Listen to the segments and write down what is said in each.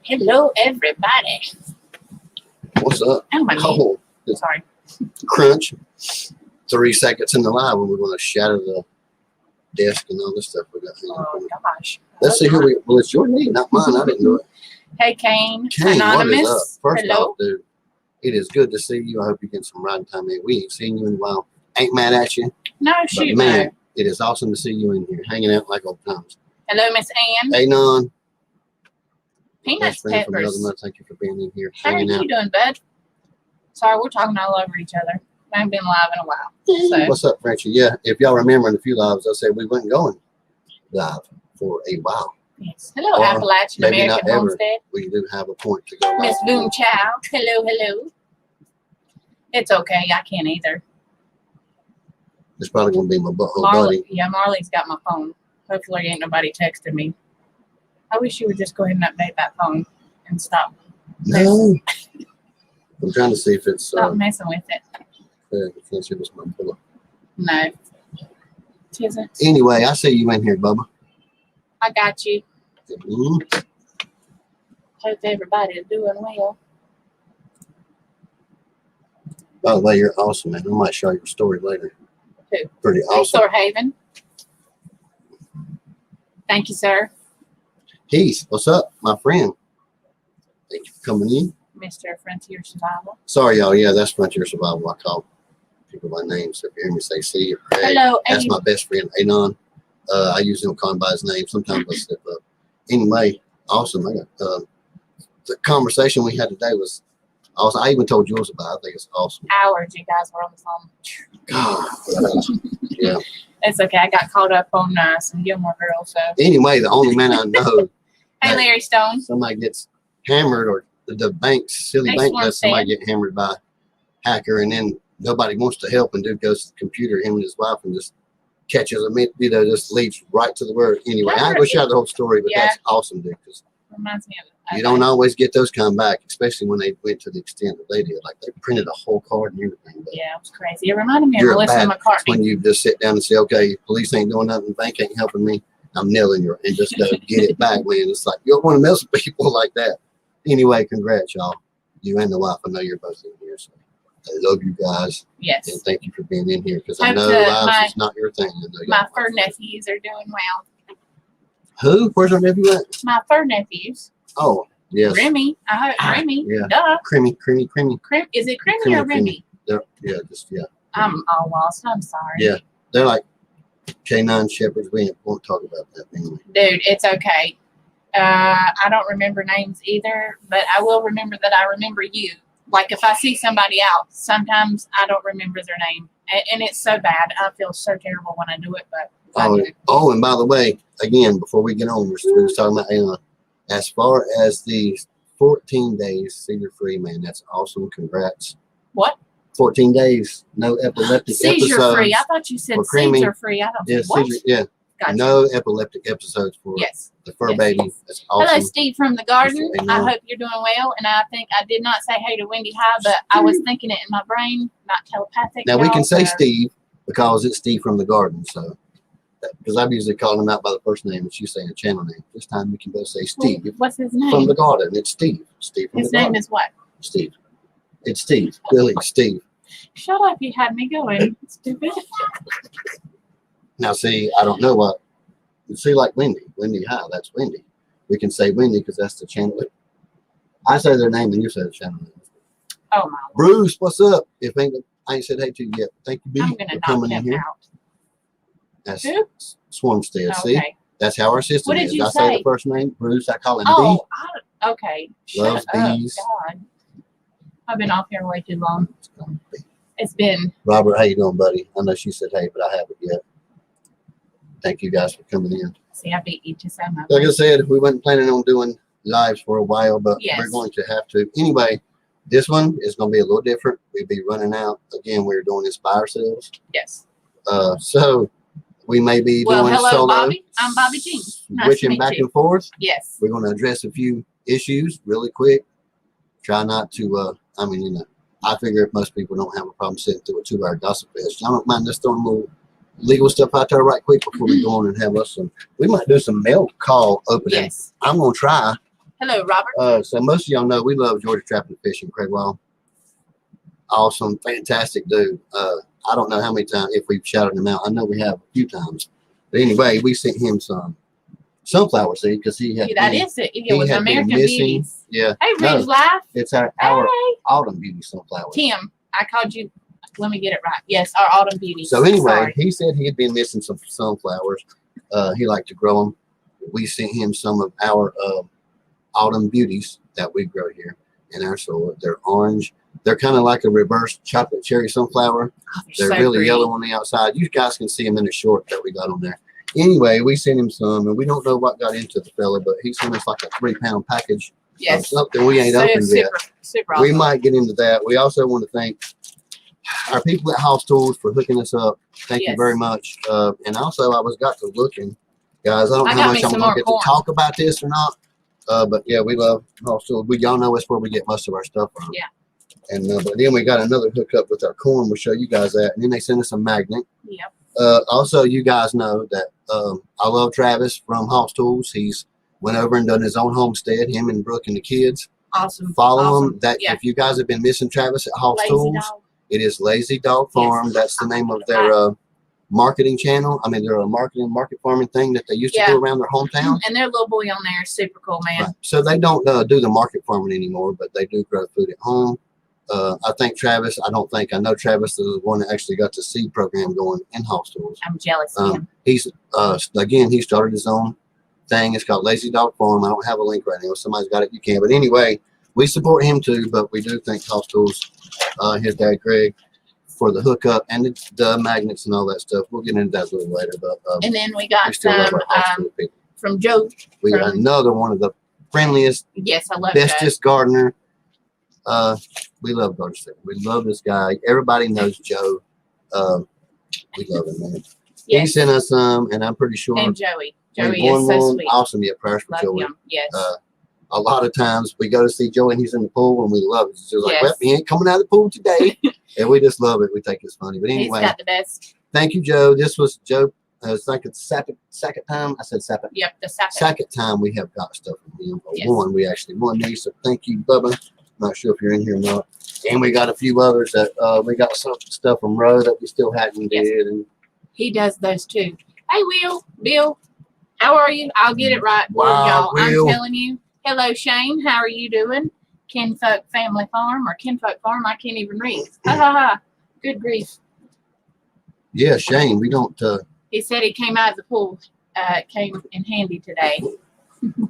Hello, everybody. What's up? Oh, my Oh, Sorry. crunch. 3 seconds in the live when we're going to shatter the desk and all this stuff we got. Oh, gosh. Let's see who we. Well, it's your name, not mine. I didn't do it. Hey, Kane. Kane, Anonymous. what is up? First Hello. off, dude, it is good to see you. I hope you get some riding time in. We ain't seen you in a while. Ain't mad at you. No, But shoot, man, no. it is awesome to see you in here, hanging out like old times. Hello, Miss Ann. Hey, Non. Peanuts, Best friend from peppers. another month. Thank you for being in here, How are hanging out. you doing, bud? Sorry, we're talking all over each other. I haven't been live in a while. So, What's up, Frenchie? Yeah, if y'all remember in a few lives, I said we weren't going live for a while. yes. Hello, Or Appalachian maybe American not ever. Homestead. We do have a point to go. Miss live. Boom Chow. Hello, hello. It's okay. I can't either. It's probably going to be my butthole buddy. Marley's got my phone. Hopefully ain't nobody texting me. I wish you would just go ahead and update that phone and stop. No. I'm trying to see if it's. Stop messing with it. Let's see if it's my pillow. No. It isn't. Anyway, I see you in here, Bubba. I got you. Mhm. Hope everybody's doing well. By the way, you're awesome, man. I might show you a story later. Who? Pretty Hey, awesome. Thorhaven. Thank you, sir. Heath, what's up, my friend? Thank you for coming in. Mr. Frontier Survival. Sorry, y'all. Yeah, that's Frontier Survival. I call people by name. So if you hear me say C or A, Hello, that's Abe. my best friend, Anon. I usually don't call him by his name. Sometimes I slip up. Anyway, awesome. I got, the conversation we had today was awesome. I even told Jules about it. I think it's awesome. Hours you guys were on the phone. God. Yeah. It's okay. I got caught up on some Gilmore Girls. So, Anyway, the only man I know hey, Larry Stone. somebody gets hammered or the silly Hey, bank Swan lets somebody Stan. get hammered by a hacker and then nobody wants to help and dude goes to the computer, him and his wife, and just catches him, just leads right to the word. Anyway, I ain't gonna share the whole story, but Yeah. that's awesome, dude, because Reminds me of it. you don't always get those come back, especially when they went to the extent that they did. Like they printed a whole card and everything. But Yeah, it was crazy. It reminded me of You're a Melissa bad- McCartney. when you just sit down and say, okay, police ain't doing nothing, bank ain't helping me, I'm nailing you, and just go get it back, man. It's like you don't want to mess with people like that. Anyway, congrats, y'all. You and the wife, I know you're both in here, so I love you guys, Yes. and thank you for being in here because I Hope know that lives is not your thing. I know My y'all- fur nephews are doing well. Who? Where's our nephew at? My fur nephews. Oh, yes. Remy. I hope Remy. Yeah. Duh. Creamy. Is it Creamy or Remy? Yeah, yeah. I'm all lost. I'm sorry. Yeah. They're like K9 shepherds. We won't talk about that anyway. Dude, it's okay. I don't remember names either, but I will remember that I remember you. Like if I see somebody else, sometimes I don't remember their name. And it's so bad. I feel so terrible when I do it, but I do. Oh, and by the way, again, before we get on, we were talking about as far as the 14 days seizure free, man, that's awesome. Congrats. What? 14 days, no epileptic Seizure episodes. free. I thought you said for Creamy. seizure free. I don't Yeah, what? seizure, yeah. Gotcha. No epileptic episodes for Yes. the fur Yes, baby. yes. That's awesome. Hello, Steve from the garden. Hey, I no. hope you're doing well. And I think I did not say hey to Wendy High, but I was thinking it in my brain, not telepathic. Now we y'all, can say so- Steve because it's Steve from the garden. So, because I've usually called him out by the first name, and she's saying a channel name. This time we can both say Steve What's his from name? the garden. It's Steve. Steve from His the name garden. is what? Steve. It's Steve. Really, Steve. Shut up! You had me going. Stupid. Now, see, I don't know what. See, like Wendy. Wendy High. That's Wendy. We can say Wendy because that's the channel. I say their name and you say the channel name. Oh my Lord. Bruce, what's up? I ain't said hey to you yet. Thank you, B, I'm for gonna knock coming in him here. out. That's Who? Swarmstead. See, Okay. that's how our system What did is. you I say say? the first name, Bruce. I call him Oh, okay. Loves Shut up, bees. God. I've been off here way too long. B. It's been. Robert, how you doing, buddy? I know she said hey, but I haven't yet. Thank you guys for coming in. See, I beat you to so much. Like I said, we weren't planning on doing lives for a while, but Yes. we're going to have to. Anyway, this one is going to be a little different. We'll be running out. Again, we're doing this by ourselves. Yes. So we may be Well, doing hello, solo. Bobby. I'm Bobby Jean. Nice to Switching meet back you. and forth. Yes. We're going to address a few issues really quick. Try not to, I figure if most people don't have a problem sitting through a 2-hour gossip fest, I don't mind just throwing a little legal stuff out there right quick before we go on and have us some. We might do some mail call opening. Yes. I'm going to try Hello, Robert. So most of y'all know we love Georgia Trapping and Fishing. Craig Wall, awesome, fantastic dude. I don't know how many times if we've shouted him out. I know we have a few times. But anyway, we sent him some sunflower seed because he had That is it. It was had been American missing. Beauties. Yeah. Hey, Ridge Life. It's our Hey. autumn beauty sunflower. Tim, I called you. Let me get it right. Yes, our autumn beauties. So anyway, Sorry. he said he had been missing some sunflowers. He liked to grow them. We sent him some of our autumn beauties that we grow here in our soil. They're orange. They're kind of like a reverse chocolate cherry sunflower. Oh, They're so really pretty. yellow on the outside. You guys can see them in the short that we got on there. Anyway, we sent him some, and we don't know what got into the fella, but he sent us like a 3-pound package of Yes. something we ain't opened yet. Super We awesome. might get into that. We also want to thank our people at House Tools for hooking us up. Thank you Yes. very much. And also, I was got to looking, guys. I don't know I how got much me I'm some going more to get corn. to talk about this or not. But yeah, we love House Tools. Y'all know it's where we get most of our stuff from. Yeah. And but then we got another hookup with our corn. We'll show you guys that. And then they sent us a magnet. Yep. Also, you guys know that I love Travis from House Tools. He's went over and done his own homestead. Him and Brooke and the kids. Awesome. Follow awesome. them. That Yeah. if you guys have been missing Travis at House Lazy Tools, dog. it is Lazy Dog Farm. That's the name of their marketing channel. I mean, they're a market farming thing that they used to do around their hometown. And their little boy on there is super cool, man. Right. So they don't do the market farming anymore, but they do grow food at home. I think Travis, I know Travis is the one that actually got the seed program going in House Tools. I'm jealous of him. He's again, he started his own thing. It's called Lazy Dog Farm. I don't have a link right now. If somebody's got it, you can. But anyway, we support him too, but we do thank House Tools, his dad Greg, for the hookup and the magnets and all that stuff. We'll get into that a little later. But And then we got we still love some our House Tool people. from Joe. We got another one of the friendliest, Yes, I love Joe. bestest gardener. We love Garden. We love this guy. Everybody knows Joe. We love him, man. He Yes. sent us some, and I'm pretty sure And Joey. we Joey won is so one. sweet. Awesome. Yeah, prayers for Love Joey. him. Yes. A lot of times we go to see Joey and he's in the pool and we love it. It's just like, Yes. well, he ain't coming out of the pool today. And we just love it. We think it's funny. But He's anyway, got the best. thank you, Joe. This was Joe. It's like it's second time. I said second. Yep, the second. Second time we have got stuff from him. But Yes. one, we actually won these. So thank you, Bubba. Not sure if you're in here or not. And we got a few others that we got some stuff from Roe that we still hadn't Yes. did. And He does those too. Hey, Bill, how are you? I'll get it right for Wow, y'all. Will. I'm telling you. Hello, Shane. How are you doing? Kinfolk Family Farm or Kinfolk Farm? I can't even read. Ha ha ha. Good grief. yeah, Shane, we don't. He said he came out of the pool. Came in handy today.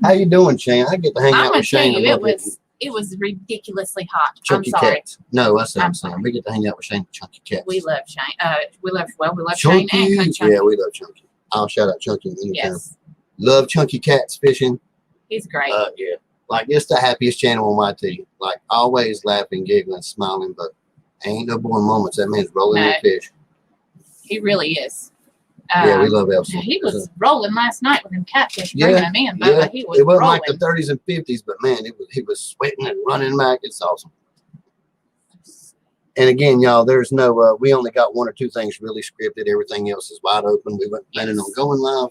How you doing, Shane? I get to hang I'm out gonna with tell Shane. you, a little it was ridiculously hot. Chunky I'm sorry. Cats. No, that's what I'm I'm saying. sorry. We get to hang out with Shane. Chunky Cats. We love Shane. We love Chunky. Shane and Chunky. Yeah, we love Chunky. I'll shout out Chunky anytime. Yes, Love Chunky Cats fishing. he's great. Yeah. Like, it's the happiest channel on YT. Like, always laughing, giggling, smiling, but ain't no boring moments. That man's rolling No. in fish. He really is. Yeah, we love Elsa. He was rolling last night with them catfish, Yeah, bringing them in. But yeah. he was It wasn't rolling. like the 30s and 50s, but man, he was sweating and running back. It's awesome. And again, y'all, there's no, we only got one or two things really scripted. Everything else is wide open. We weren't planning on going live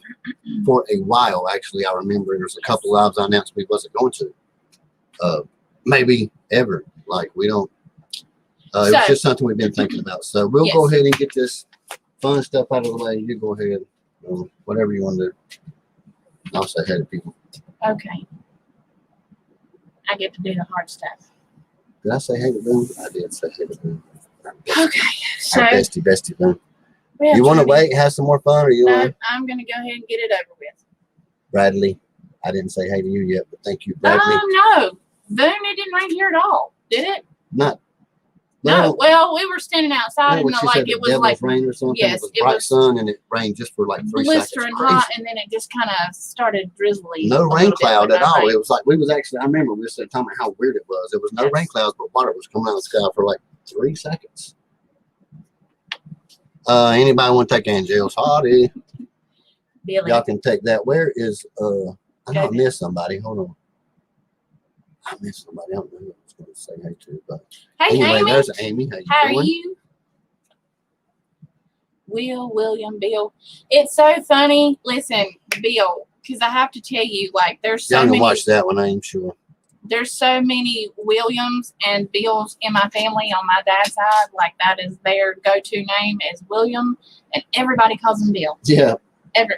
for a while. Actually, I remember there's a couple lives I announced we wasn't going to. Maybe ever. Like, we don't. It was just something we've been thinking about. So we'll go ahead and get this fun stuff out of the way. You go ahead. Whatever you want to do. I'll say hey to people. Okay. I get to do the hard stuff. Did I say hey to them? I did say hey to them. Okay. So Our bestie them. we have You want to to- wait, have some more fun, or you No, want I'm gonna go ahead and get it over with. Bradley? I didn't say hey to you yet, but thank you, Bradley. No. Boone, it didn't rain here at all, did it? Not. No. Well, we were standing outside and it was like rain or something. yes, it was it bright was sun and it rained just for like 3 seconds. blistering Crazy. hot, and then it just kind of started drizzling. No a rain little bit, cloud but at no all. rain. It was like we was actually. I remember we said talking about how weird it was. There was no Yes. rain clouds, but water was coming out of the sky for like 3 seconds. Anybody want to take Angel's hottie? Billy. Y'all can take that. Where is I know I David. missed somebody. Hold on. I missed somebody. I don't know who I was going to say hey to, but Hey, anyway, Amy. there's Amy. How you How are doing? you? William, Bill. It's so funny. Listen, Bill, because I have to tell you, like, there's Y'all so gonna many. watch that one, I am sure. There's so many Williams and Bills in my family on my dad's side. Like, that is their go-to name is William, and everybody calls him Bill. Yeah.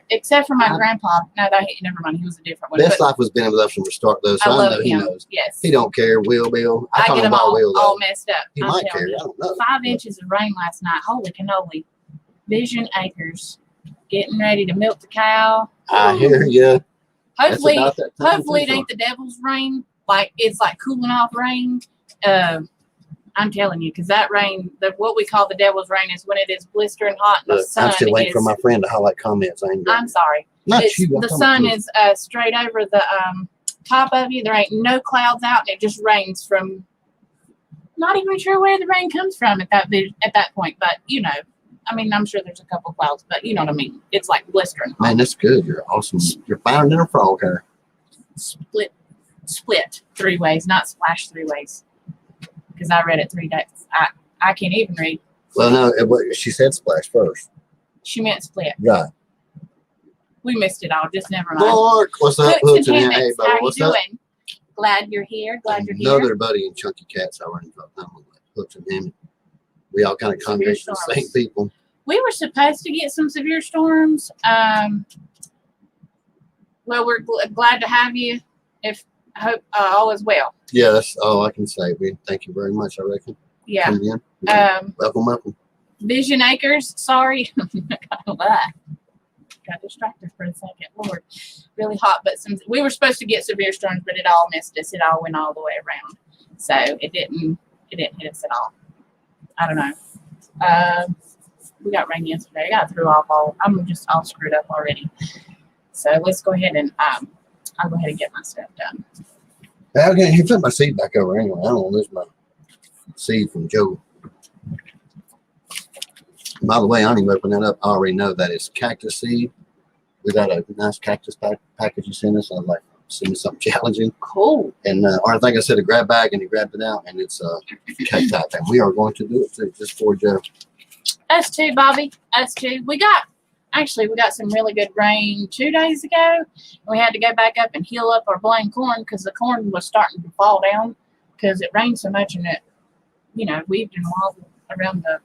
Except for my grandpa. No, never mind. He was a different one. Best Life was Ben left from the start, though, so I love know he him. knows. Yes. He don't care. Bill. I call get him them Will, all messed up. He I'm might telling care. you. I don't know. 5 inches of rain last night. Holy cannoli. Vision Acres. Getting ready to milk the cow. I hear you. Hopefully Hopefully it ain't the devil's rain. Like, it's like cooling off rain. I'm telling you, because that rain, what we call the devil's rain, is when it is blistering hot and the sun I'm still waiting for my friend to highlight comments. I'm sorry. The sun is straight over the top of you. There ain't no clouds out, and it just rains from. Not even sure where the rain comes from at that point, but you know, I mean, I'm sure there's a couple clouds, but you know what I mean. It's like blistering hot. Man, that's good. You're awesome. You're finer than a frog hair. Split 3 ways, not splash 3 ways. Because I read it 3 days. I can't even read. Well, no, she said splash first. She meant split. Right. We missed it all. Just never mind. Mark, what's up? Hooks and Hey, Hammocks, buddy, how you what's up? doing? Glad you're here. Glad you're Another here. buddy in Chunky Cats I run about time with Hooks and Hammocks. We all kind of congregate the same people. We were supposed to get some severe storms. Well, we're glad to have you. I hope all is well. Yeah, that's all I can say. We thank you very much, I reckon. Yeah. Welcome. Vision Acres, sorry. Got distracted for a second. Lord, really hot, but we were supposed to get severe storms, but it all missed us. It all went all the way around. So it didn't hit us at all. I don't know. We got rain yesterday. I got through I'm just all screwed up already. So let's go ahead and I'll go ahead and get my stuff done. Okay, he put my seed back over anyway. I don't want to lose my seed from Joe. By the way, I don't even open that up. I already know that it's cactus seed. We got a nice cactus package you sent us. I was like, send me something challenging. Cool. And or I think I said a grab bag, and he grabbed it out, and it's cacti. And we are going to do it too, just for Joe. Us too, Bobby. Us too. We got some really good rain 2 days ago. We had to go back up and heal up our blind corn because the corn was starting to fall down because it rained so much and it, weaved and wobbled around the.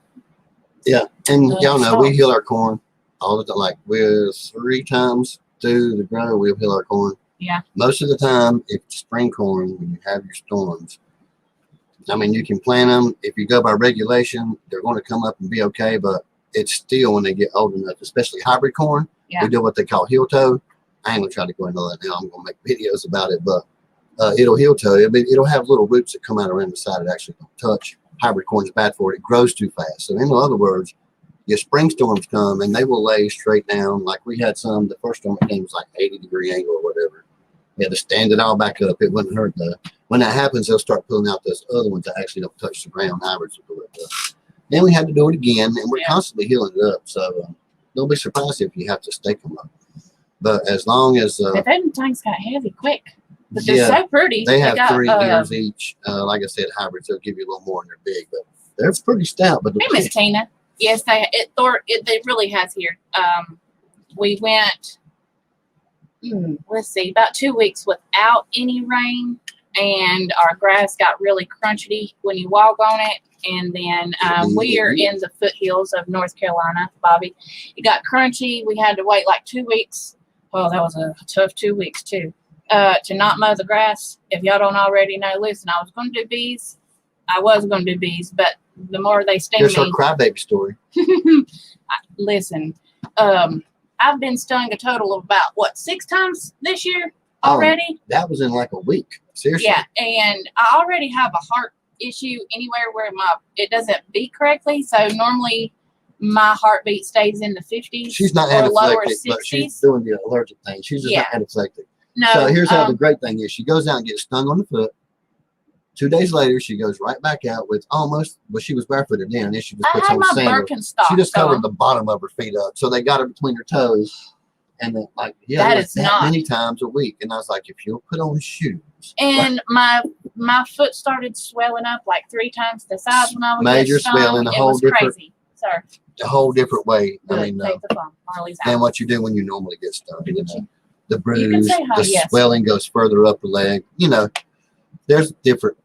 Yeah, and y'all know we heal our corn all the time. Like we're 3 times through the grow, we'll heal our corn. Yeah. Most of the time, if it's spring corn, when you have your storms, I mean, you can plant them. If you go by regulation, they're going to come up and be okay, but it's still when they get old enough, especially hybrid corn. Yeah. We do what they call heel toe. I ain't gonna try to go into that now. I'm gonna make videos about it, but it'll heel toe. It'll have little roots that come out around the side that actually don't touch. Hybrid corn is bad for it. It grows too fast. So in other words, your spring storms come and they will lay straight down. Like we had some, the first storm that came was like 80-degree angle or whatever. You had to stand it all back up. It wouldn't hurt though. When that happens, they'll start pulling out those other ones that actually don't touch the ground. Hybrids will do it. Then we had to do it again, and we're constantly healing it up. So don't be surprised if you have to stake them up. But as long as them tanks got heavy quick, but they're so pretty. They have 3 ears each. Like I said, hybrids they'll give you a little more, and they're big, but they're pretty stout. But hey, Miss Tina, yes, it really has here. We went. Let's see, about 2 weeks without any rain, and our grass got really crunchy when you walk on it. And then we are in the foothills of North Carolina, Bobby. It got crunchy. We had to wait like 2 weeks. Well, that was a tough 2 weeks too. To not mow the grass. If y'all don't already know, listen, I was going to do bees. But the more they sting me. Here's her crybaby story. Listen, I've been stung a total of about 6 times this year already. That was in like a week. Seriously. Yeah, and I already have a heart issue anywhere where it doesn't beat correctly. So normally my heartbeat stays in the 50s. She's not or lower 60s. but she's doing the allergic thing. She's just not anaphylactic. No. So here's how the great thing is. She goes out and gets stung on the foot. 2 days later, she goes right back out with she was barefooted then. And then she just puts on sandals. She just covered the bottom of her feet up. So they got her between her toes. And then, that is not many times a week. And I was like, if you'll put on shoes. And my foot started swelling up like 3 times the size when I was major swelling, crazy. Sorry. A whole different way. Good. I mean, than what you do when you normally get stung. the You can bruise, say hi, the yes. swelling goes further up the leg. You know, there's different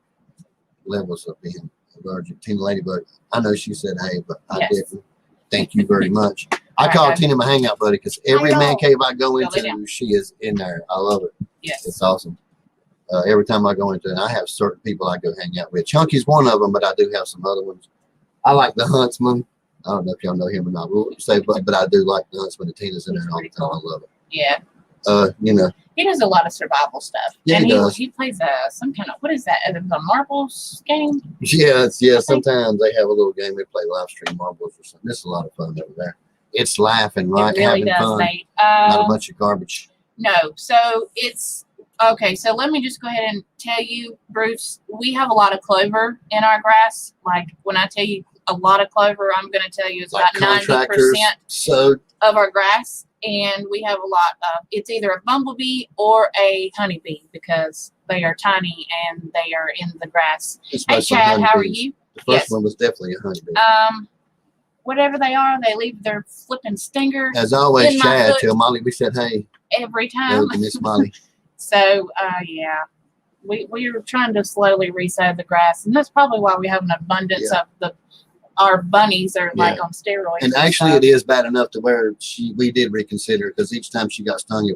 levels of being an Argentina ladybug. I know she said hey, but I Yes. didn't. Thank you very much. I Alright, call guys. Tina my hangout buddy because every I man know. cave I go lay into, down. she is in there. I love it. Yes. It's awesome. Every time I go into it, I have certain people I go hang out with. Chunky's one of them, but I do have some other ones. I like the Huntsman. I don't know if y'all know him or not. We'll say, but I do like the Huntsman. And Tina's in there all the time. I love it. Yeah. You know. He does a lot of survival stuff. Yeah, and he does. He plays some kind of, what is that? The marbles game? Yeah, sometimes they have a little game. They play live stream marbles or something. It's a lot of fun over there. It's laughing, right? It really Having does, fun. Nate. Not a bunch of garbage. No. So it's, okay, so let me just go ahead and tell you, Bruce, we have a lot of clover in our grass. Like when I tell you a lot of clover, I'm going to tell you it's Like about 90% so of our grass. And we have a lot of, it's either a bumblebee or a honeybee because they are tiny and they are in the grass. Hey, Chad, how are you? The first one was definitely a honeybee. Whatever they are, they leave their flipping stinger. As always, in my Chad, foot tell Molly we said hey. every time. Miss Molly. So, yeah, we are trying to slowly resow the grass, and that's probably why we have an abundance of our bunnies are like on steroids. And actually, it is bad enough to where we did reconsider because each time she got stung,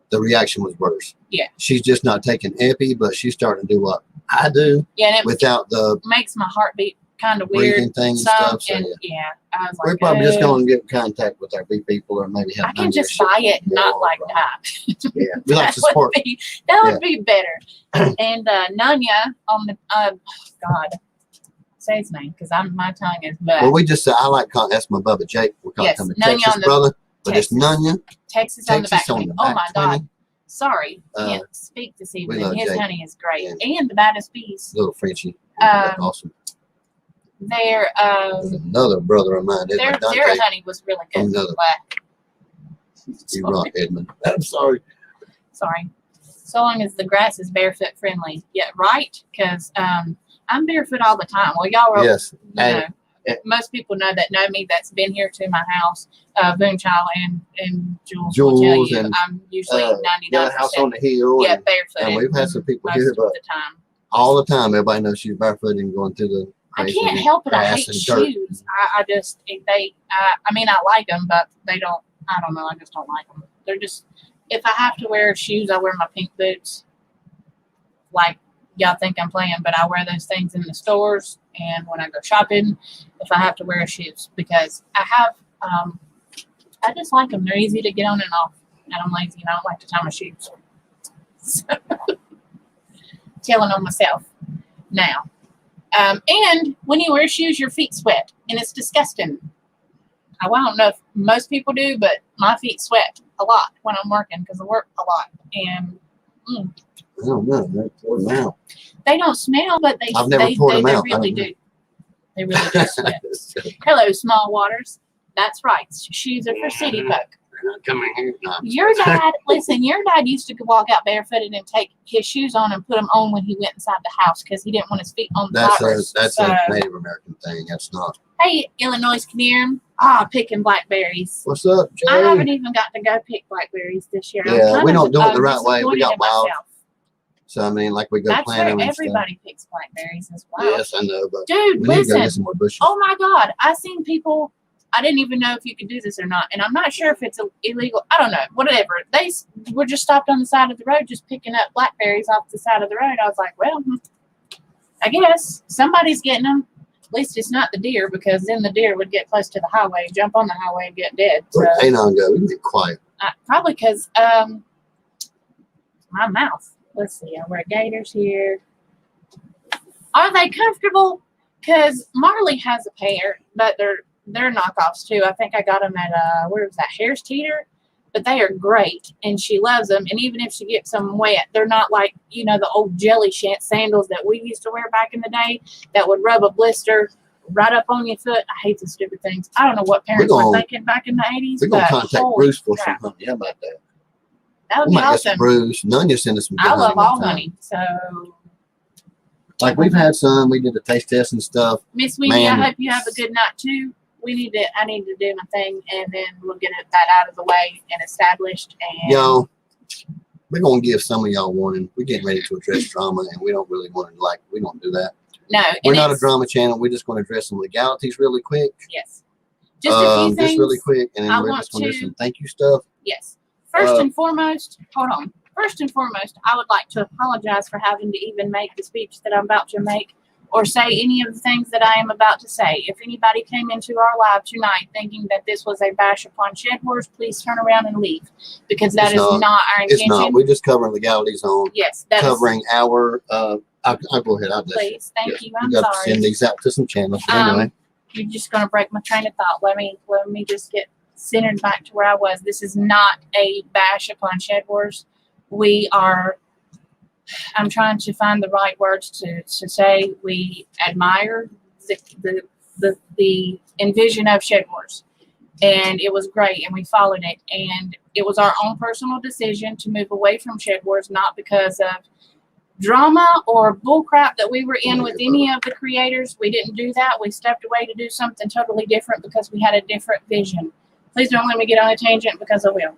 the reaction was worse. Yeah, she's just not taking epi, but she's starting to do what I do. Yeah, and it without the makes my heart beat kind of weird thing and stuff. So, I was like, we're probably just going to get in contact with our bee people, or maybe have. I can just buy it, and not like that. Yeah, we like to support. That would be better. And Nanya on the God, say his name because my tongue is bad. Well, we just say I like calling that's my Bubba Jake. We're calling him a Texas brother, but it's Nanya. Texas on the back. Oh my God. Sorry, can't speak this evening. His Jake. Honey is great, and the baddest bees. Little Frenchie, awesome. Their another brother of mine. Their honey was really good. You're right, Edmund. I'm sorry. Sorry. So long as the grass is barefoot friendly, yeah, right? Because I'm barefoot all the time. Well, y'all are. Yes. Most people know me. That's been here to my house. Boonchild and Jules will tell you, I'm usually 99%. House on the hill. Yeah, barefoot. And we've had some people here, but all the time, everybody knows she's barefoot and going through the. I can't help it. I hate shoes. I just I mean I like them, but they don't. I don't know. I just don't like them. They're just. If I have to wear shoes, I wear my pink boots. Like y'all think I'm playing, but I wear those things in the stores and when I go shopping. If I have to wear shoes, because I have. I just like them. They're easy to get on and off, and I'm lazy and I don't like to tie my shoes. So, telling on myself now. And when you wear shoes, your feet sweat, and it's disgusting. I don't know if most people do, but my feet sweat a lot when I'm working because I work a lot. And I don't know. They pour them out. They don't smell, but they really do. They really do sweat. Hello, small waters. That's right. Shoes are for city folk. Coming here. No, your dad, listen, your dad used to walk out barefooted and take his shoes on and put them on when he went inside the house because he didn't want his feet on the That's a Native American thing. That's not. Hey, Illinois, can you hear him? Picking blackberries. What's up, Jay? I haven't even got to go pick blackberries this year. Yeah, we don't do it the right way. We got wild. So, I mean, like we go plant them and everybody picks blackberries as well. Yes, I know. But dude, we need to go get some more bushes. Oh, my God. I seen people. I didn't even know if you could do this or not. And I'm not sure if it's illegal. I don't know. Whatever. They were just stopped on the side of the road just picking up blackberries off the side of the road. I was like, well, I guess somebody's getting them. At least it's not the deer, because then the deer would get close to the highway, jump on the highway, and get dead. Where'd Anon go? We can get quiet. Probably because my mouth. Let's see. I wear gaiters here. Are they comfortable? Because Marley has a pair, but they're knockoffs too. I think I got them at where was that? Harris Teeter. But they are great, and she loves them. And even if she gets them wet, they're not like, the old jelly sandals that we used to wear back in the day that would rub a blister right up on your foot. I hate the stupid things. I don't know what parents were thinking back in the 80s. We're going to contact Bruce for some honey. How about that? That would be awesome. Bruce. Nanya send us some good honey. I love all honey. So, like we've had some. We did the taste test and stuff. Miss Weenie, I hope you have a good night too. I need to do my thing, and then we'll get that out of the way and established. And we're going to give some of y'all warning. We're getting ready to address drama, and we don't really want to, we don't do that. No. We're not a drama channel. We're just going to address some legalities really quick. Yes. Just a few things. Just really quick, and then we're just going to do some thank you stuff. Yes. First and foremost, hold on. First and foremost, I would like to apologize for having to even make the speech that I'm about to make or say any of the things that I am about to say. If anybody came into our live tonight thinking that this was a bash upon Shed Wars, please turn around and leave, because that is not our intention. It's not. We're just covering legalities on covering our. I'll go ahead. Please, thank you. I'm got sorry. To send these out to some channels. Anyway, you're just going to break my train of thought. Let me just get centered back to where I was. This is not a bash upon Shed Wars. We are. I'm trying to find the right words to say. We admire the envision of Shed Wars, and it was great, and we followed it, and it was our own personal decision to move away from Shed Wars, not because of drama or bullcrap that we were in with any of the creators. We didn't do that. We stepped away to do something totally different because we had a different vision. Please don't let me get on a tangent, because I will.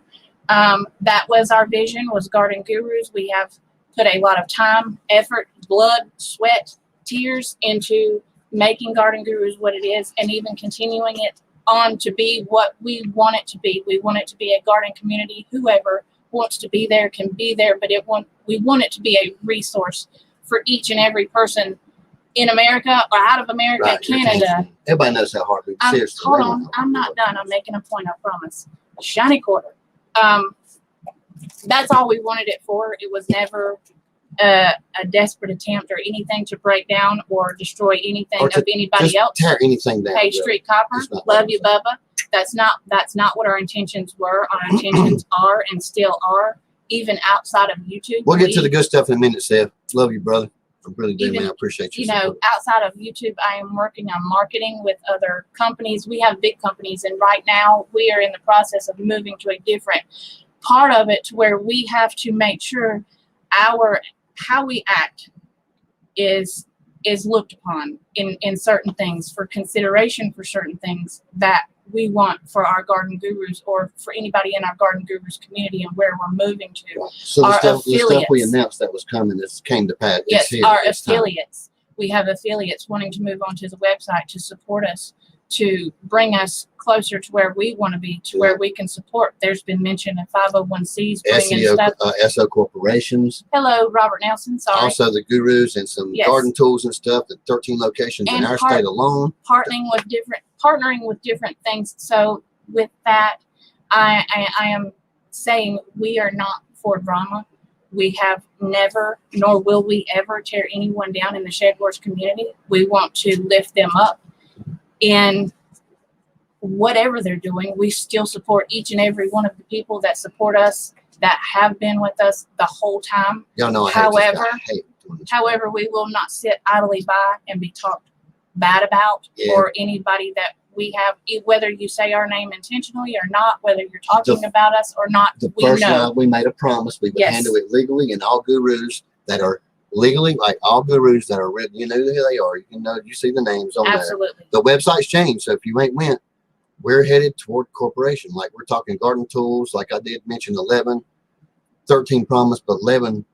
That was our vision, was Gardengurus. We have put a lot of time, effort, blood, sweat, tears into making Gardengurus what it is, and even continuing it on to be what we want it to be. We want it to be a garden community. Whoever wants to be there can be there, but we want it to be a resource for each and every person in America or out of America, right, Canada. Everybody knows how hard we seriously. Hold on, I'm not done. I'm making a point, I promise. Shiny quarter. That's all we wanted it for. It was never a desperate attempt or anything to break down or destroy anything of anybody else. Tear anything down. Hey, Street Copper, love you, Bubba. That's not what our intentions were. Our intentions are and still are, even outside of YouTube. We'll get to the good stuff in a minute, Seth. Love you, brother. I really do, man. I appreciate you. You know, outside of YouTube, I am working on marketing with other companies. We have big companies, and right now we are in the process of moving to a different part of it, to where we have to make sure how we act is looked upon in certain things, for consideration for certain things that we want for our Gardengurus, or for anybody in our Gardengurus community, and where we're moving to. Right. So the stuff we announced that was coming, this came to pass. Yes, our affiliates. We have affiliates wanting to move onto the website to support us, to bring us closer to where we want to be, to where we can support. There's been mention of 501Cs bringing stuff. SO corporations. Hello, Robert Nelson. Sorry. Also the gurus and some garden tools and stuff. The 13 locations in our state alone. Partnering with different things. So with that, I am saying we are not for drama. We have never, nor will we ever, tear anyone down in the Shed Wars community. We want to lift them up. In whatever they're doing, we still support each and every one of the people that support us, that have been with us the whole time. Y'all know, however, we will not sit idly by and be talked bad about, or anybody that we have, whether you say our name intentionally or not, whether you're talking about us or not. We made a promise we would handle it legally, and all gurus that are legally, like all gurus that are real, you know who they are. You see the names on there. The website's changed, so if you ain't went, we're headed toward corporation. Like, we're talking garden tools, like I did mention 13 promise, but 11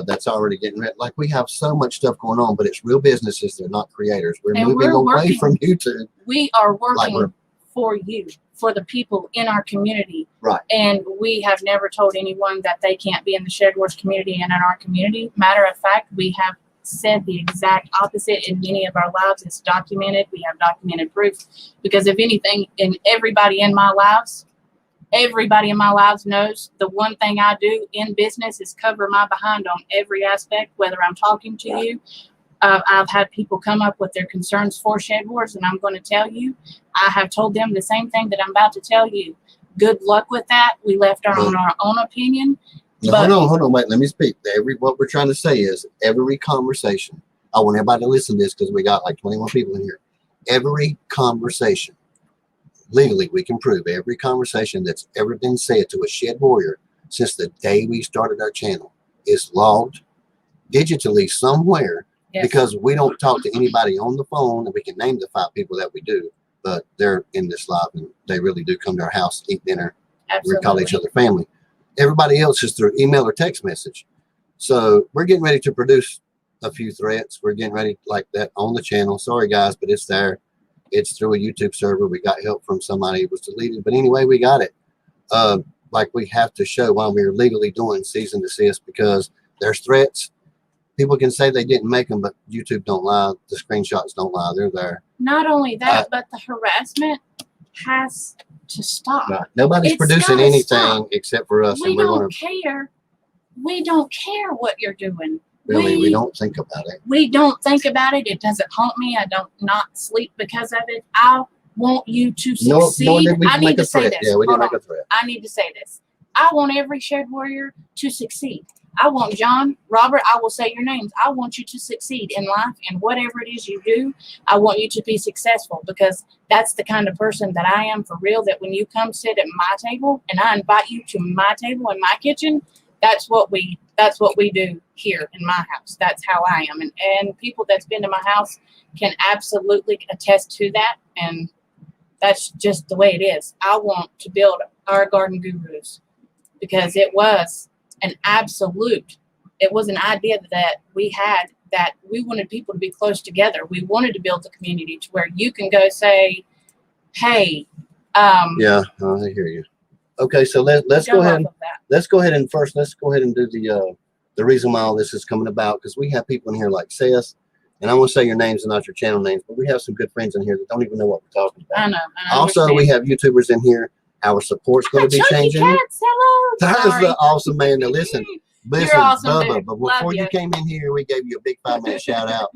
that's already getting ready. Like, we have so much stuff going on, but it's real businesses. They're not creators. We're moving away from YouTube. We are working for you, for the people in our community. Right. And we have never told anyone that they can't be in the Shed Wars community and in our community. Matter of fact, we have said the exact opposite in many of our lives. It's documented. We have documented proof. Because if anything, everybody in my lives knows the one thing I do in business is cover my behind on every aspect, whether I'm talking to you. I've had people come up with their concerns for Shed Wars, and I'm going to tell you, I have told them the same thing that I'm about to tell you. Good luck with that. We left our own opinion. Hold on, wait, let me speak. What we're trying to say is every conversation, I want everybody to listen to this because we got like 21 people in here. Every conversation, legally, we can prove every conversation that's ever been said to a Shed Warrior since the day we started our channel is logged digitally somewhere. Yes. Because we don't talk to anybody on the phone, and we can name the 5 people that we do, but they're in this live and they really do come to our house, eat dinner. Absolutely. We call each other family. everybody else is through email or text message. So we're getting ready to produce a few threats. We're getting ready like that on the channel. Sorry guys, but it's there. It's through a YouTube server. We got help from somebody. It was deleted, but anyway, we got it. Like we have to show why we're legally doing cease and desist, because there's threats. People can say they didn't make them, but YouTube don't lie. The screenshots don't lie. They're there. Not only that, but the harassment has to stop. Right. Nobody's producing anything except for us. We don't care. We don't care what you're doing. Really, we don't think about it. We don't think about it. It doesn't haunt me. I don't not sleep because of it. I want you to succeed. I need to say this. Yeah, we didn't make a threat. I need to say this. I want every shared warrior to succeed. I want John, Robert, I will say your names. I want you to succeed in life and whatever it is you do. I want you to be successful, because that's the kind of person that I am for real, that when you come sit at my table and I invite you to my table in my kitchen, that's what we do here in my house. That's how I am. And people that's been to my house can absolutely attest to that. And that's just the way it is. I want to build our Garden Gurus, because it was an absolute, it was an idea that we had, that we wanted people to be close together. We wanted to build a community to where you can go say, hey, yeah, I hear you. Okay, so let's go ahead. Let's go ahead and do the reason why all this is coming about, because we have people in here like Seth, and I won't say your names and not your channel names, but we have some good friends in here that don't even know what we're talking about. I know. Also, we have YouTubers in here. Our support's going to be changing. That is the awesome man. Now listen, awesome, Bubba, dude. but before you came in here, we gave you a big 5-minute shout out.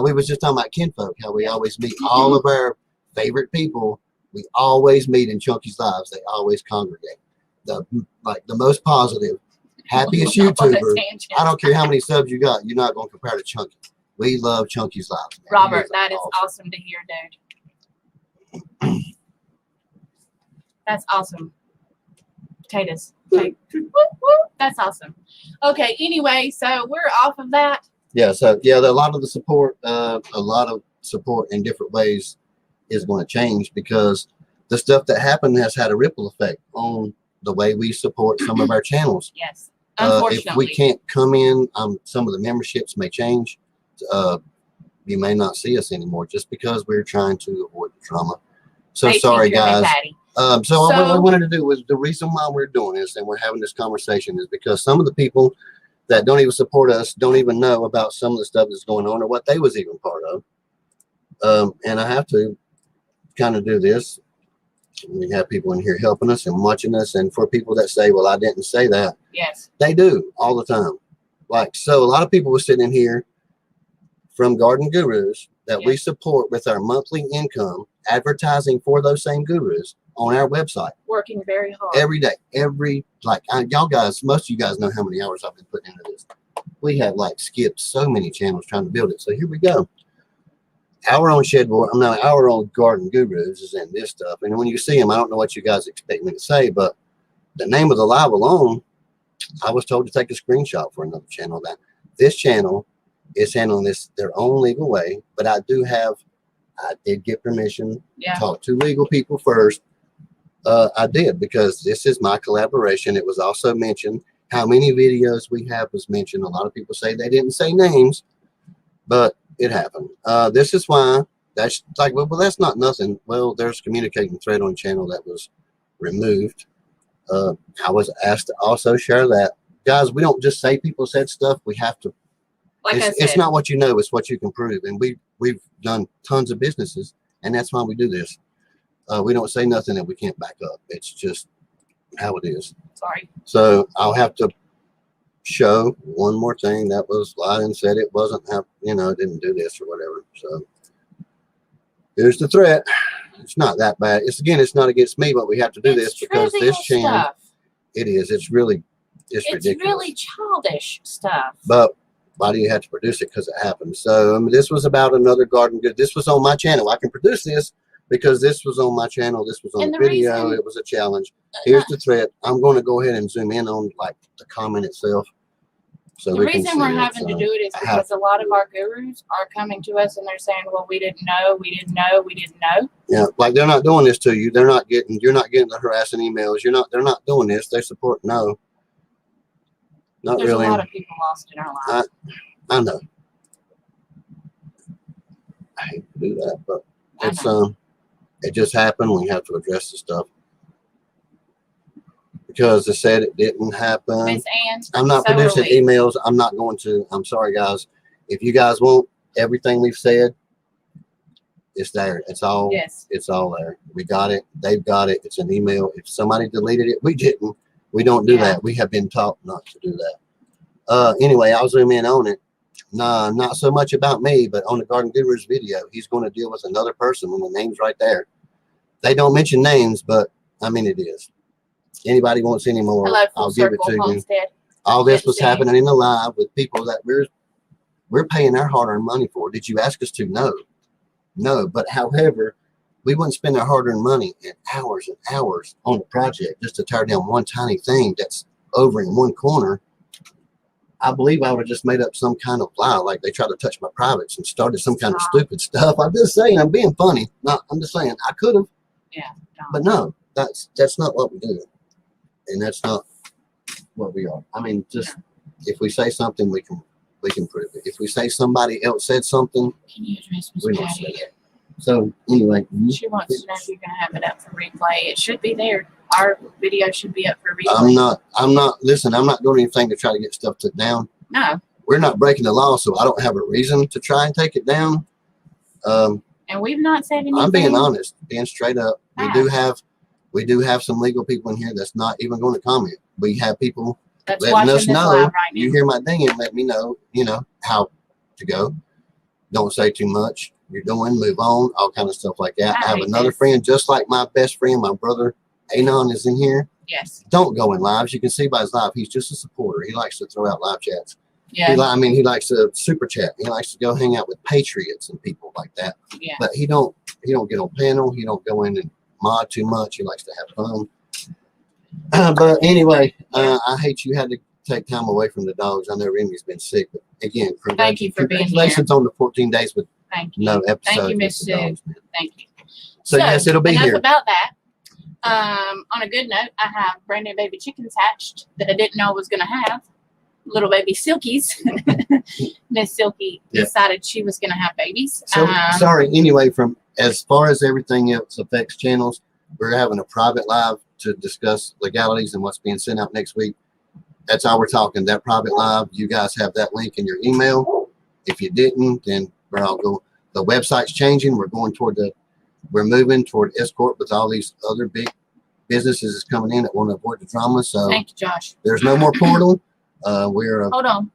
We was just talking about kinfolk, how we always meet all of our favorite people. We always meet in Chunky's lives. They always congregate. The most positive, happiest YouTuber. I don't care how many subs you got. You're not going to compare to Chunky. We love Chunky's lives. Man. Robert, that is awesome to hear, dude. That's awesome. Potatoes. That's awesome. Okay, anyway, so we're off of that. Yeah, so yeah, a lot of support in different ways is going to change, because the stuff that happened has had a ripple effect on the way we support some of our channels. Yes, unfortunately. If we can't come in, some of the memberships may change. You may not see us anymore, just because we're trying to avoid the trauma. So sorry, guys. So what I wanted to do was, the reason why we're doing this and we're having this conversation is because some of the people that don't even support us don't even know about some of the stuff that's going on or what they was even part of. And I have to kind of do this. We have people in here helping us and watching us. And for people that say, well, I didn't say that. Yes. They do all the time. So a lot of people were sitting in here from Garden Gurus that we support with our monthly income, advertising for those same gurus on our website. Working very hard. Every day. Y'all guys, most of you guys know how many hours I've been putting into this. We have skipped so many channels trying to build it. So here we go. Our own our own Garden Gurus is in this stuff. And when you see them, I don't know what you guys expect me to say, but the name of the live alone, I was told to take a screenshot for another channel. That this channel is handling this their own legal way, but I did get permission to talk to legal people first. I did, because this is my collaboration. It was also mentioned. How many videos we have was mentioned. A lot of people say they didn't say names, but it happened. This is why that's well, that's not nothing. Well, there's a communicating thread on channel that was removed. I was asked to also share that. Guys, we don't just say people said stuff. We have to. It's not what you know, it's what you can prove. And we've done tons of businesses, and that's why we do this. We don't say nothing that we can't back up. It's just how it is. Sorry. So I'll have to show one more thing that was lied and said it wasn't didn't do this or whatever. So here's the threat. It's not that bad. It's not against me, but we have to do this because this channel, it's ridiculous. It's really childish stuff. But why do you have to produce it? Because it happened. So this was about another garden good. This was on my channel. I can produce this because this was on my channel. This was on the video. It was a challenge. Here's the threat. I'm going to go ahead and zoom in on the comment itself. So the reason we're having to do it is because a lot of our gurus are coming to us and they're saying, well, we didn't know. Yeah, they're not doing this to you. You're not getting the harassing emails. They're not doing this. They support no. Not There's really. a lot of people lost in our lives. I know. I hate to do that, but it's it just happened. We have to address the stuff because they said it didn't happen. Miss Ann, I'm not producing emails. I'm not going to. I'm sorry, guys. If you guys want everything we've said, it's there. It's all. Yes. It's all there. We got it. They've got it. It's an email. If somebody deleted it, we didn't. We don't do that. We have been taught not to do that. Anyway, I'll zoom in on it. Nah, not so much about me, but on the Gardengurus video, he's going to deal with another person, and the name's right there. They don't mention names, but I mean it is. Anybody wants any more, I'll give it to you. All this was happening in the live with people that we're paying our hard-earned money for. Did you ask us to? No. No, but however, we wouldn't spend our hard-earned money and hours on the project just to tear down one tiny thing that's over in one corner. I believe I would have just made up some kind of lie, like they tried to touch my privates and started some kind of stupid stuff. I'm just saying, I'm being funny. No, I'm just saying I could have. Yeah. But no, that's not what we do, and that's not what we are. I mean, just if we say something, we can prove it. If we say somebody else said something, we don't say it. So anyway, she wants to know if you're gonna have it up for replay. It should be there. Our video should be up for replay. I'm not. Listen, I'm not doing anything to try to get stuff took down. No. We're not breaking the law, so I don't have a reason to try and take it down. And we've not said anything. I'm being honest, being straight up. We do have some legal people in here that's not even going to comment. We have people letting us know. You hear my ding and let me know, how to go. Don't say too much. You're doing, move on, all kind of stuff like that. I have another friend, just like my best friend, my brother Anon is in here. Yes. Don't go in lives. You can see by his live, he's just a supporter. He likes to throw out live chats. Yeah. He likes to super chat. He likes to go hang out with patriots and people like that. Yeah. But he don't get on panel. He don't go in and mod too much. He likes to have fun. But anyway, I hate you had to take time away from the dogs. I know Remy's been sick, but again, thank you for being here. Congratulations on the 14 days with no episode. Thank you, Miss Sue. Thank you. So yes, it'll be enough here. About that. On a good note, I have brand new baby chickens hatched that I didn't know I was going to have. Little baby Silkies. Miss Silky decided she was going to have babies. So sorry. Anyway, from as far as everything else affects channels, we're having a private live to discuss legalities and what's being sent out next week. That's all we're talking. That private live, you guys have that link in your email. If you didn't, then we're all go. The website's changing. We're moving toward escort with all these other big businesses is coming in that want to avoid the drama. So thank you, Josh. There's no more portal. We're hold on.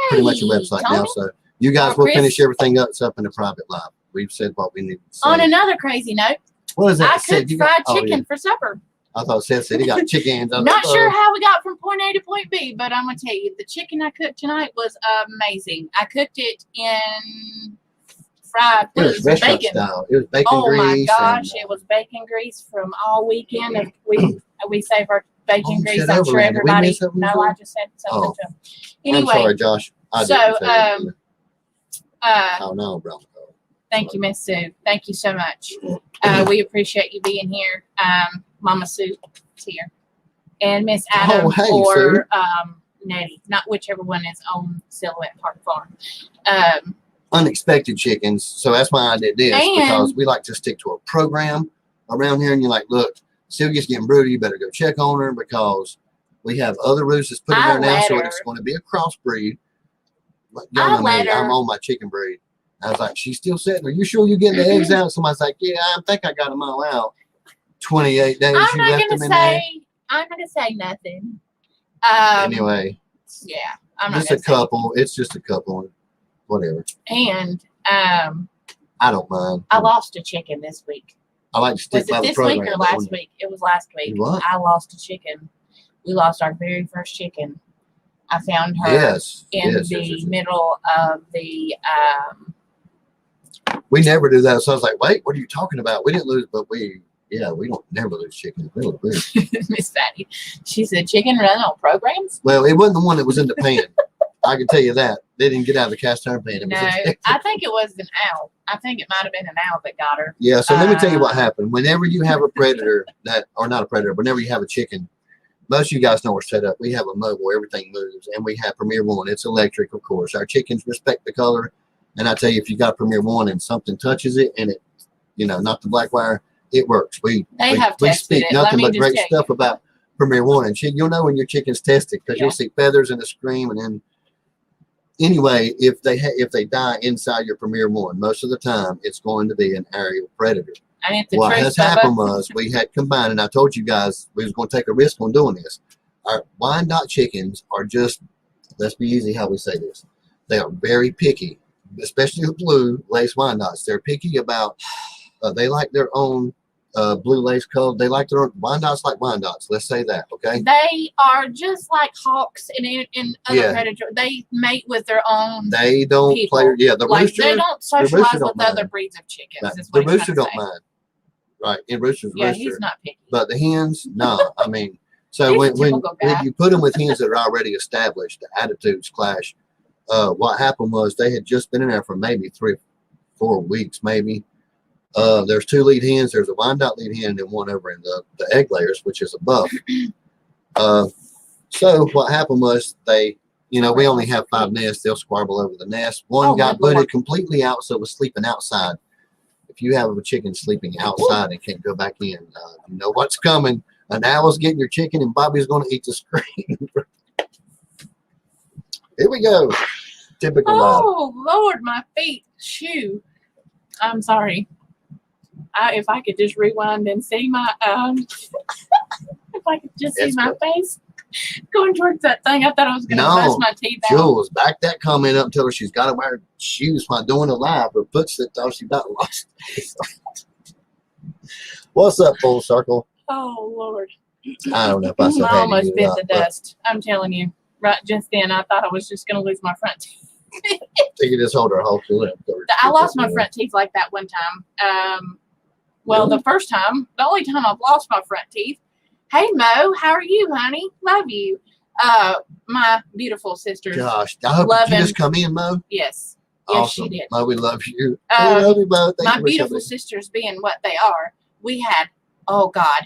Pretty much a website now. So you guys will finish everything up. It's up in the private live. We've said what we need to say. On another crazy note, what is that? I cooked fried chicken for supper. I thought Seth said he got chickens. Not sure how we got from point A to point B, but I'm gonna tell you, the chicken I cooked tonight was amazing. I cooked it in fried bacon style. It was bacon grease. Oh my gosh, it was bacon grease from all weekend. We save our bacon grease. I'm sure everybody. No, I just said something to them. Anyway, I'm sorry, Josh. Oh no, bro. Thank you, Miss Sue. Thank you so much. We appreciate you being here. Mama Sue is here, and Miss Adam or Nettie, not whichever one is on Silhouette Park Farm. Unexpected chickens. So that's why I did this, because we like to stick to a program around here. And you're like, look, Sylvia's getting broody. You better go check on her because we have other roosters put in there now. So it's going to be a crossbreed. I'm on my chicken breed. I was like, she's still sitting. Are you sure you're getting the eggs out? Somebody's like, yeah, I think I got them all out. 28 days. I'm not gonna say nothing. Anyway. Yeah, I'm not. Just a couple. It's just a couple. Whatever. And I don't mind. I lost a chicken this week. I like to stick by the program. Was it this week or last week? It was last week. What? I lost a chicken. We lost our very first chicken. I found her in the middle of the. We never do that. So I was like, wait, what are you talking about? We didn't lose, but we don't never lose chicken. Miss Fatty. She said chicken run on programs? Well, it wasn't the one that was in the pan. I can tell you that. They didn't get out of the cast iron pan. No, I think it was an owl. I think it might have been an owl that got her. Yeah, so let me tell you what happened. Whenever you have a predator or not a predator, whenever you have a chicken most of you guys know we're set up. We have a mobile, everything moves, and we have Premier One. It's electric, of course. Our chickens respect the color, and I tell you, if you got Premier One and something touches it, and it, not the black wire, it works. We speak nothing but great stuff about Premier One, and you'll know when your chicken's tested because you'll see feathers and a scream, and then anyway, if they die inside your Premier One, most of the time it's going to be an aerial predator. What has happened was we had combined, and I told you guys we was going to take a risk on doing this. Our Wyandotte chickens are just, let's be easy how we say this. They are very picky, especially the blue lace Wyandottes. They're picky about, they like their own blue lace color. They like their own, Wyandottes like Wyandottes. Let's say that, okay? They are just like hawks and other predators. They mate with their own They don't people. play, the rooster. They don't socialize with other breeds of chickens. The rooster don't mind. Right, and rooster's rooster. He's not picky. But the hens, no. I mean, so when you put them with hens that are already established, the attitudes clash. What happened was they had just been in there for maybe 3 or 4 weeks, maybe. There's 2 lead hens. There's a Wyandotte lead hen and one over in the egg layers, which is a buff. So what happened was we only have 5 nests. They'll squabble over the nest. One got booted completely out, so it was sleeping outside. If you have a chicken sleeping outside and can't go back in, you know what's coming. An owl's getting your chicken, and Bobby's going to eat the screen. Here we go. Typical. Oh, Lord, my feet. Shoo. I'm sorry. If I could just rewind and see my, if I could just see my face going towards that thing, I thought I was going to bust my teeth out. Jules, back that comment up. Tell her she's got to wear shoes while doing a live. Her foot slipped off. She about lost. What's up, full circle? Oh, Lord. I don't know if I said I almost bit the dust. I'm telling you. Right just then, I thought I was just going to lose my front teeth. You just hold her whole lip. I lost my front teeth like that one time. Well, the first time, the only time I've lost my front teeth. Hey, Mo, how are you, honey? Love you. My beautiful sisters. Gosh, I hope you just come in, Mo. Yes. Awesome. Yes, she did. Mo, we love you. We love you, Mo. My beautiful sisters being what they are, we had, oh, God,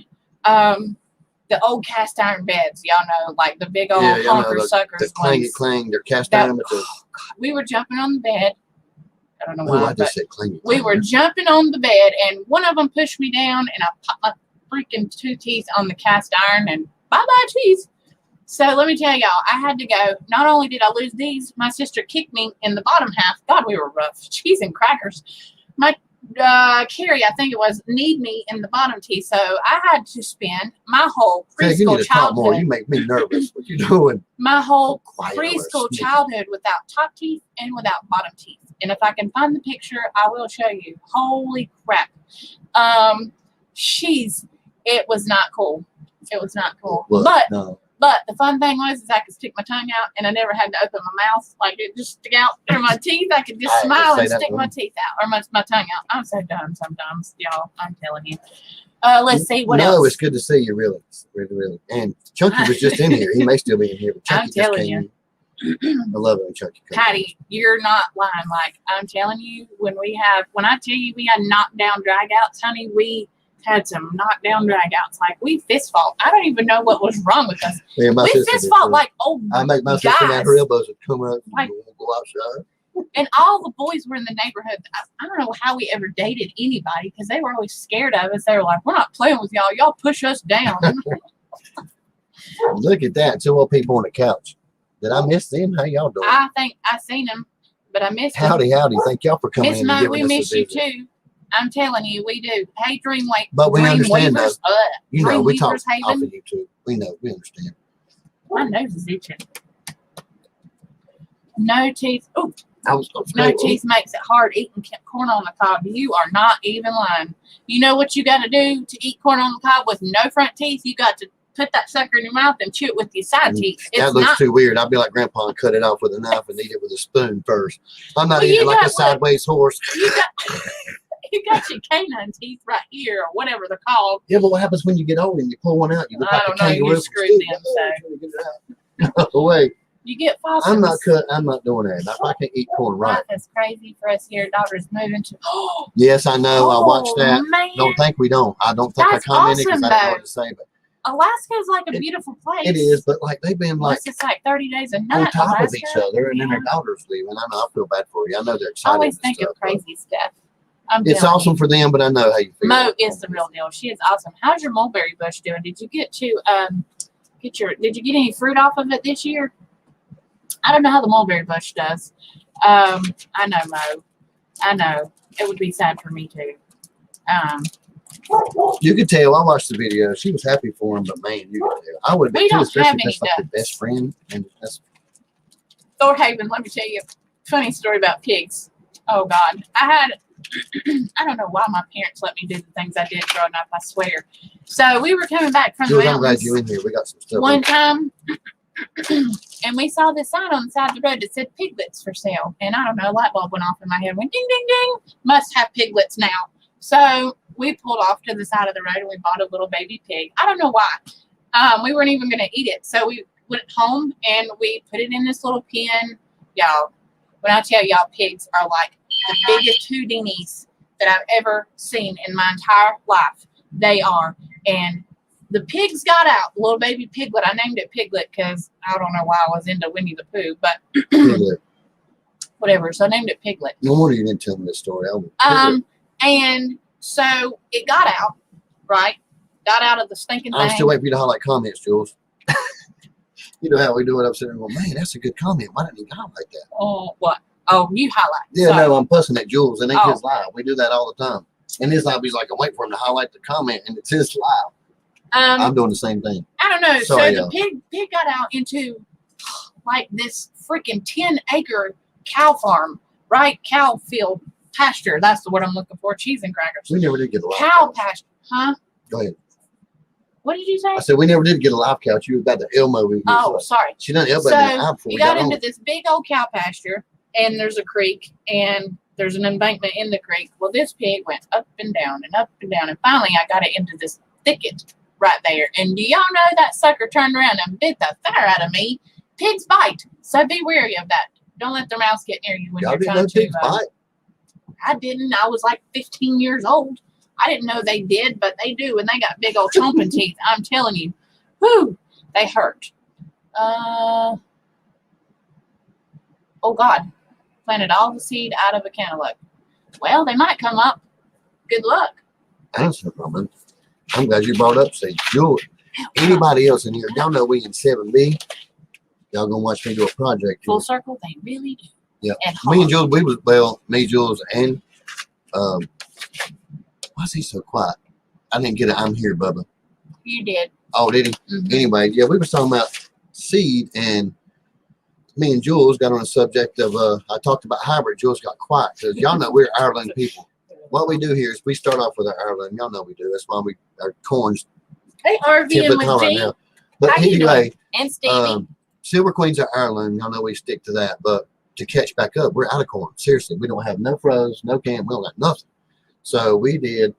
the old cast iron beds, y'all know, like the big old honker suckers. The clang, they're cast iron. We were jumping on the bed. I don't know why. I just said clang. We were jumping on the bed, and one of them pushed me down, and I popped my freaking 2 teeth on the cast iron, and bye-bye teeth. So let me tell y'all, I had to go. Not only did I lose these, my sister kicked me in the bottom half. God, we were rough. Cheese and crackers. My Carrie, I think it was, kneed me in the bottom teeth. So I had to spend my whole preschool childhood. You make me nervous. What you doing? My whole preschool childhood without top teeth and without bottom teeth. And if I can find the picture, I will show you. Holy crap. It was not cool. It was not cool. But the fun thing was I could stick my tongue out, and I never had to open my mouth. Like, it just stick out through my teeth. I could just smile and stick my teeth out, or my tongue out. I'm so dumb sometimes, y'all. I'm telling you. Let's see what else. No, it's good to see you, really. Really. And Chunky was just in here. He may still be in here, but Chunky I'm telling you. I love it when Chunky comes. Patty, you're not lying. Like, I'm telling you, when I tell you we had knockdown dragouts, honey, we had some knockdown dragouts. Like, we fist fought. I don't even know what was wrong with us. Yeah, we fist fought like old I make my sister and her elbows would come up and go outside. And all the boys were in the neighborhood. I don't know how we ever dated anybody because they were always scared of us. They were like, we're not playing with y'all. Y'all push us down. Look at that. 2 old people on the couch. Did I miss them? How y'all doing? I think I seen them, but I missed them. Howdy. Thank y'all for coming in. Miss Mo, we miss you too. I'm telling you, we do. Hey, Dreamway. But we understand, though. You know, we talk off of YouTube. We know. We understand. My nose is itching. No teeth. Oh, no teeth makes it hard eating corn on the cob. You are not even lying. You know what you got to do to eat corn on the cob with no front teeth? You got to put that sucker in your mouth and chew it with your side teeth. That looks too weird. I'd be like Grandpa and cut it off with a knife and eat it with a spoon first. I'm not eating like a sideways horse. You got your canine teeth right here, or whatever they're called. Yeah, but what happens when you get old and you pull one out? You look like a kangaroo. You screwed them. No way. You get fossils. I'm not doing that. If I can eat corn right. That's crazy for us here. Daughter's moving to. Yes, I know. I watched that. Man. Don't think we don't. I don't think I commented because I don't know what to say. But Alaska is like a beautiful place. It is, but like they've been like it's like 30 days a on night. top Alaska, of each other, and then their daughter's leaving. I know. I feel bad for you. I know they're I excited. always and think stuff, of crazy stuff. It's awesome for them, but I know how you feel. Mo is the real deal. She is awesome. How's your mulberry bush doing? Did you get did you get any fruit off of it this year? I don't know how the mulberry bush does. I know, Mo. I know. It would be sad for me too. You could tell. I watched the video. She was happy for him, but man, you could tell. I would be too, especially if that's like your best friend. And that's Thorhaven, let me tell you a funny story about pigs. Oh God, I don't know why my parents let me do the things I did growing up. I swear. So we were coming back from the mountains. I'm glad you're in here. We got some stuff. One time, and we saw this sign on the side of the road that said piglets for sale. And I don't know, a light bulb went off in my head. Went ding, ding, ding. Must have piglets now. So we pulled off to the side of the road and we bought a little baby pig. I don't know why. We weren't even going to eat it. So we went home and we put it in this little pen. Y'all, when I tell y'all, pigs are like the biggest Houdinis that I've ever seen in my entire life. They are. And the pigs got out. Little baby piglet. I named it Piglet because I don't know why I was into Winnie the Pooh, but whatever. So I named it Piglet. No wonder you didn't tell me this story. And so it got out, right? Got out of the stinking thing. I'm still waiting for you to highlight comments, Jules. You know how we do it. I'm sitting there going, man, that's a good comment. Why didn't you highlight that? Oh, what? Oh, you highlight. Yeah, Sorry. no, I'm fussing at Jules. It ain't his live. We do that all the time. And his live, he's like, I'm waiting for him to highlight the comment, and it's his live. I'm doing the same thing. I don't know. Sorry, so the pig got out into like this freaking 10-acre cow farm, right? Cow field pasture. That's the word I'm looking for. Cheese and crackers. We never did get a live cow pasture, huh? Go ahead. What did you say? I said we never did get a live couch. You got the Elmo. Oh, sorry. She done elbowed so out before we we got got into on. this big old cow pasture, and there's a creek, and there's an embankment in the creek. Well, this pig went up and down and up and down, and finally I got it into this thicket right there. And do y'all know that sucker turned around and bit the fire out of me? Pigs bite, so be wary of that. Don't let their mouths get near you when Y'all you're didn't trying know to. pigs bite? I didn't. I was like 15 years old. I didn't know they did, but they do, and they got big old chomping teeth. I'm telling you, whoo, they hurt. Oh God, planted all the seed out of a cantaloupe. Well, they might come up. Good luck. That's no problem. I'm glad you brought up seed. Jules, anybody else in here? Y'all know we in 7B. Y'all gonna watch me do a project. Full circle, they really do. Yeah. Me and Jules, me, Jules, and why is he so quiet? I didn't get it. I'm here, Bubba. You did. Oh, did he? Mm-hmm. Anyway, yeah, we were talking about seed, and me and Jules got on the subject of I talked about hybrid. Jules got quiet because y'all know we're Ireland people. What we do here is we start off with our Ireland. Y'all know we do. That's why our corn's Hey, RV and with G. now. But anyway, and Stevie. Silver Queens are Ireland. Y'all know we stick to that. But to catch back up, we're out of corn. Seriously, we don't have no froze, no can, we don't have nothing. So we did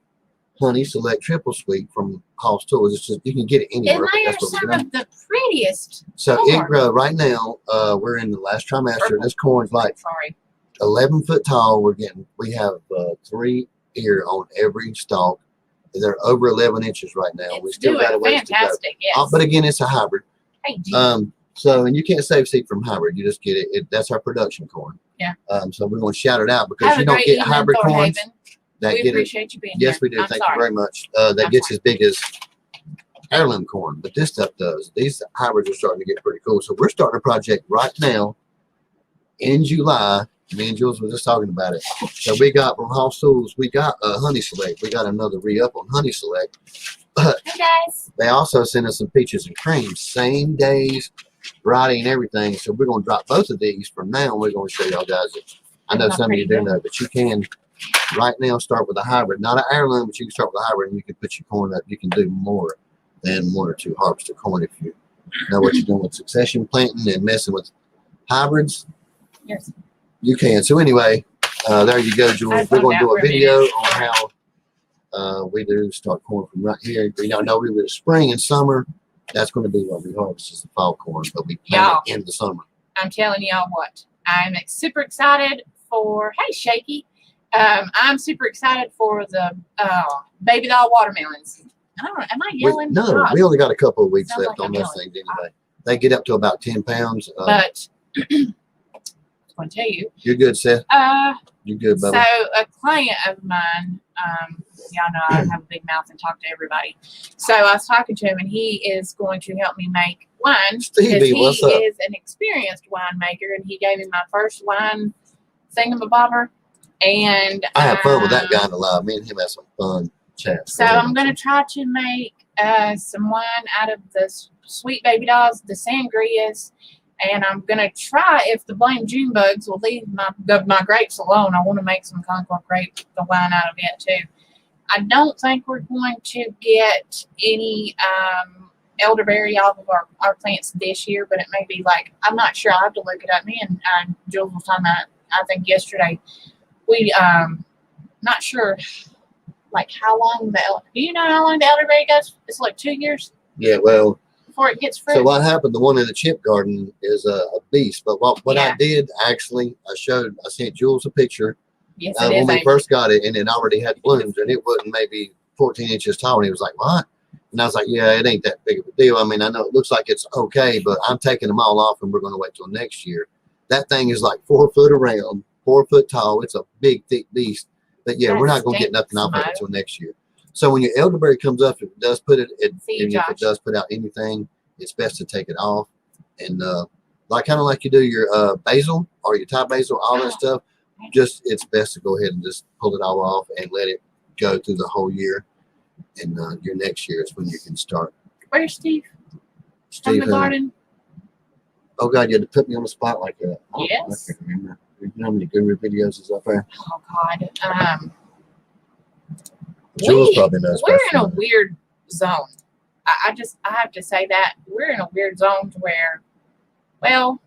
Honey Select Triple Sweet from Hall's Tools. It's just you can get it anywhere. And they are some of the prettiest. So corn. it grows right now. We're in the last trimester. This corn's like 11 foot tall. We have 3 ear on every stalk. They're over 11 inches right now. It's we still got a ways to go. Yes. But again, it's a hybrid. Hey, so, and you can't save seed from hybrid. You just get it. That's our production corn. Yeah. So we're going to shout it out because you don't get hybrid corns. We appreciate you being here. Yes, we do. I'm Thank sorry. you very much. That gets as big as heirloom corn, but this stuff does. These hybrids are starting to get pretty cool. So we're starting a project right now in July. Me and Jules were just talking about it. So we got from Hall Tools, we got Honey Select. We got another re-up on Honey Select. But hey guys. They also sent us some peaches and cream, same days, variety and everything. So we're going to drop both of these from now. We're going to show y'all guys it. I know some of you do know, but you can right now start with a hybrid, not an heirloom, but you can start with a hybrid and you can put your corn up. You can do more than 1 or 2 harvests of corn if you know what you're doing with succession planting and messing with hybrids. Yes. You can. So anyway, there you go, Jules. We're going to do a video on how we do start corn from right here. Y'all know we were spring and summer. That's going to be what we harvest is the fall corn, but we plant it in the summer. I'm telling y'all what, I'm super excited for, hey, Shaky. I'm super excited for the baby doll watermelons. I don't know. Am I yelling? No, God, we only got a couple of weeks sounds left like on I'm those yelling. things anyway. They get up to about 10 pounds. But I'm going to tell you. You're good, Seth. You're good, So Bubba. a client of mine, y'all know I have a big mouth and talk to everybody. So I was talking to him, and he is going to help me make wine because Stevie, what's he up? is an experienced winemaker, and he gave me my first wine thingamabobber. And I have fun with that guy in a lot. Me and him have some fun chats. so I'm going to try to make some wine out of the sweet baby dolls, the sangrias, and I'm going to try if the blame June bugs will leave my grapes alone. I want to make some Concord grape the wine out of it too. I don't think we're going to get any elderberry off of our plants this year, but it may be like, I'm not sure. I'll have to look it up. Me and Jules was talking about, I think yesterday, we not sure like how long do you know how long the elderberry goes? It's like 2 years. Yeah, well, before it gets fruit. so what happened? The one in the chip garden is a beast. But what Yeah. I did actually, I sent Jules a picture Yes, when we first got it, and it already had blooms, and it wasn't maybe 14 inches tall. And he was like, "What?" And I was like, "Yeah, it ain't that big of a deal. I mean, I know it looks like it's okay, but I'm taking them all off, and we're going to wait till next year." That thing is like 4 foot around, 4 foot tall. It's a big, thick beast. But yeah, we're not going to get nothing off of it until next year. So when your elderberry comes up, if it does put it, and if it does put out anything, it's best to take it off. And like kind of like you do your basil or your Thai basil, all that stuff. Just it's best to go ahead and just pull it all off and let it go through the whole year. And your next year is when you can start. Where's Steve? Steve From the garden. Oh God, you had to put me on the spot like that. Yes. I can't remember. You know how many guru videos is up there? Oh God. Jules probably knows. We're in a weird zone. I have to say that we're in a weird zone where, well,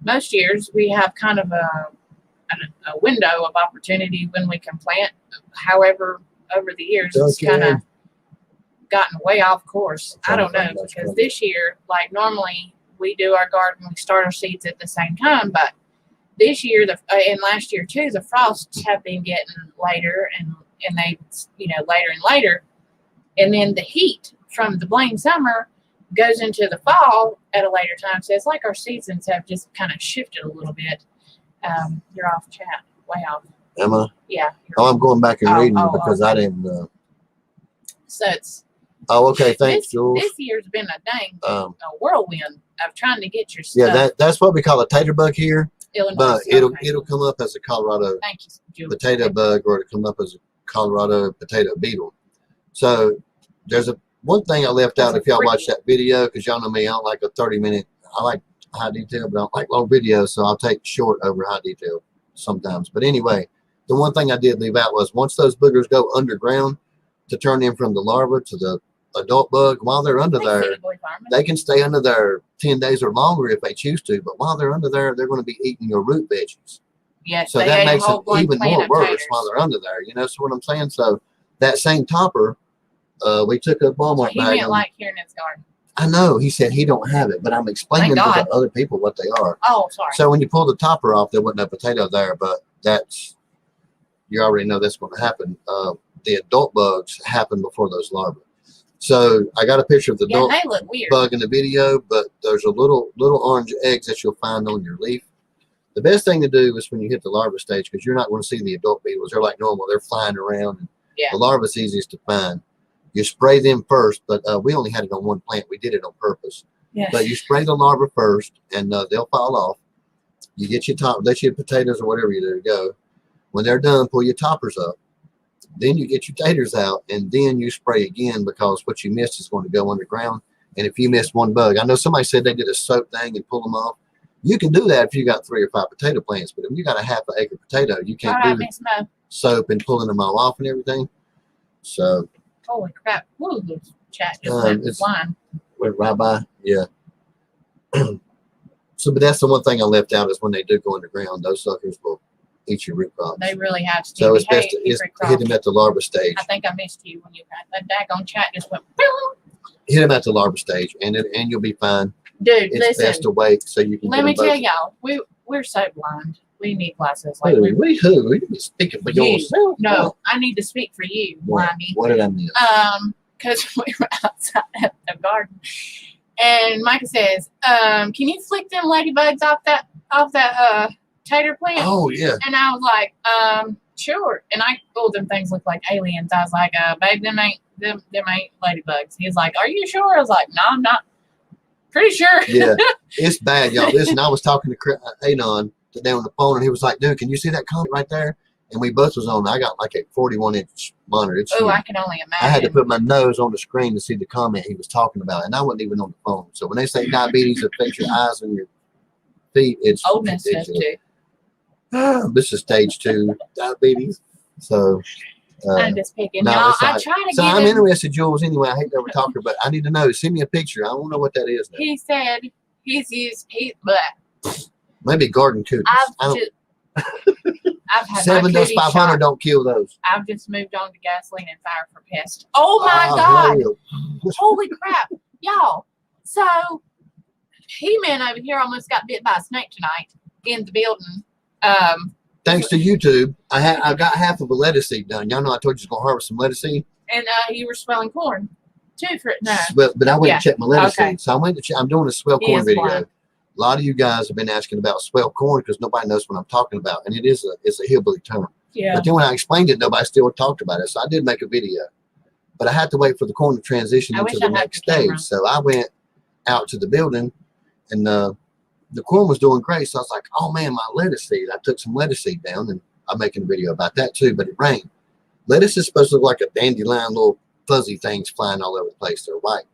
most years we have kind of a window of opportunity when we can plant. However, over the years, it's kind of gotten way off course. I don't know, because this year, like normally we do our garden, we start our seeds at the same time, but this year, and last year too, the frosts have been getting later and they, later and later. And then the heat from the blame summer goes into the fall at a later time. So it's like our seasons have just kind of shifted a little bit. You're off chat, way off. Am I? Yeah. I'm going back and reading because I didn't. So it's. Oh, okay. Thanks, Jules. This year's been a dang a whirlwind of trying to get your stuff. Yeah, that's what we call a tater bug here. Illinois. But it'll come up as a Colorado potato bug, or it'll come up as a Colorado potato beetle. So there's one thing I left out. If y'all watch that video, because y'all know me, I don't like a 30-minute. I like high detail, but I don't like long videos, so I'll take short over high detail sometimes. But anyway, the one thing I did leave out was once those boogers go underground to turn them from the larva to the adult bug, while they're under there, they can stay under there 10 days or longer if they choose to. But while they're under there, they're going to be eating your root veggies. Yes, so that makes it even more worse while they're under there. You know what I'm saying? So that same topper, we took a Walmart bag. He didn't like here in his garden. I know. He said he don't have it, but I'm explaining to the other people what they are. Oh, sorry. So when you pull the topper off, there wasn't a potato there, but you already know that's going to happen. The adult bugs happen before those larvae. So I got a picture of the adult bug in the video, but there's a little orange eggs that you'll find on your leaf. The best thing to do is when you hit the larva stage, because you're not going to see the adult beetles. They're like normal. They're flying around. And the larva's easiest to find. You spray them first, but we only had it on one plant. We did it on purpose. Yes. But you spray the larva first, and they'll fall off. You get your let your potatoes or whatever you do go. When they're done, pull your toppers up. Then you get your taters out, and then you spray again, because what you missed is going to go underground. And if you missed one bug, I know somebody said they did a soap thing and pull them off. You can do that if you got 3 or 5 potato plants, but if you got a half an acre potato, you can't do soap and pulling them all off and everything. So. Holy crap! Whoa, this chat just went flying. Went right by, yeah. So, but that's the one thing I left out is when they do go underground, those suckers will eat your root crops. They really have to. So it's best to hit them at the larva stage. I think I missed you when you got that daggone chat just went. Hit them at the larva stage, and you'll be fine. Dude, it's best to wait so you can. Let me tell y'all, we're so blind. We need glasses. Like we speaking for yourself. No, I need to speak for you, Blindy. What did I miss? because we were outside of the garden. And Micah says, "Can you flick them ladybugs off that tater plant?" Oh yeah. And I was like, "Sure." And them things look like aliens. I was like, "Babe, them ain't ladybugs." He's like, "Are you sure?" I was like, "No, I'm not. Pretty sure." Yeah, it's bad, y'all. Listen, I was talking to Anon today on the phone, and he was like, "Dude, can you see that comment right there?" And we both was on. I got like a 41-inch monitor. It's Oh, huge. I can only imagine. I had to put my nose on the screen to see the comment he was talking about, and I wasn't even on the phone. So when they say diabetes affects your eyes and your feet, it's oldness stuff too. This is stage 2 diabetes. So I'm just picking. no, Y'all, it's I like, try to so give I'm him. interested, Jules. Anyway, I hate to ever talk her, but I need to know. Send me a picture. I don't know what that is now. He said he's used Maybe garden cooties. I've had 7 my dust cootie 500 shot. don't kill those. I've just moved on to gasoline and fire for pests. Oh my God! Holy crap, y'all! So He-Man over here almost got bit by a snake tonight in the building. Thanks to YouTube, I got half of a lettuce seed done. Y'all know I told you I was gonna harvest some lettuce seed. And you were spelling corn too for it. No, But I went to check my lettuce seed. So I went to check. I'm doing a swell corn video. Blind. A lot of you guys have been asking about swell corn because nobody knows what I'm talking about, and it's a hillbilly term. Yeah. But then when I explained it, nobody still talked about it. So I did make a video, but I had to wait for the corn to transition into the next stage. So I went out to the building, and the corn was doing great. So I was like, "Oh man, my lettuce seed!" I took some lettuce seed down, and I'm making a video about that too. But it rained. Lettuce is supposed to look like a dandelion, little fuzzy things flying all over the place. They're white,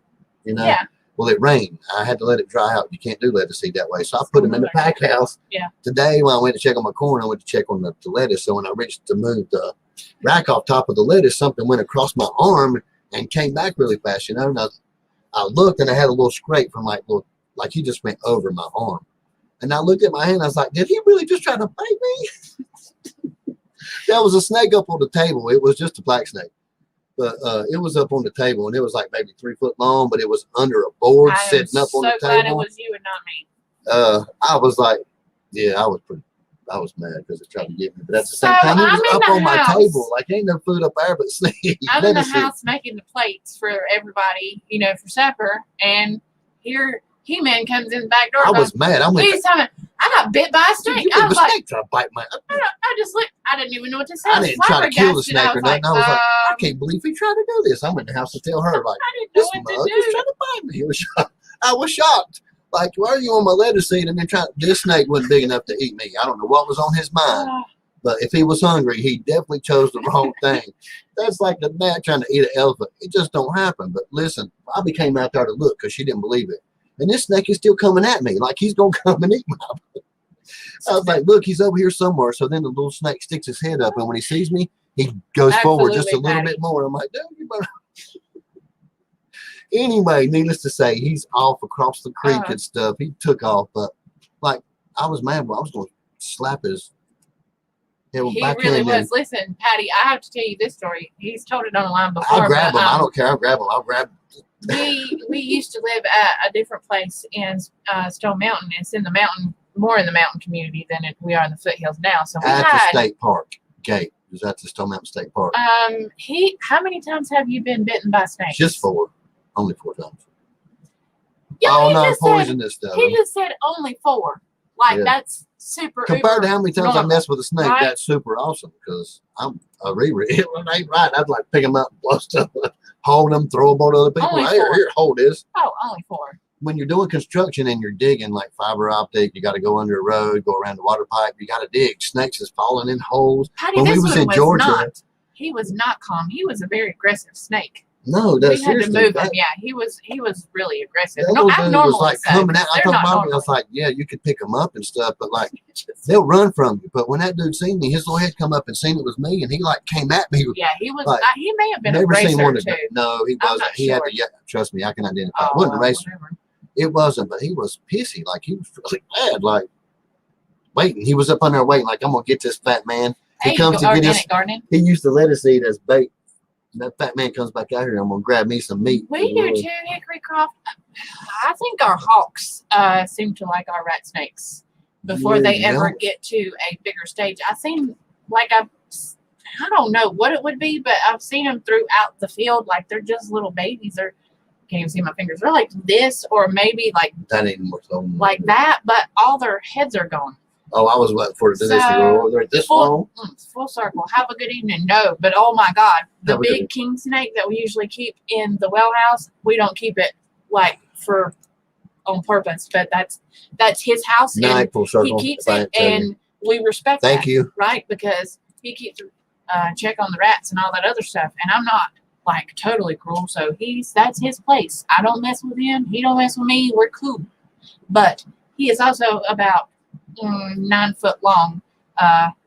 you know. Yeah. Well, it rained. I had to let it dry out. You can't do lettuce seed that way. So I put them in the pack house. Yeah. Today, when I went to check on my corn, I went to check on the lettuce. So when I reached to move the rack off top of the lettuce, something went across my arm and came back really fast, you know. And I looked, and I had a little scrape from like he just went over my arm. And I looked at my hand. I was like, did he really just try to bite me? There was a snake up on the table. It was just a black snake. But it was up on the table, and it was like maybe 3 foot long, but it was under a board sitting up on the table. I'm so glad it was you and not me. I was like, yeah, I was mad because it tried to get me. But at the same time, it was up on my table. Like, ain't no food up there but snake. I'm in the house making the plates for everybody, for supper, and here He-Man comes in the back door. I was mad. I got bit by a snake. I was like, to bite my. I just looked. I didn't even know what to say. I didn't try to kill the snake or nothing. I was like, I can't believe he tried to do this. I'm in the house to tell her, like, I didn't know what to do. He's trying to bite me. I was shocked. Like, why are you on my lettuce seed? And then this snake wasn't big enough to eat me. I don't know what was on his mind. But if he was hungry, he definitely chose the wrong thing. That's like the gnat trying to eat an elephant. It just don't happen. But listen, Bobby came out there to look because she didn't believe it. And this snake is still coming at me. Like, he's going to come and eat my. I was like, look, he's over here somewhere. So then the little snake sticks his head up. And when he sees me, he goes forward just a little bit more. I'm like, dude, you better. Anyway, needless to say, he's off across the creek and stuff. He took off. But, like, I was mad. But I was going to slap his. He really was. Listen, Patty, I have to tell you this story. He's told it on the line before. I'll grab him. I don't care. I'll grab him. I'll grab him. We used to live at a different place in Stone Mountain. It's in the mountain, more in the mountain community than we are in the foothills now. So we at the state park gate. Is that the Stone Mountain State Park? How many times have you been bitten by snakes? Just 4. Only 4 times. Yeah, oh no, poisonous stuff. He just said only 4. Like that's super. Compared to how many times normal. I mess with a snake, that's super awesome because I'm a reader. It ain't right. I'd like pick them up, blow stuff, hold them, throw them on other people. Only Here, hold this. Oh, only 4. When you're doing construction and you're digging like fiber optic, you got to go under a road, go around the water pipe. You got to dig. Snakes is falling in holes. Patty, when we was in Georgia, he was not calm. He was a very aggressive snake. No, that's seriously. We had to move him. Yeah, he was really aggressive. That little dude was like coming out. I told Bobby, I was like, yeah, you could pick him up and stuff, but like they'll run from you. But when that dude seen me, his little head come up and seen it was me, and he like came at me. Yeah, he was. Like, he may have been a racer too. No, he wasn't. He had to. Yeah, trust me, I can identify. It wasn't a racer. Whatever. It wasn't, but he was pissy. Like he was really bad. Like waiting, he was up on there waiting. Like I'm gonna get this fat man. He comes to get his. He used to let us eat as bait. That fat man comes back out here. I'm gonna grab me some meat. We do too, Hickory Croft. I think our hawks seem to like our rat snakes before they ever get to a bigger stage. I seem like I don't know what it would be, but I've seen them throughout the field. Like they're just little babies. They're can't even see my fingers. They're like this, or maybe like That ain't more so. like that, but all their heads are gone. Oh, I was waiting for it to this So, year. They're this long. Full circle. Have a good evening. No, but oh my God, the Have a good big king snake that we usually keep in the well house, we don't keep it like for on purpose, but that's his house, Night full and circle. he keeps it, and we respect Thank that, you. right? Because he keeps check on the rats and all that other stuff, and I'm not like totally cruel, so that's his place. I don't mess with him. He don't mess with me. We're cool, but he is also about 9 foot long.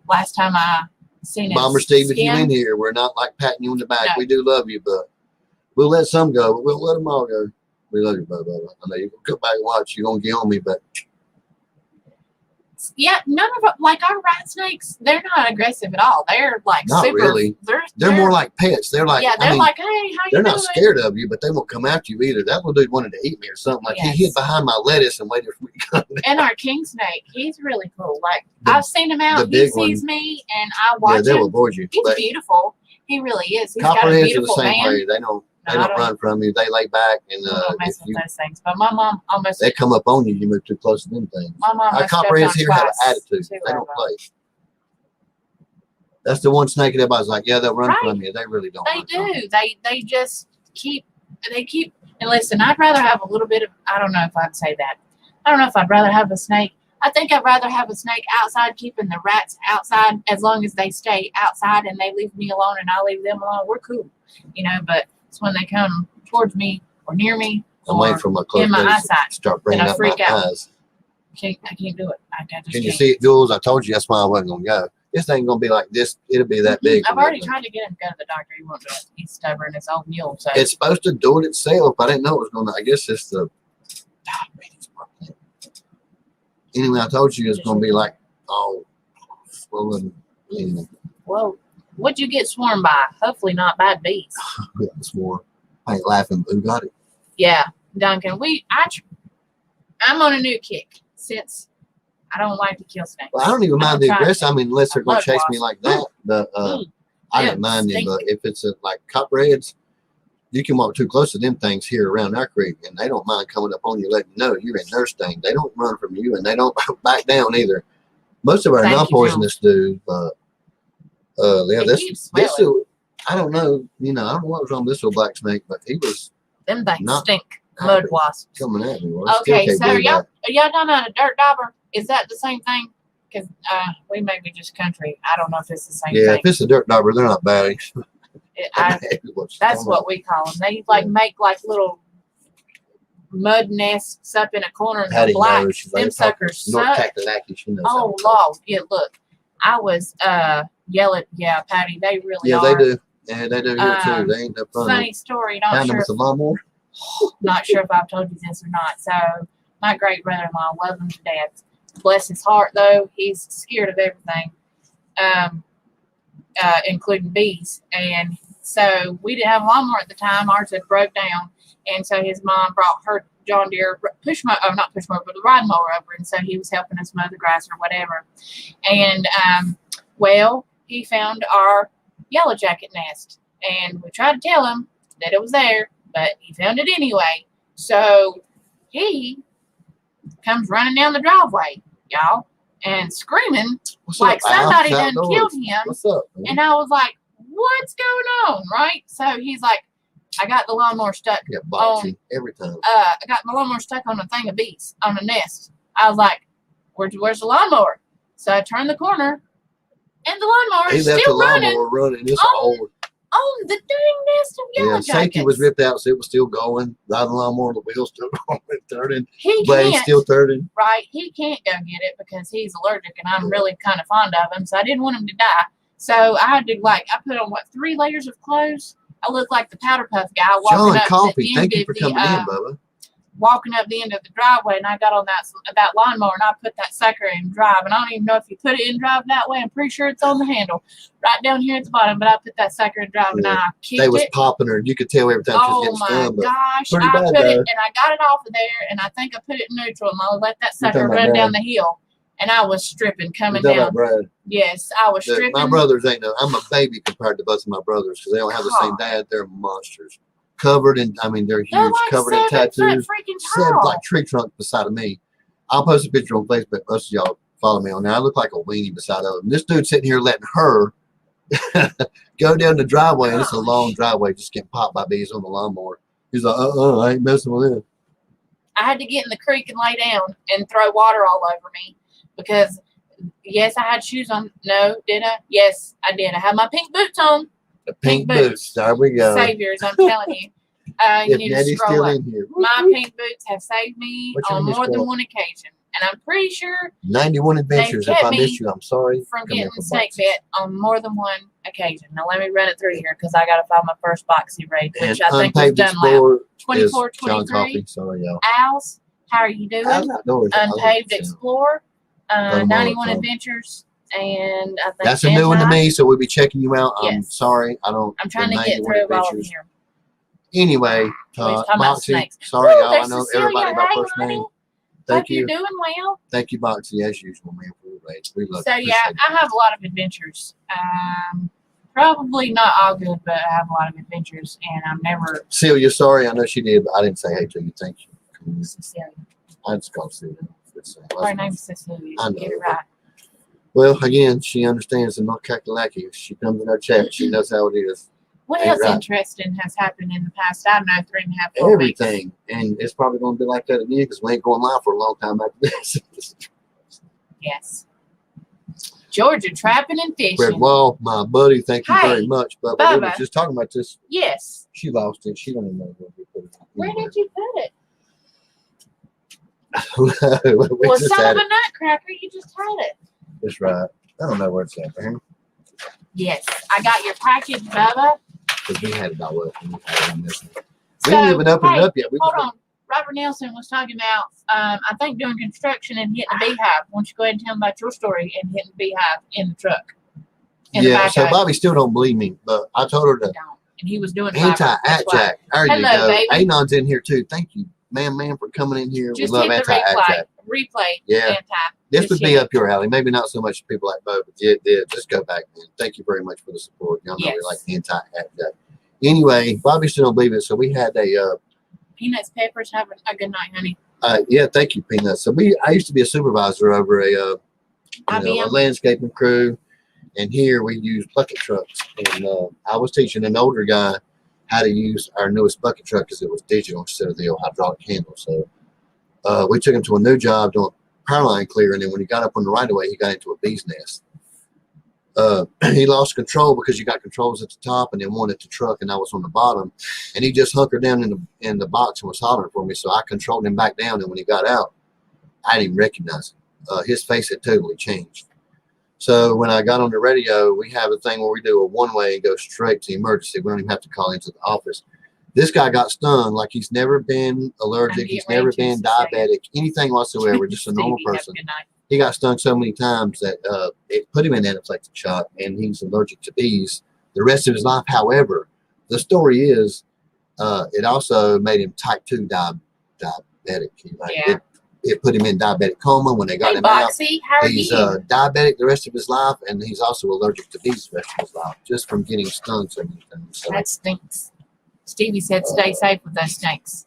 Last time I seen his Bomber Steve, if you skin, in here, we're not like patting you on the back. No. We do love you, but we'll let some go, but we'll let them all go. We love you, Bubba. I know you're going to come back and watch. You're going to get on me, but yeah, none of them, like our rat snakes, they're not aggressive at all. They're like not super, really. They're more like pets. They're like, yeah, they're I mean, like, hey, how you they're doing? not scared of you, but they won't come after you either. That little dude wanted to eat me or something. Like Yes. he hid behind my lettuce and waited for me to come. And our king snake, he's really cool. Like I've seen him out. the He big sees one. me, and I watch Yeah, they'll him. avoid you. He's But beautiful. He really is. He's got a copperheads are the beautiful same man. way. They don't No, I don't run from you. They lay back and I don't if mess with you, those things. But my mom almost. they come up on you, you move too close to them things. My mom. Our copperheads here have an attitude. Too, They don't play. That's the one snake that everybody's like, yeah, they'll run Right. from you. They really don't. They run from you. do. They just keep. They keep. And listen, I'd rather have a little bit of. I don't know if I'd say that. I don't know if I'd rather have a snake. I think I'd rather have a snake outside, keeping the rats outside, as long as they stay outside and they leave me alone and I leave them alone. We're cool, you know. But it's when they come towards me or near me I'm or waiting for my close in my nose to eyesight, start bringing and I up my freak out. eyes. I can't do it. I just Can you can't. see it, Jules? I told you that's why I wasn't going to go. This ain't going to be like this. It'll be that big. I've already tried to get him to go to the doctor. He won't do it. He's stubborn as old mule. So It's supposed to do it itself. I didn't know it was going to. I guess it's the. Anyway, I told you it's going to be like, oh, swollen. Anyway, well, what'd you get swarmed by? Hopefully not bad bees. it's more. I ain't laughing. Who got it? Yeah, Duncan. I'm on a new kick since I don't like to kill snakes. Well, I don't even mind the aggressive. I mean, unless they're going to Mud chase me wasp. like that. But I Yeah, didn't mind them. stink. But if it's like copperheads, you can walk too close to them things here around our creek, and they don't mind coming up on you, letting you know you're in their sting. They don't run from you, and they don't back down either. Most of our Thank you, non-poisonous do, but yeah, They keep this swelling. I don't know. You know, I don't know what was wrong with this little black snake, but he was Them things not stink. Mud happy wasps. coming at me. Well, I still Okay, can't so are believe y'all that. talking about a dirt dauber? Is that the same thing? Because we may be just country. I don't know if it's the same Yeah, thing. if it's a dirt dauber, they're not bad. That's what we call them. They like make like little mud nests up in a corner and they're Patty black. knows. Them suckers North suck. Kakalaki, she knows. Oh Lord, yeah. Look, I was yelling. Yeah, Patty, they really Yeah, are. they do. Yeah, they do here too. They ain't no fun. Funny story. Not Found them sure. with the lawnmower. Not sure if I've told you this or not. So my great brother-in-law loves him to death. Bless his heart, though, he's scared of everything, including bees. And so we didn't have a lawnmower at the time. Ours had broke down, and so his mom brought her John Deere not push mower, but the ride mower over, and so he was helping us mow the grass or whatever. And well, he found our yellow jacket nest, and we tried to tell him that it was there, but he found it anyway. So he comes running down the driveway, y'all, and screaming What's like up, Al? somebody It's done outdoors. killed him. What's up, man? And I was like, what's going on, right? So he's like, I got the lawnmower stuck. Yeah, boxy every time. I got my lawnmower stuck on a thing of bees, on a nest. I was like, where's the lawnmower? So I turned the corner, and the lawnmower He is left the still running lawnmower running. It's on old. on the dang nest of yellow Yeah, safety jackets. was ripped out, so it was still going. Riding the lawnmower, the wheels still going, turning. He Blade can't, still turning. right? He can't go get it because he's allergic, and I'm really kind of fond of him, so I didn't want him to die. So I had to, I put on, 3 layers of clothes? I look like the Powder Puff guy walking John up Coffee, the thank end you of for the, coming in, Bubba. walking up the end of the driveway, and I got on that lawnmower, and I put that sucker in drive. And I don't even know if you put it in drive that way. I'm pretty sure it's on the handle right down here at the bottom, but I put that sucker in drive, and I kicked They was it. popping her. You could tell every time she was Oh getting my stung. But gosh! pretty I bad, put it, though. and I got it off of there, and I think I put it in neutral, and I let that You're sucker talking about run down that. the hill. and I was stripping coming You know down. about Brad? Yes, I was Look, stripping. my brothers ain't no. I'm a baby compared to both of my brothers because they don't have the same dad. They're monsters. Covered in, I mean, they're huge. They're like covered in 7 foot tattoos. freaking Seven, tall. like tree trunk beside of me. I'll post a picture on Facebook. Most of y'all follow me on there. I look like a weenie beside of them. This dude sitting here letting her go down the driveway, and it's a long driveway, just getting popped by bees on the lawnmower. He's like, I ain't messing with him. I had to get in the creek and lay down and throw water all over me because, yes, I had shoes on. No, did I? Yes, I did. I had my pink boots on. The pink boots. There we go. Saviors, I'm telling you. You If need to Daddy's scroll still up. in here. My pink boots have saved me What you on mean more than scroll? one occasion. And I'm pretty sure 91 adventures. If kept I me missed you, I'm sorry. from Come getting here for snake boxes. bit on more than one occasion. Now, let me run it through here because I got to find my first boxy raid, which And I think was Unpaved done last. Explorer 24, is John 23. Coffey. Sorry, y'all. Owls, how are you doing? I'm outdoors. Unpaved Explorer, Come 91 on. Adventures, and I think That's a new one to me, so we'll be checking you out. I'm Yes. sorry. I'm trying to get 91 through all of Adventures. here. Anyway, We're talking about Boxy, snakes. sorry, Ooh, y'all. I there's know Cecilia. everybody by Hey, first honey. name. Thank Hope you're you. doing well. Thank you, Boxy, as usual, man, for the raid. We love So, you. yeah, I have a lot of adventures. Probably not all good, but I have a lot of adventures, and I'm never Celia, sorry. I know she did, but I didn't say hey to you. Thank you. Cecilia. I just called Celia. Her name's Cecilia. I know. Get it right. Well, again, she understands the North Kakalaki. She comes in our chat. She knows how it is. What Ain't else right. interesting has happened in the past, I don't know, 3.5, 4 weeks? Everything. And it's probably going to be like that again because we ain't going live for a long time after this. Yes. Georgia trapping and Fred fishing. Wall, my buddy, thank you very Hey, much. But we were Bubba. just talking about this. Yes. She lost it. She don't even know where we put it. Where did you put it? We Well, just son had of it. a nutcracker, you just had it. That's right. I don't know where it's at, man. Yes. I got your package, Bubba. Because we had it all up and we had it in this one. So, We didn't even open it hey, up yet. We hold just- on. Robert Nelson was talking about, I think, doing construction and hitting a beehive. Why don't you go ahead and tell him about your story and hitting a beehive in the truck? In the Yeah, back so of it. Bobby still don't believe me, but I told her to Don't. And he was doing fiber. anti-at That's why. jack. There you Hello, go. baby. Anon's in here too. Thank you, man, for coming in here. Just we love hit the anti-at replay. jack. Replay. Yeah. Anti. This Just would be hit it. up your alley. Maybe not so much people like Bo, but yeah, just go back, man. Thank you very much for the support. Y'all know we Yes. like anti-at jack. Anyway, Bobby still don't believe it, so we had a Peanuts, peppers, have a good night, honey. yeah, thank you, Peanuts. So I used to be a supervisor over a IBM. landscaping crew, and here we use bucket trucks. And I was teaching an older guy how to use our newest bucket truck because it was digital instead of the old hydraulic handle. So we took him to a new job doing power line clearing, and when he got up on the right of way, he got into a bee's nest. He lost control because you got controls at the top and then one at the truck, and I was on the bottom, and he just hunkered down in the box and was hollering for me. So I controlled him back down, and when he got out, I didn't even recognize him. His face had totally changed. So when I got on the radio, we have a thing where we do a one-way and go straight to emergency. We don't even have to call into the office. This guy got stung like he's never been allergic. He's never been diabetic, anything whatsoever, just a normal Stevie, have a person. good night. He got stung so many times that it put him in anaphylactic shock, and he's allergic to bees the rest of his life. However, the story is it also made him type 2 diabetic. Yeah. It put him in diabetic coma when they got Hey, him out. Boxy, how are He's you? diabetic the rest of his life, and he's also allergic to bees the rest of his life just from getting stung so many times. So, That stinks. Stevie said, "Stay safe with those snakes."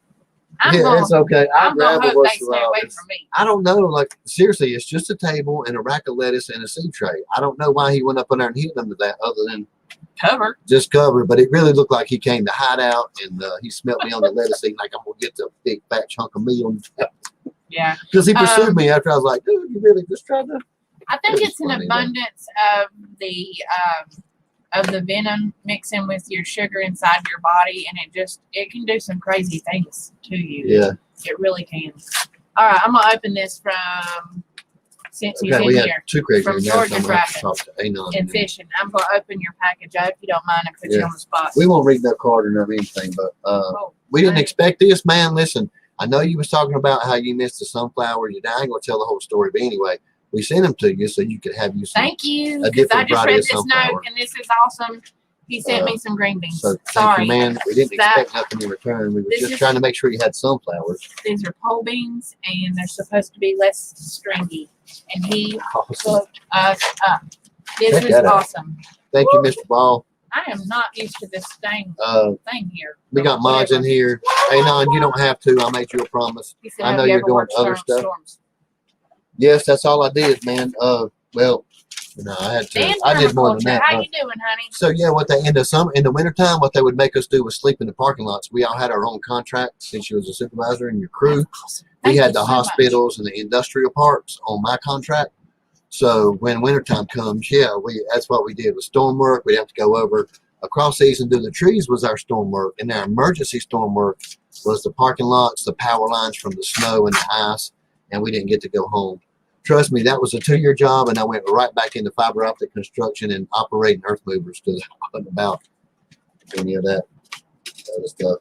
yeah, it's okay. I I'm grab gonna it hope once they in a stay while. away It's- from me. I don't know. Like, seriously, it's just a table and a rack of lettuce and a seed tray. I don't know why he went up in there and hit them to that other than Cover. just cover. But it really looked like he came to hide out, and he smelled me on the lettuce seed like I'm going to get the big fat chunk of meat on the Yeah. because he pursued me after I was like, dude, you really just tried to. I think It was it's an funny, though. abundance of the venom mixing with your sugar inside your body, and it can do some crazy things to you. Yeah. It really can. All right, I'm gonna open this from since he's Okay, in we had here 2 crazy. from Now Georgia I'm gonna have to Trapping talk to Anon. and fishing. I'm gonna open your package. I hope you don't mind. I put you Yeah. on the spot. We won't read no card or no anything, but Oh, we didn't right. expect this, man. Listen, I know you was talking about how you missed the sunflowers. I ain't gonna tell the whole story, but anyway, we sent them to you so you could have you some. Thank you. a 'Cause I different just variety read of this note, sunflower. and this is awesome. He sent me some green beans. So thank Sorry. you, man. We didn't That- expect nothing in return. We were This just is- trying to make sure you had sunflowers. These are pole beans, and they're supposed to be less stringy. and he Awesome. hooked us up. This Check is that out. awesome. Thank you, Mr. Ball. I am not used to this thing here. We got mods in here. Hey, non, you don't have to. I made you a promise. He said, I "Have know you you're ever doing worked other stuff. storms?" Yes, that's all I did, man. Well, no, I had to. And I did more than permaculture. that. How huh? you doing, honey? So yeah, what they in the wintertime, what they would make us do was sleep in the parking lots. We all had our own contract since you was a supervisor in your crew. That's awesome. Thank We you had the so much. hospitals and the industrial parks on my contract. So when wintertime comes, yeah, that's what we did with storm work. We'd have to go over across these and do the trees was our storm work, and our emergency storm work was the parking lots, the power lines from the snow and the ice, and we didn't get to go home. Trust me, that was a 2-year job, and I went right back into fiber optic construction and operating earth movers because I wasn't about any of that other stuff.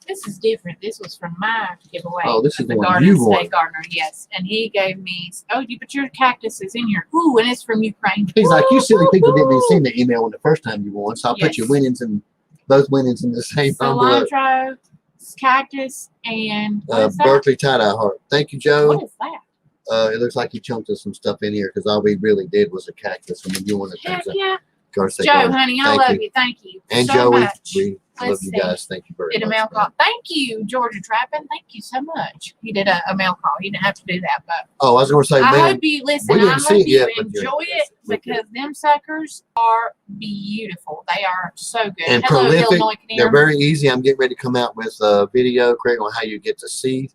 This is different. This was from my giveaway. Oh, this is the the one Garden you State won. Gardener, yes. And he gave me, but your cactus is in here. Ooh, and it's from Ukraine. He's like, you silly people didn't even Woo-hoo-hoo. send the email when the first time you won, so I'll put your Yes. winnings and both winnings in the same envelope. Cilantro, cactus, and what is that? Berkeley tie-dye heart. Thank you, Joe. What is that? It looks like he chunked us some stuff in here because all we really did was a cactus. I mean, you want to Heck take yeah. Garden State Joe, Garden. honey, I Thank love you. you. Thank you And so Joey, much. we love Let's you see. guys. Thank you very Did a much. mail call. Thank you, Georgia Trappin. Thank you so much. He did a mail call. He didn't have to do that, but Oh, I was going to say, I man, hope you listen. we didn't I see hope it you yet, but you're- enjoy it because them suckers are beautiful. They are so good. And Hello, prolific. Illinois they're Canary. very easy. I'm getting ready to come out with a video, Craig, on how you get the seed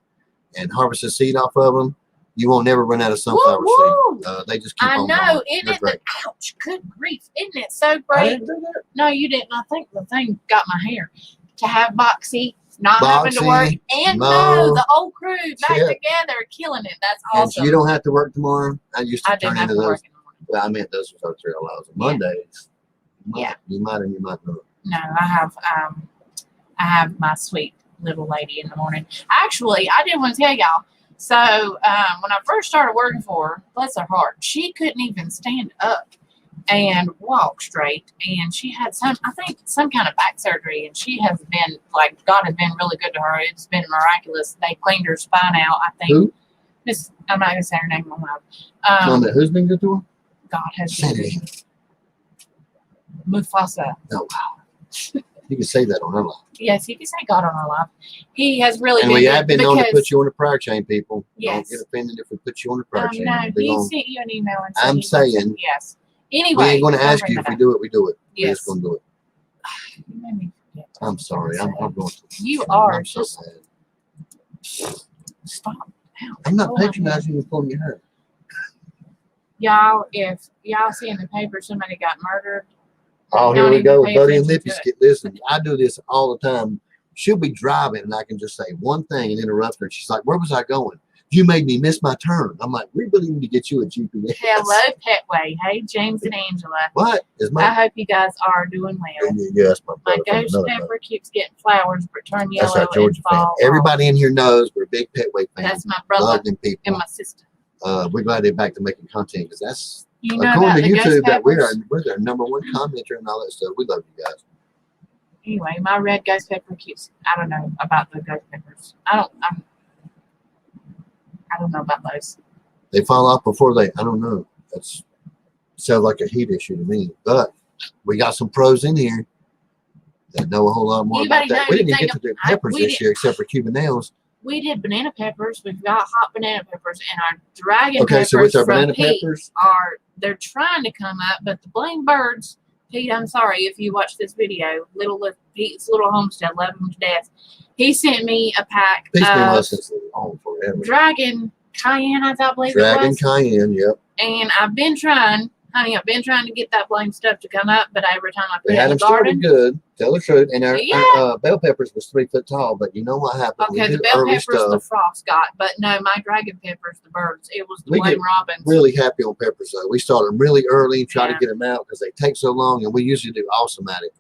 and harvest the seed off of them. You won't never run out of sunflower Woo, seed. They just keep I on know. going. Isn't They're it? great. Ouch. Good grief. Isn't it so I great? didn't do that. No, you didn't. I think the thing got my hair. To have Boxy, not having to work, Boxy, and Mo, the whole crew back Chip. together, killing it. That's And awesome. you don't have to work tomorrow. I used to I didn't turn have into to those. work in the morning. Well, I meant those was our 3 hours. Yeah. Mondays. Yeah. You might and you might not. No, I have my sweet little lady in the morning. Actually, I did want to tell y'all. So when I first started working for her, bless her heart, she couldn't even stand up and walk straight, and she had some kind of back surgery, and she has been like, God has been really good to her. It's been miraculous. They cleaned her spine out. I think. Who? I'm not gonna say her name on Mom, who's been good to her? God has been Cindy. good. Mufasa. No. You can say that on her life. Yes, you can say God on her life. He has really And been we good have been known to because- put you on the prayer chain, people. Yes. Don't get offended if we put you on the prayer chain. No, We he gon- sent you an email and said I'm he would saying, send- yes. we Anyway, ain't going to don't ask bring you if that we up. do it. We do it. We're Yes. just going to do it. You made me forget. I'm sorry. I'm going to. You are I'm so just bad. stop. Ow. I'm not Hold on. patronizing you pulling your hair. Y'all, if y'all see in the paper somebody got murdered. Oh, here don't we even go. pay Buddy and attention Lippy to it. skit. Listen, I do this all the time. She'll be driving and I can just say one thing and interrupt her. She's like, where was I going? You made me miss my turn. I'm like, we really need to get you a GPS. Hello, Petway. Hey, James and Angela. What? Is I my hope you guys are doing well. yes, my My brother from ghost another pepper brother. keeps getting flowers, but turn That's yellow our Georgia and fan. fall. Everybody in here knows we're big Petway fans. That's my brother Love them people. and my sister. We're glad they're back to making content because that's You know about according to the ghost YouTube that peppers? we're their number one commenter and all that stuff. We love you guys. Anyway, my red ghost pepper keeps. I don't know about the ghost peppers. I don't know about those. They fall off before they. I don't know. That's sounds like a heat issue to me. But we got some pros in here that know a whole lot more Anybody about that. know We didn't even anything get to do I- peppers we this year except for Cuban nails. We did banana peppers. We've got hot banana peppers, and our dragon Okay, peppers so with our from banana Pete peppers, they're trying to come up, but the blame birds. Pete, I'm sorry if you watch this video. Pete's little homestead, love him to death. He sent me a pack Pete's been of with us on forever. dragon cayenne, I believe it Dragon was. cayenne, yep. And I've been trying to get that blame stuff to come up, but every time I put We it had in them the garden, started good. Tell the truth. And our Yeah. bell peppers was 3 foot tall, but you know what happened? okay, we the do bell early peppers the stuff. frost got, but no, my dragon peppers, the birds. It was the We blame get robins. Really happy on peppers though. We start them really early and try Yeah. to get them out because they take so long, and we usually do awesome at it.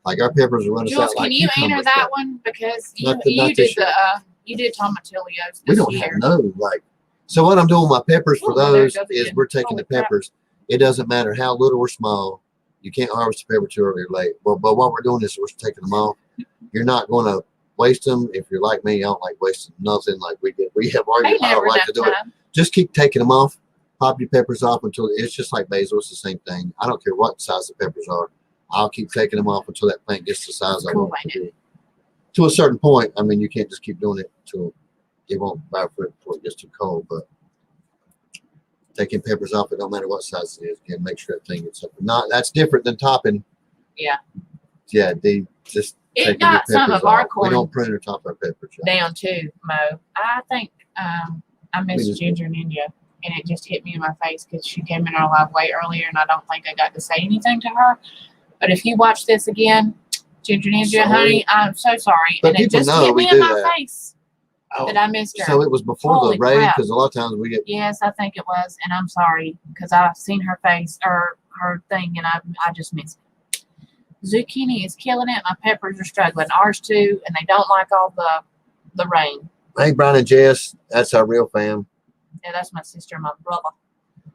Like our peppers will run us Jules, out like can you cucumbers, enter that but one because Not you this did year. you did tomatillos we this don't year. have no like. So what I'm doing with my peppers for Ooh, there those goes is again. we're taking Holy the crap. peppers. It doesn't matter how little or small. You can't harvest the pepper too early or late. But what we're doing is we're taking them off. You're not going to waste them. If you're like me, I don't like wasting nothing like we did. We have I argued. I never don't like enough to do it. time. Just keep taking them off Pop your peppers off until it's just like basil. It's the same thing. I don't care what size the peppers are. I'll keep taking them off until that plant gets the size I want it to be. To a certain point, I mean, you can't just keep doing it till it won't bear fruit before it gets too cold. But taking peppers off, it don't matter what size it is. Again, make sure that thing gets up. Not that's different than topping. Yeah. Yeah, they just. It got some of our corn. We don't prune or top our peppers down too, Mo. I think I missed Ginger Ninja, and it just hit me in my face because she came in our live way earlier, and I don't think I got to say anything to her. But if you watch this again, Ginger Ninja, honey, I'm so sorry. But and it just hit me in my face that I missed her. So it was before the raid, because a lot of times we get. Yes, I think it was, and I'm sorry because I've seen her face or her thing, and I just missed it. Zucchini is killing it. My peppers are struggling. Ours too, and they don't like all the rain. Hey, Brian and Jess, that's our real fam. Yeah, that's my sister and my brother.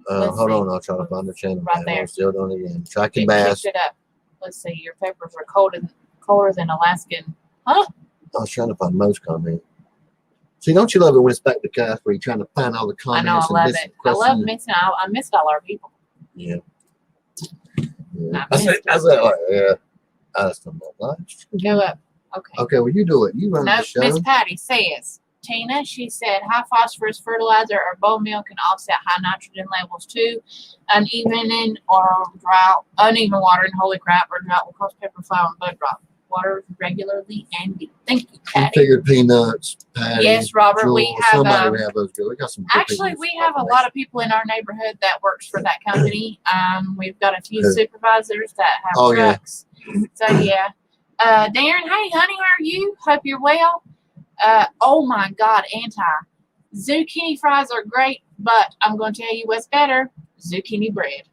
Hold on, I'll try to find the channel. Right there. I'm still doing it again. Tracking bass. It up. Let's see. Your peppers are colder than Alaskan. Huh? I was trying to find Mo's comment. See, don't you love it when it's back to cast where you're trying to find all the comments? I know, I love it. I love missing. I missed all our people. Yeah. I said, yeah. I just don't know. Go up. Okay. Okay, well, you do it. You run the show. Miss Patty says, Tina, she said, high phosphorus fertilizer or bone meal can offset high nitrogen levels too. Uneven water and holy crap or drought will cause pepper flower and bud rot. Water regularly and deep. Thank you, Patty. Figured peanuts, Patty. Yes, Robert. Jewel, we have somebody have those good. We got some. Actually, we have a lot of people in our neighborhood that works for that company. We've got a few supervisors that have trucks. Yeah. So yeah. Darren, hey honey, how are you? Hope you're well. Oh my God, zucchini fries are great, but I'm going to tell you what's better: zucchini bread.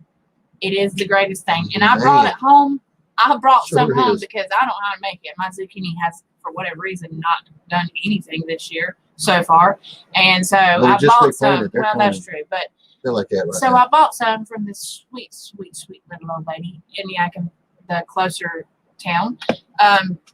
It is the greatest thing, and I brought it home. I brought some home because I don't know how to make it. My zucchini has, for whatever reason, not done anything this year so far. And so I bought some. Well, that's true. But they're like that so I bought some from this sweet, sweet, sweet little old lady in the closer town,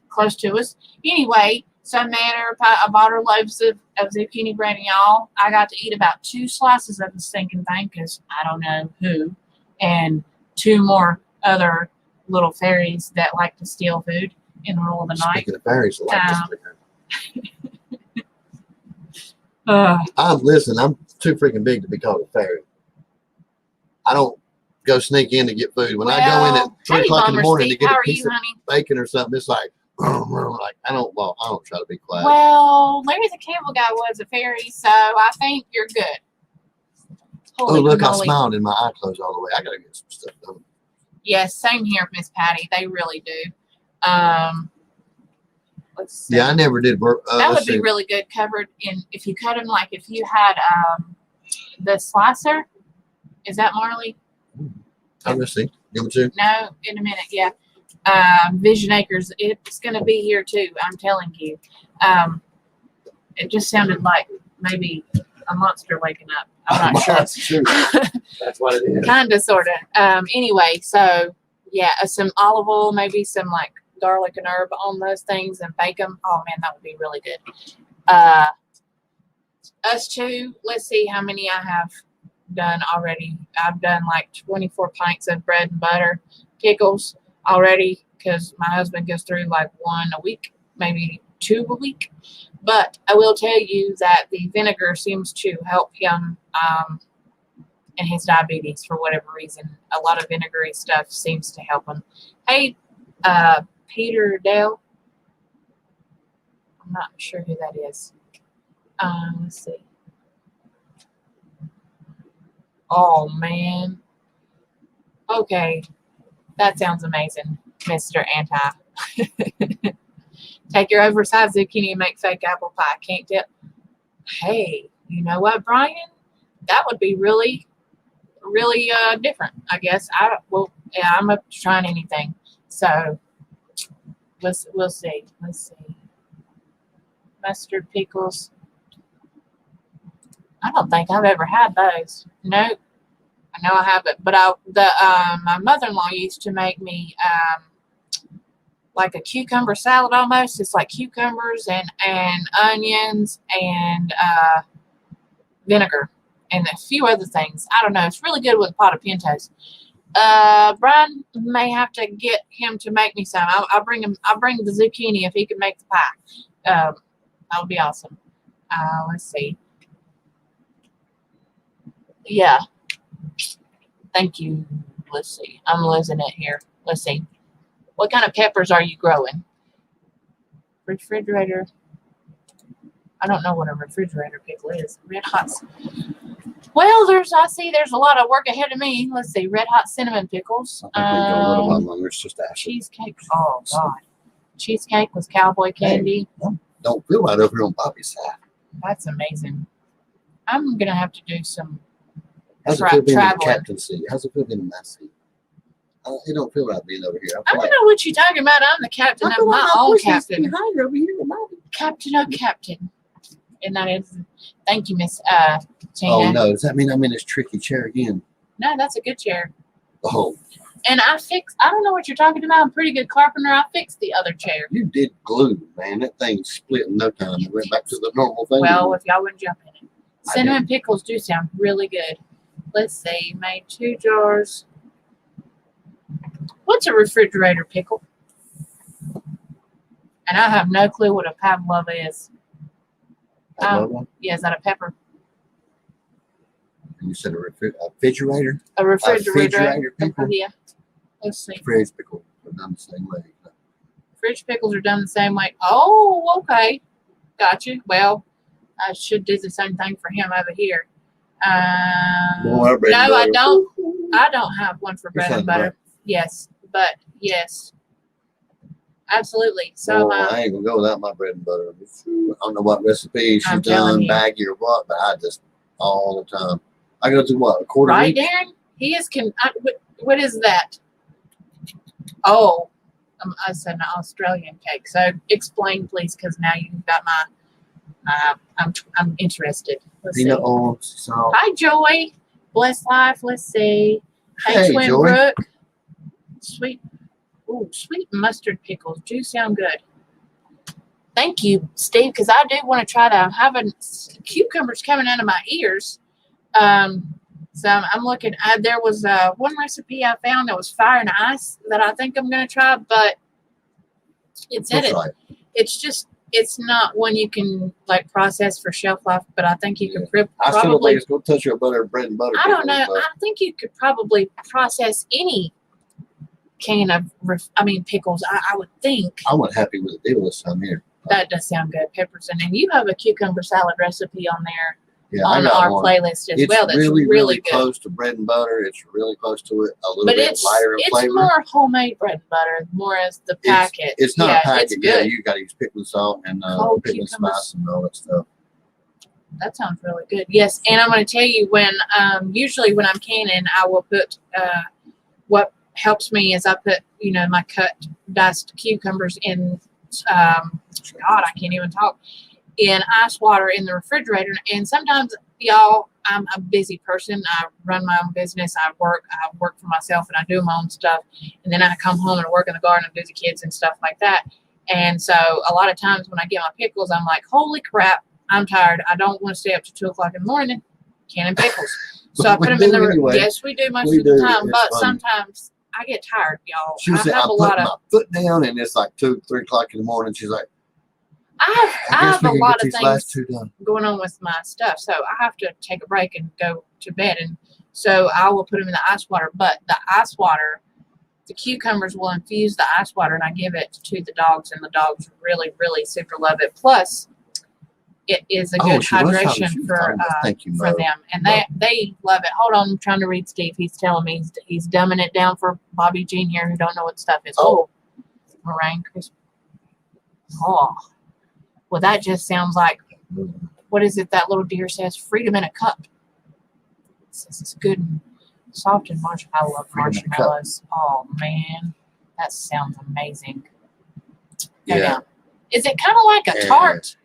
close to us. Anyway, so I bought her loaves of zucchini bread, and y'all, I got to eat about 2 slices of the stinking thing because I don't know who, and 2 more other little fairies that like to steal food in the middle of the night. Speaking of fairies, listen, I'm too freaking big to be called a fairy. I don't go sneak in to get food. When I go in at 3 o'clock in the morning to get a piece of bacon or something, it's like I don't try to be quiet. Well, Larry the Cable Guy was a fairy, so I think you're good. Holy look, I smiled and my eye closed all the way. I gotta get some stuff done. Yes, same here, Miss Patty. They really do. Let's see. Yeah, I never did work. That would be really good covered in if you cut them like if you had the slicer. Is that Marley? I'm gonna see. Give them to. No, in a minute. Yeah. Vision Acres. It's gonna be here too. I'm telling you. It just sounded like maybe a monster waking up. I'm not sure. That's true. That's what it is. Kinda, sorta. Anyway, so yeah, some olive oil, maybe some like garlic and herb on those things, and bake them. Oh man, that would be really good. Us two. Let's see how many I have done already. I've done like 24 pints of bread and butter, pickles already, because my husband goes through like 1 a week, maybe 2 a week. But I will tell you that the vinegar seems to help him in his diabetes for whatever reason. A lot of vinegary stuff seems to help him. Hey, Peter Dale. I'm not sure who that is. Let's see. Oh, man. Okay. That sounds amazing, Mr. Anti. Take your oversized zucchini and make fake apple pie. Can't tell. Hey, you know what, Brian? That would be really, really different, I guess. I'm up to trying anything. So we'll see. Let's see. Mustard pickles. I don't think I've ever had those. Nope. I know I haven't. But my mother-in-law used to make me like a cucumber salad almost. It's like cucumbers and onions and vinegar. and a few other things. I don't know. It's really good with a pot of pintos. Brian may have to get him to make me some. I'll bring him. I'll bring the zucchini if he can make the pie. That would be awesome. Let's see. Yeah. Thank you. Let's see. I'm losing it here. Let's see. What kind of peppers are you growing? Refrigerator. I don't know what a refrigerator pickle is. Red hot. Well, I see there's a lot of work ahead of me. Let's see. Red hot cinnamon pickles. I think we go a little while longer. It's just acid. Cheesecake. Oh, God. Cheesecake with cowboy candy. Hey, don't feel right over here on Bobby's side. That's amazing. I'm going to have to do some How's it feel being in the traveling. captain seat? How's it feel being in my seat? It don't feel right being over here. I don't know what you're talking about. I'm the captain of my own captain. Behind over here, Bobby. Captain of captain. And that is, thank you, Miss Tina. Oh, no. Does that mean I'm in this tricky chair again? No, that's a good chair. Oh. And I don't know what you're talking about. I'm a pretty good carpenter. I fixed the other chair. You did glue, man. That thing split in no time. It went back to the normal thing. Well, if y'all wouldn't jump in it. Cinnamon pickles do sound really good. Let's see. Made 2 jars. What's a refrigerator pickle? And I have no clue what a pavlova is. Yeah, is that a pepper? You said a refrigerator? A refrigerator pickle? Yeah. Let's see. Fridge pickle are done the same way. Fridge pickles are done the same way. Oh, okay. Gotcha. Well, I should do the same thing for him over here. No, I don't. I don't have one for bread and butter. Yes, but yes. Absolutely. So I ain't gonna go without my bread and butter. I don't know what recipe she's done, baggy or what, but I just all the time. I go through what, a quarter right, week? Darren? He is what is that? Oh, I said an Australian cake. So explain, please, because now you've got my. I'm interested. Let's Peanut see. oil, salt. Hi, Joy. Bless life. Let's see. Hey, Twin Joy. Brook. Sweet. Ooh, sweet mustard pickles do sound good. Thank you, Steve, because I do want to try to have cucumbers coming out of my ears. So I'm looking. There was one recipe I found that was fire and ice that I think I'm going to try, but it's it's not one you can like process for shelf life. But I think you can I still don't probably. think it's gonna touch your butter, bread and butter. I don't know. I think you could probably process any can of pickles. I would think. I wasn't happy with the deal this time here. That does sound good. Peppers and you have a cucumber salad recipe on there. Yeah, on our playlist as well. That's really good. Close to bread and butter. It's really close to it. A little but bit lighter in flavor. It's more homemade bread and butter, more as the packet. It's not a packet. It's good. Yeah, you got to use pickling salt and pickling spice and all that stuff. That sounds really good. Yes, and I'm going to tell you usually when I'm canning, I will put what helps me is I put my cut diced cucumbers in God, I can't even talk, in ice water in the refrigerator. And sometimes, y'all, I'm a busy person. I run my own business. I work for myself and I do my own stuff. And then I come home and work in the garden and do the kids and stuff like that. And so a lot of times when I get my pickles, I'm like, holy crap, I'm tired. I don't want to stay up to 2 o'clock in the morning canning pickles. So I put them in the anyway. Yes, we do most of the time, but sometimes I get tired, y'all. She said, I put my foot down and it's like 2, 3 o'clock in the morning. She's like, I have a lot of things done. going on with my stuff, so I have to take a break and go to bed. And so I will put them in the ice water. But the ice water, the cucumbers will infuse the ice water, and I give it to the dogs, and the dogs really, really super love it. Plus, it is a good hydration for them, and they love it. Hold on, I'm trying to read Steve. He's telling me he's dumbing it down for Bobby Jean here, who don't know what stuff is. Oh, meringue crisp. Oh. Well, that just sounds like, what is it that little deer says? Freedom in a cup. It says it's good and soft and marshmallow. I love marshmallows. Oh, man. That sounds amazing. Yeah. Is it kind of like a tart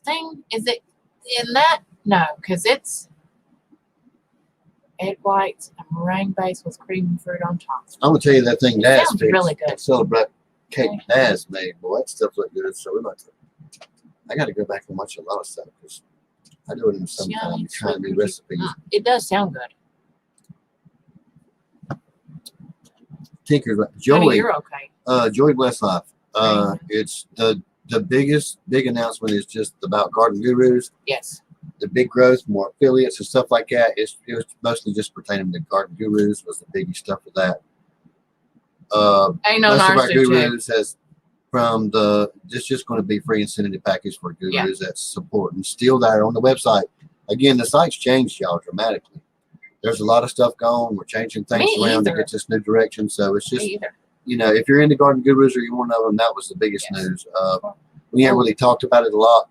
thing? Is it in that? No, because it's egg whites and meringue base with cream and fruit on top. I'm going to tell you that thing Daz sounds really good. Celebrate cake Daz made. Boy, that stuff looked good. So I got to go back and watch a lot of stuff because I do it in the summertime. Trying new recipes. It does sound good. Tinker's Honey, Joey. you're okay. Joey Bless Life. It's the biggest big announcement is just about Gardengurus. Yes. The big growth, more affiliates and stuff like that. It was mostly just pertaining to Gardengurus was the biggest stuff of that. Ain't no Most of our narcissistic. gurus has from the just going to be free incentive package for gurus that's supporting still there on the website. Again, the site's changed, y'all, dramatically. There's a lot of stuff going. We're changing things around to get this new direction. So it's just, you know, if you're into Gardengurus or you're one of them, that was the biggest news. We haven't really talked about it a lot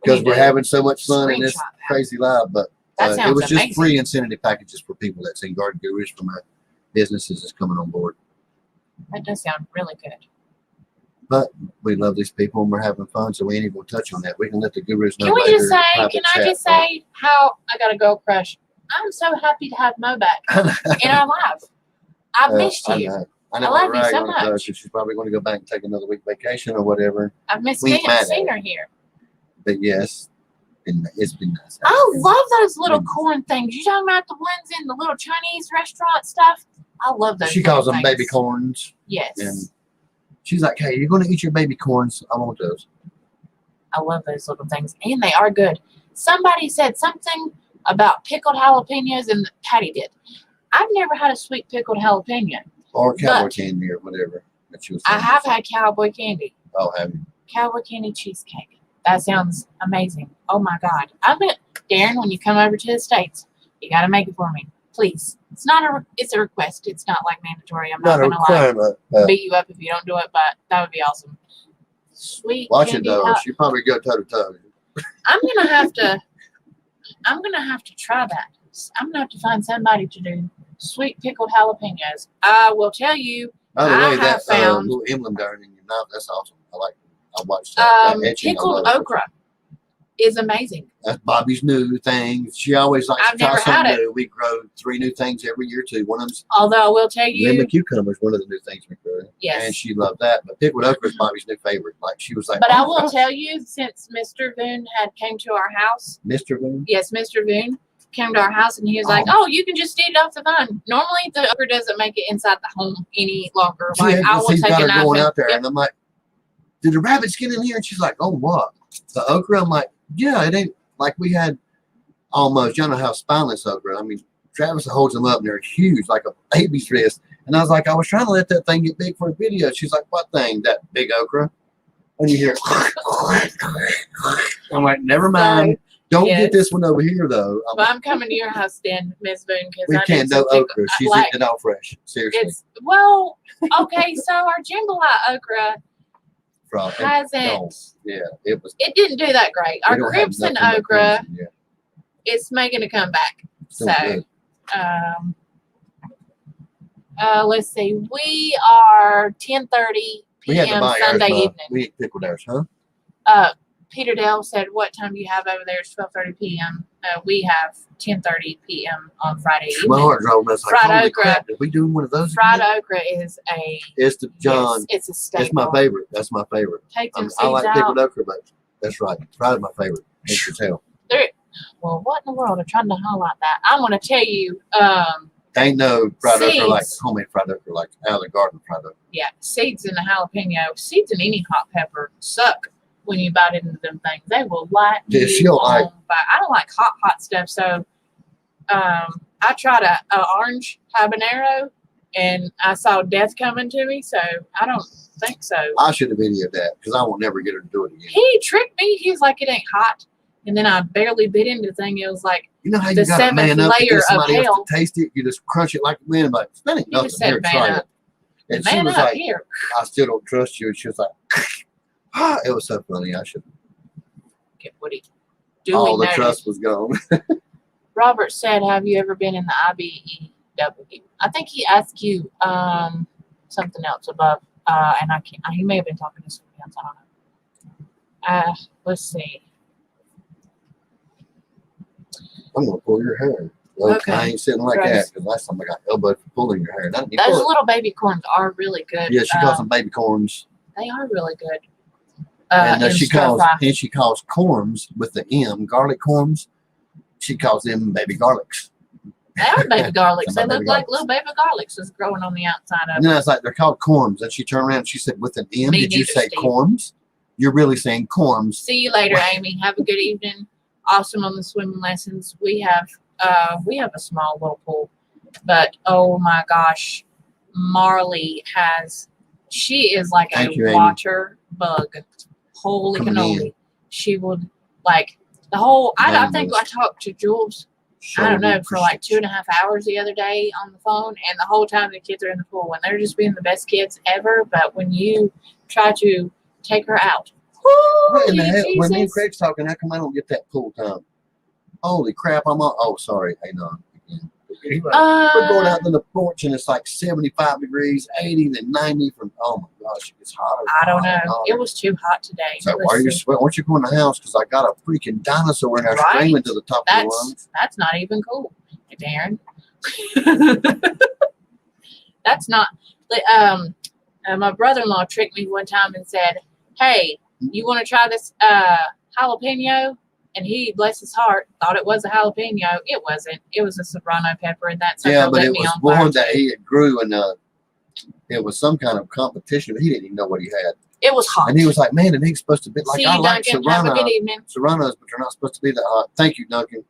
because we're having so much fun in this crazy live, but it was just free incentive packages for people that's in Gardengurus from our businesses that's coming on board. That does sound really good. But we love these people and we're having fun, so we ain't even going to touch on that. We can let the gurus know. Can later. Can I just say how I got a girl crush? I'm so happy to have Mo back in our life. I missed you. I know. I love you so much. She's probably going to go back and take another week vacation or whatever. I've missed seeing her here. But yes, it's been nice. I love those little corn things. You talking about the ones in the little Chinese restaurant stuff? I love those. She calls them baby corns. Yes. And she's like, "Hey, you're going to eat your baby corns? I want those." I love those little things, and they are good. Somebody said something about pickled jalapenos, and Patty did. I've never had a sweet pickled jalapeno. Or cowboy candy or whatever. That she was I have had cowboy candy. Oh, have you? Cowboy candy cheesecake. That sounds amazing. Oh my God. Darren, when you come over to the States, you got to make it for me. Please. It's a request. It's not like mandatory. I'm not going to beat you up if you don't do it, but that would be awesome. Sweet. Watch it though. She probably go toe to toe. I'm going to have to try that. I'm going to have to find somebody to do sweet pickled jalapenos. I will tell you. By the way, that little emblem down in your mouth, that's awesome. I watched that. Pickled okra is amazing. That's Bobby's new thing. She always likes to try something new. We grow 3 new things every year too. One of them's although I will tell you, lemon cucumber is one of the new things we grow. Yes, and she loved that. But pickled okra is Bobby's new favorite. Like she was like. But I will tell you, since Mr. Boone came to our house. Mr. Boone. Yes, Mr. Boone came to our house and he was like, "Oh, you can just eat it off the vine." Normally, the okra doesn't make it inside the home any longer. Like I will take a knife going out there, and I'm like, "Did the rabbits get in here?" And she's like, "Oh, what? The okra?" I'm like, "Yeah, it ain't like we had almost. You know how spineless okra. I mean, Travis holds them up and they're huge, like a baby's wrist." And I was like, "I was trying to let that thing get big for a video." She's like, "What thing? That big okra?" And you hear, I'm like, "Never mind." Don't get this one over here, though. Well, I'm coming to your house then, Miss Boone, because we can't do okra. She's eating it all fresh. Seriously. Okay, so our jambalaya okra hasn't. Yeah, it was. It didn't do that great. Our crimson okra is making a comeback. So, let's see. We are 10:30 p.m. Sunday evening. We ate pickled ours, huh? Peter Dale said, "What time do you have over there?" It's 12:30 p.m. We have 10:30 p.m. on Friday evening. My heart drove us like, fried okra. Crap, did we do one of those? Fried okra is a. It's the John. Yes, it's a staple. It's my favorite. That's my favorite. Take some seeds I like out. pickled okra, but that's right. Fried is my favorite. You can tell. Well, what in the world? I'm trying to highlight that. I'm going to tell you. Ain't no fried okra like homemade fried okra, like out of the garden fried okra. Yeah, seeds in the jalapeno, seeds in any hot pepper suck. When you bite into them things, they will light you on fire. I don't like hot stuff, so I tried a orange habanero, and I saw death coming to me, so I don't think so. I should have videoed that because I won't never get her to do it again. He tricked me. He was like, "It ain't hot," and then I barely bit into the thing. It was like how you the got to man up to get somebody else hell. to taste it. You just crunch it like a wind, but that ain't nothing. Here, try it. And she was like, here. "I still don't trust you," and she was like. It was so funny. I should. Get Woody. All the trust was gone. Robert said, "Have you ever been in the IBEW?" I think he asked you something else above, and I can't. He may have been talking to somebody else. I don't know. Let's see. I'm gonna pull your hair. Okay. I ain't sitting like that because last time I got elbowed for pulling your hair. Those little baby corns are really good. Yeah, she calls them baby corns. They are really good. And in she stir calls fry. corms with the M, garlic corms. She calls them baby garlics. They are baby garlics. They Some look baby like garlics. little baby garlics that's growing on the outside of And then I was like, they're called corms. And she turned around and she said, with an M, Me did you neither, say Steve. corms? You're really saying corms. See you later, Amy. Have a good evening. Awesome on the swimming lessons. We have a small little pool, but oh my gosh, Marley she is like Thank a you, Amy. water bug. Holy Coming cannoli. in. She would like the whole I think Numbers. I talked to Jules, I don't know, for like 2.5 hours the other day on the phone, and the whole time the kids are in the pool and they're just being the best kids ever. But when you try to take her out, What in the hell? When me and Jesus. Craig's talking, how come I don't get that pool time? Holy crap, I'm on. Oh, sorry. Hang on. We're going out to the porch and it's like 75 degrees, 80, then 90 from, oh my gosh, it gets hotter. I don't know. It was too hot today. So why are you sweating? Why don't you go in the house? Because I got a freaking dinosaur in there Right. screaming to the top of the lungs. That's not even cool, Darren. That's not. My brother-in-law tricked me one time and said, "Hey, you want to try this jalapeno?" And he, bless his heart, thought it was a jalapeno. It wasn't. It was a serrano pepper, and that sucker Yeah, but lit it me was on fire one that too. he had grew and it was some kind of competition. He didn't even know what he had. It was hot. And he was like, man, it ain't supposed to be like See I you, like Duncan. Have a good evening. serranos, but they're not supposed to be that hot. Thank you, Duncan.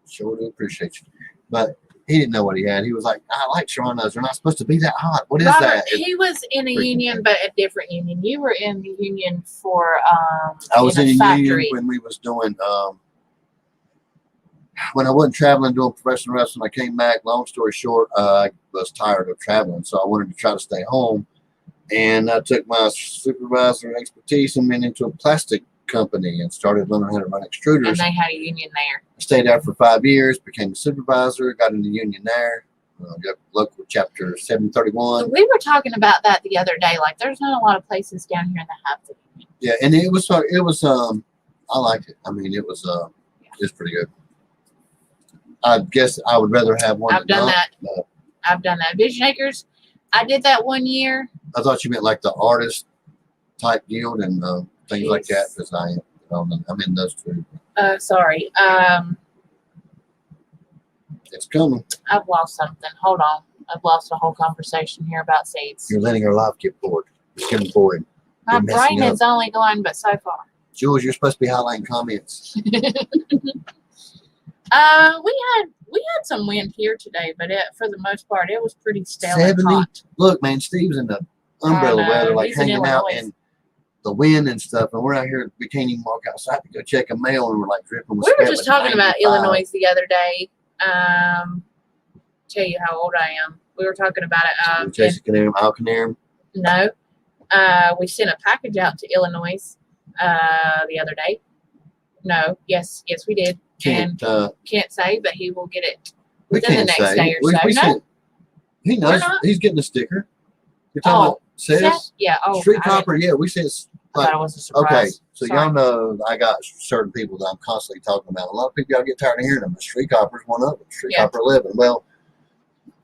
Sure do appreciate you. But he didn't know what he had. He was like, I like serranos. They're not supposed to be that hot. What is Robert, that? he was in a freaking union, thing. but a different union. You were in the union for I was in a a factory. union when we was doing when I wasn't traveling doing professional wrestling. I came back. Long story short, I was tired of traveling, so I wanted to try to stay home. And I took my supervisor expertise and went into a plastic company and started learning how to run extruders. And they had a union there. I stayed there for 5 years, became a supervisor, got in the union there. Got local chapter 731. We were talking about that the other day. Like, there's not a lot of places down here that have the union. Yeah, and it was I liked it. I mean, it was pretty good. I guess I would rather have one. I've done that. I've done that. Vision Acres, I did that one year. I thought you meant like the artist type guild and things like that, because I'm in those two. Sorry. It's coming. I've lost something. Hold on. I've lost a whole conversation here about seeds. You're letting our life get bored. It's getting boring. My You're messing brain up. is only going but so far. Jules, you're supposed to be highlighting comments. We had some wind here today, but for the most part, it was pretty stale and 70? hot. Look, man, Steve's in the umbrella weather, like He's in hanging out Illinois. in the wind and stuff, and we're out here. We can't even walk outside to go check a mail, and we're like dripping with We were sweat just with talking about 95. Illinois the other day. Tell you how old I am. We were talking about it. Jason Canarum, Al Canarum. No. We sent a package out to Illinois the other day. No. Yes, we did. Can't say, but he will get it we within the can't next say. day or so. We No? sent, he knows. not? He's getting a sticker. You're talking about says Seth? Yeah. Oh, Street I Copper. Yeah, we said. thought it was a surprise. Okay, so Sorry. y'all know I got certain people that I'm constantly talking about. A lot of people y'all get tired of hearing them. Street Copper's one of them. Street Yeah. Copper 11. Well,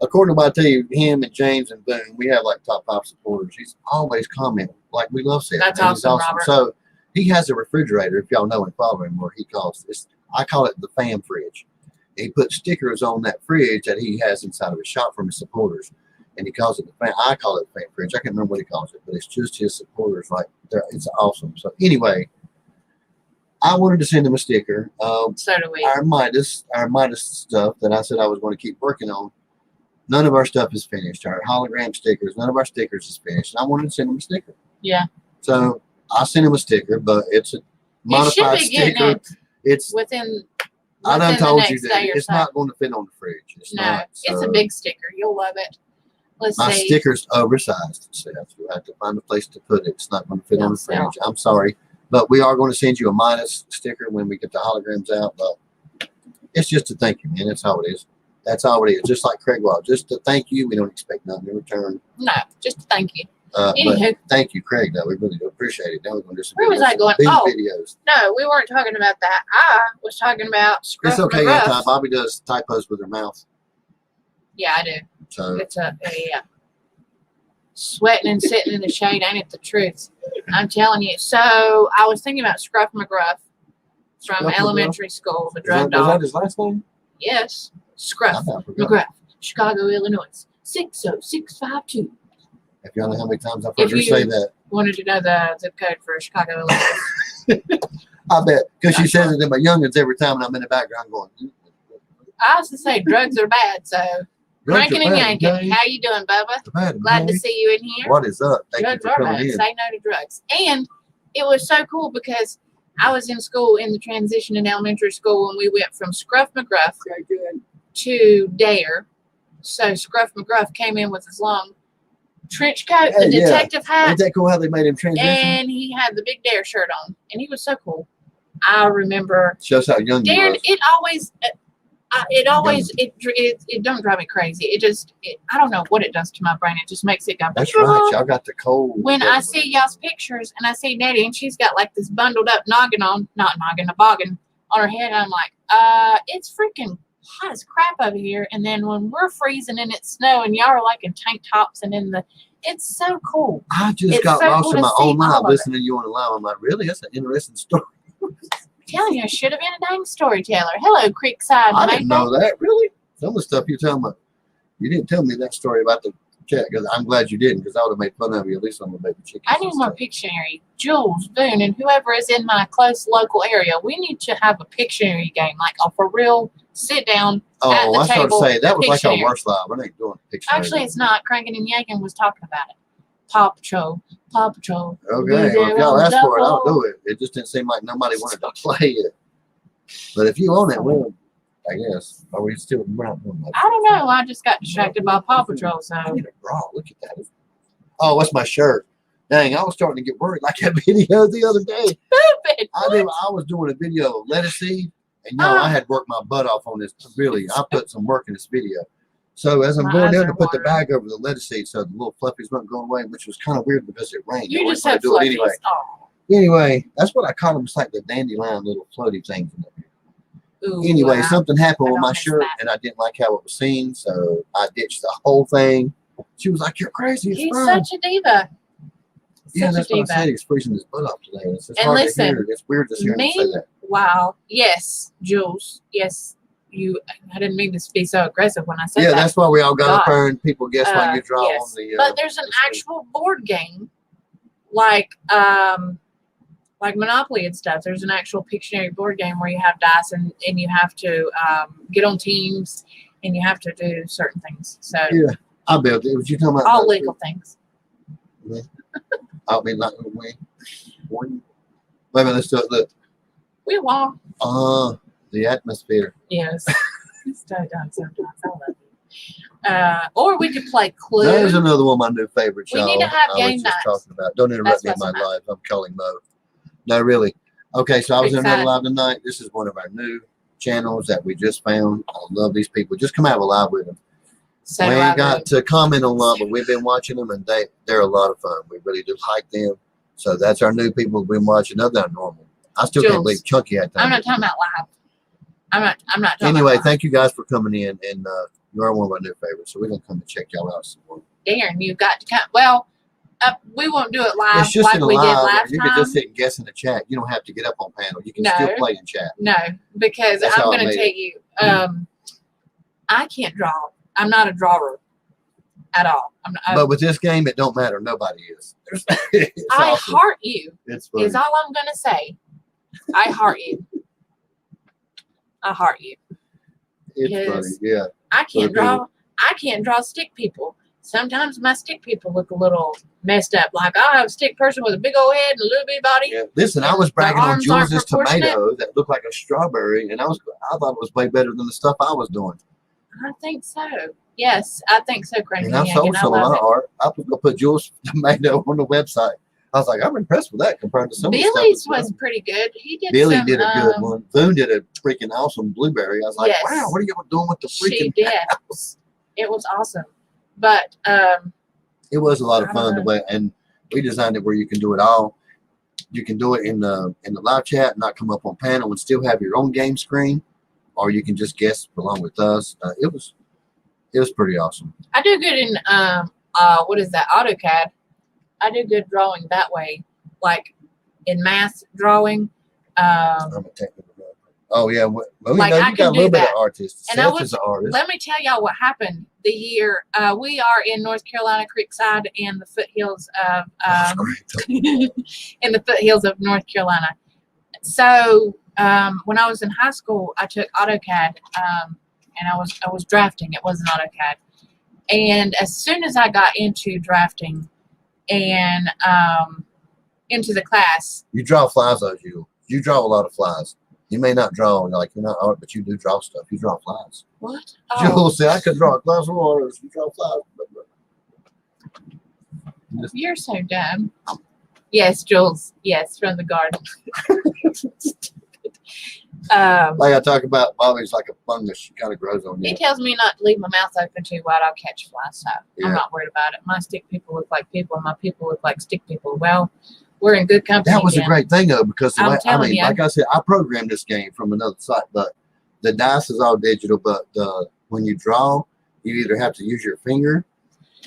according to what I tell you, him and James and Boone, we have like top 5 supporters. He's always commenting like we love Seth. That's man. He's awesome, Robert. So he has a refrigerator. If y'all know and follow him, where he calls this, I call it the fan fridge. He puts stickers on that fridge that he has inside of his shop from his supporters. And he calls it the fan. I call it the fan fridge. I can't remember what he calls it, but it's just his supporters. Like, it's awesome. So anyway, I wanted to send him a sticker. So do we. Our Midas stuff that I said I was going to keep working on. None of our stuff is finished. Our hologram stickers, none of our stickers is finished. And I wanted to send him a sticker. Yeah. So I sent him a sticker, but it's a You should modified be getting sticker. it It's within I done the told you next that day or it's so. not going to fit on the fridge. It's No, not. it's a So big sticker. You'll love it. Let's my see. sticker's oversized, Seth. You have to find a place to put it. It's not going to fit on the Don't sell. fridge. I'm sorry. But we are going to send you a Midas sticker when we get the holograms out. But it's just a thank you, man. That's how it is. That's all it is. Just like Craig Wild. Just to thank you. We don't expect nothing in return. No, just thank you. But Anywho. thank you, Craig, though. We really do appreciate it. Now we're going to do some Where was videos, I going? big Oh. videos. No, we weren't talking about that. I was talking about Scruff It's okay, McGruff. Anti. Bobby does typos with her mouth. Yeah, I do. So It's yeah. sweating and sitting in the shade. Ain't it the truth? I'm telling you. So I was thinking about Scruff McGruff from Scruff elementary school, the Is drug that, is that dog. his last name? Yes, Scruff I forgot. McGruff, Chicago, Illinois, 60652. If y'all know how many times I've heard her say that. Wanted to know the zip code for Chicago, Illinois. I bet. Because she says it to my youngins every time, and I'm in the background going, I also say drugs are bad, so drugs cranking are and bad, yanking. okay? How you doing, Bubba? Bad, Glad to okay? see you in here. What is up? Thank Drugs you for are coming bad. in. Say no to drugs. And it was so cool because I was in school in the transition in elementary school when we went from Scruff McGruff to Dare. So Scruff McGruff came in with his long trench coat, the Yeah. detective hat, Ain't that cool how they made him transition? and he had the big Dare shirt on, and he was so cool. I remember Shows how young you Dare. was. It don't drive me crazy. I don't know what it does to my brain. It just makes it go. That's right. Y'all got the cold. When I see y'all's pictures and I see Nettie and she's got like this bundled up noggin on, not noggin, a boggin on her head, I'm like, it's freaking hot as crap over here. And then when we're freezing and it's snow and y'all are like in tank tops and it's so cool. I just It's got so lost cool in to my see own mind all of it. listening to you on the line. I'm like, really? That's an interesting story. I'm telling you, I should have been a dang storyteller. Hello, Creekside. I didn't know that. Really? Some of the stuff you're telling me. You didn't tell me that story about the check. Because I'm glad you didn't, because I would have made fun of you at least on the baby chicken. I need more Pictionary. Jules, Boone, and whoever is in my close local area, we need to have a Pictionary game, like a for real sit down Oh, at the I started table. saying that was like our Pictionary. worst live. We ain't doing Pictionary. Actually, it's not. Cranking and Yanking was talking about it. Paw Patrol. Paw Patrol. Okay, well, if y'all asked for it, I'll do it. It just didn't seem like nobody wanted to play it. But if you own it, well, I guess. Are we still? We're not doing that. I don't know. I just got distracted by Paw Patrol, so. I need a bra. Look at that. Oh, that's my shirt. Dang, I was starting to get worried like that video the other day. Stupid. I was doing a video of lettuce seed, and I had worked my butt off on this. Really, I put some work in this video. So as I'm My going eyes down are to put the watering. bag over the lettuce seed, so the little fluffies weren't going away, which was kind of weird because it rained. You They just weren't said gonna do it fluffies. anyway. Anyway, that's what I call them. It's like the dandelion little floaty things in there. Ooh, Anyway, wow. something happened I with don't my miss shirt, that. and I didn't like how it was seen, so I ditched the whole thing. She was like, "You're crazy." It's He's fine. such a diva. Yeah, Such that's a what I diva. said. He's freezing his butt off today. It's just And hard listen, to hear. It's weird just hearing him say that. Wow. Yes, Jules. Yes, I didn't mean to be so aggressive when I said Yeah, that. that's why we all got God. up there and people guess when you draw yes. on the. But there's an the screen. actual board game, like Monopoly and stuff. There's an actual Pictionary board game where you have dice and you have to get on teams and you have to do certain things. So Yeah, I built it. Was you talking about all legal things. I'll be like, wait a minute, let's do it. Look, We won't. the atmosphere. Yes. It's so done sometimes. I love you. Or we could play Clue. There's another one of my new favorites, We y'all. need to have I game was just nights. talking about. Don't interrupt me in That's my what's life. I'm calling Mo. No, really. Okay, so I was in another Excited. live tonight. This is one of our new channels that we just found. I love these people. Just come have a live with them. So we do I ain't got really. to comment on lot, but we've been watching them, and they're a lot of fun. We really do like them. So that's our new people we've been watching. Other than normal. I still can't Jules, believe Chunky had time. I'm not talking about live. I'm not talking Anyway, about live. thank you guys for coming in, and you are one of my new favorites. So we're gonna come and check y'all out some more. Darren, you've got to come. Well, we won't do it live It's just like in a we did live. last You time. can just sit and guess in the chat. You don't have to get up on panel. You can No. still play in chat. No, because That's I'm how I going to made tell you, I can't draw. I'm not a drawer at all. But with this game, it don't matter. Nobody is. It's I awesome. heart you. It's funny. Is all I'm going to say. I heart you. I heart you. It's Yes. funny. Yeah. I can't Okay. draw. I can't draw stick people. Sometimes my stick people look a little messed up. Like I'll have a stick person with a big old head and a little bitty body. Yeah. Listen, I was bragging on arms aren't Jules's proportionate. tomato that looked like a strawberry, and I thought it was way better than the stuff I was doing. I think so. Yes, I think so, Cranky. And I sold some of my art. I was gonna put Jules' tomato on the website. I was like, I'm impressed with that compared to some of the Billy's stuff. was pretty good. He did. Billy some, did a good one. Boone did a freaking awesome blueberry. I was like, Yes. wow, what are y'all doing with the She freaking did. house? It was awesome. But It was a lot of I fun don't the know. way, and we designed it where you can do it all. You can do it in the live chat, not come up on panel, and still have your own game screen, or you can just guess along with us. It was pretty awesome. I do good in what is that? AutoCAD. I do good drawing that way, like in math drawing. I'm a technical guy. Oh yeah, well, Like, you I got can a little do bit that. of artist. And Seth is an artist. let me tell y'all what happened the year we are in North Carolina, Creekside, in the foothills of in the foothills of North Carolina. So when I was in high school, I took AutoCAD, and I was drafting. It wasn't AutoCAD. And as soon as I got into drafting and into the class, You draw flies, though, you. You draw a lot of flies. You may not draw like you're not art, but you do draw stuff. You draw flies. what? Jules said I could draw a glass of water. You draw flies. You're so dumb. Yes, Jules. Yes, from the garden. Like I talk about, Bobby's like a fungus. She kind of grows on He you. tells me not to leave my mouth open too wide. I'll catch flies. So Yeah. I'm not worried about it. My stick people look like people, and my people look like stick people. Well, we're in good company. That was a again. great thing, though, because the I'm way, telling you. like I said, I programmed this game from another site, but the dice is all digital. But when you draw, you either have to use your finger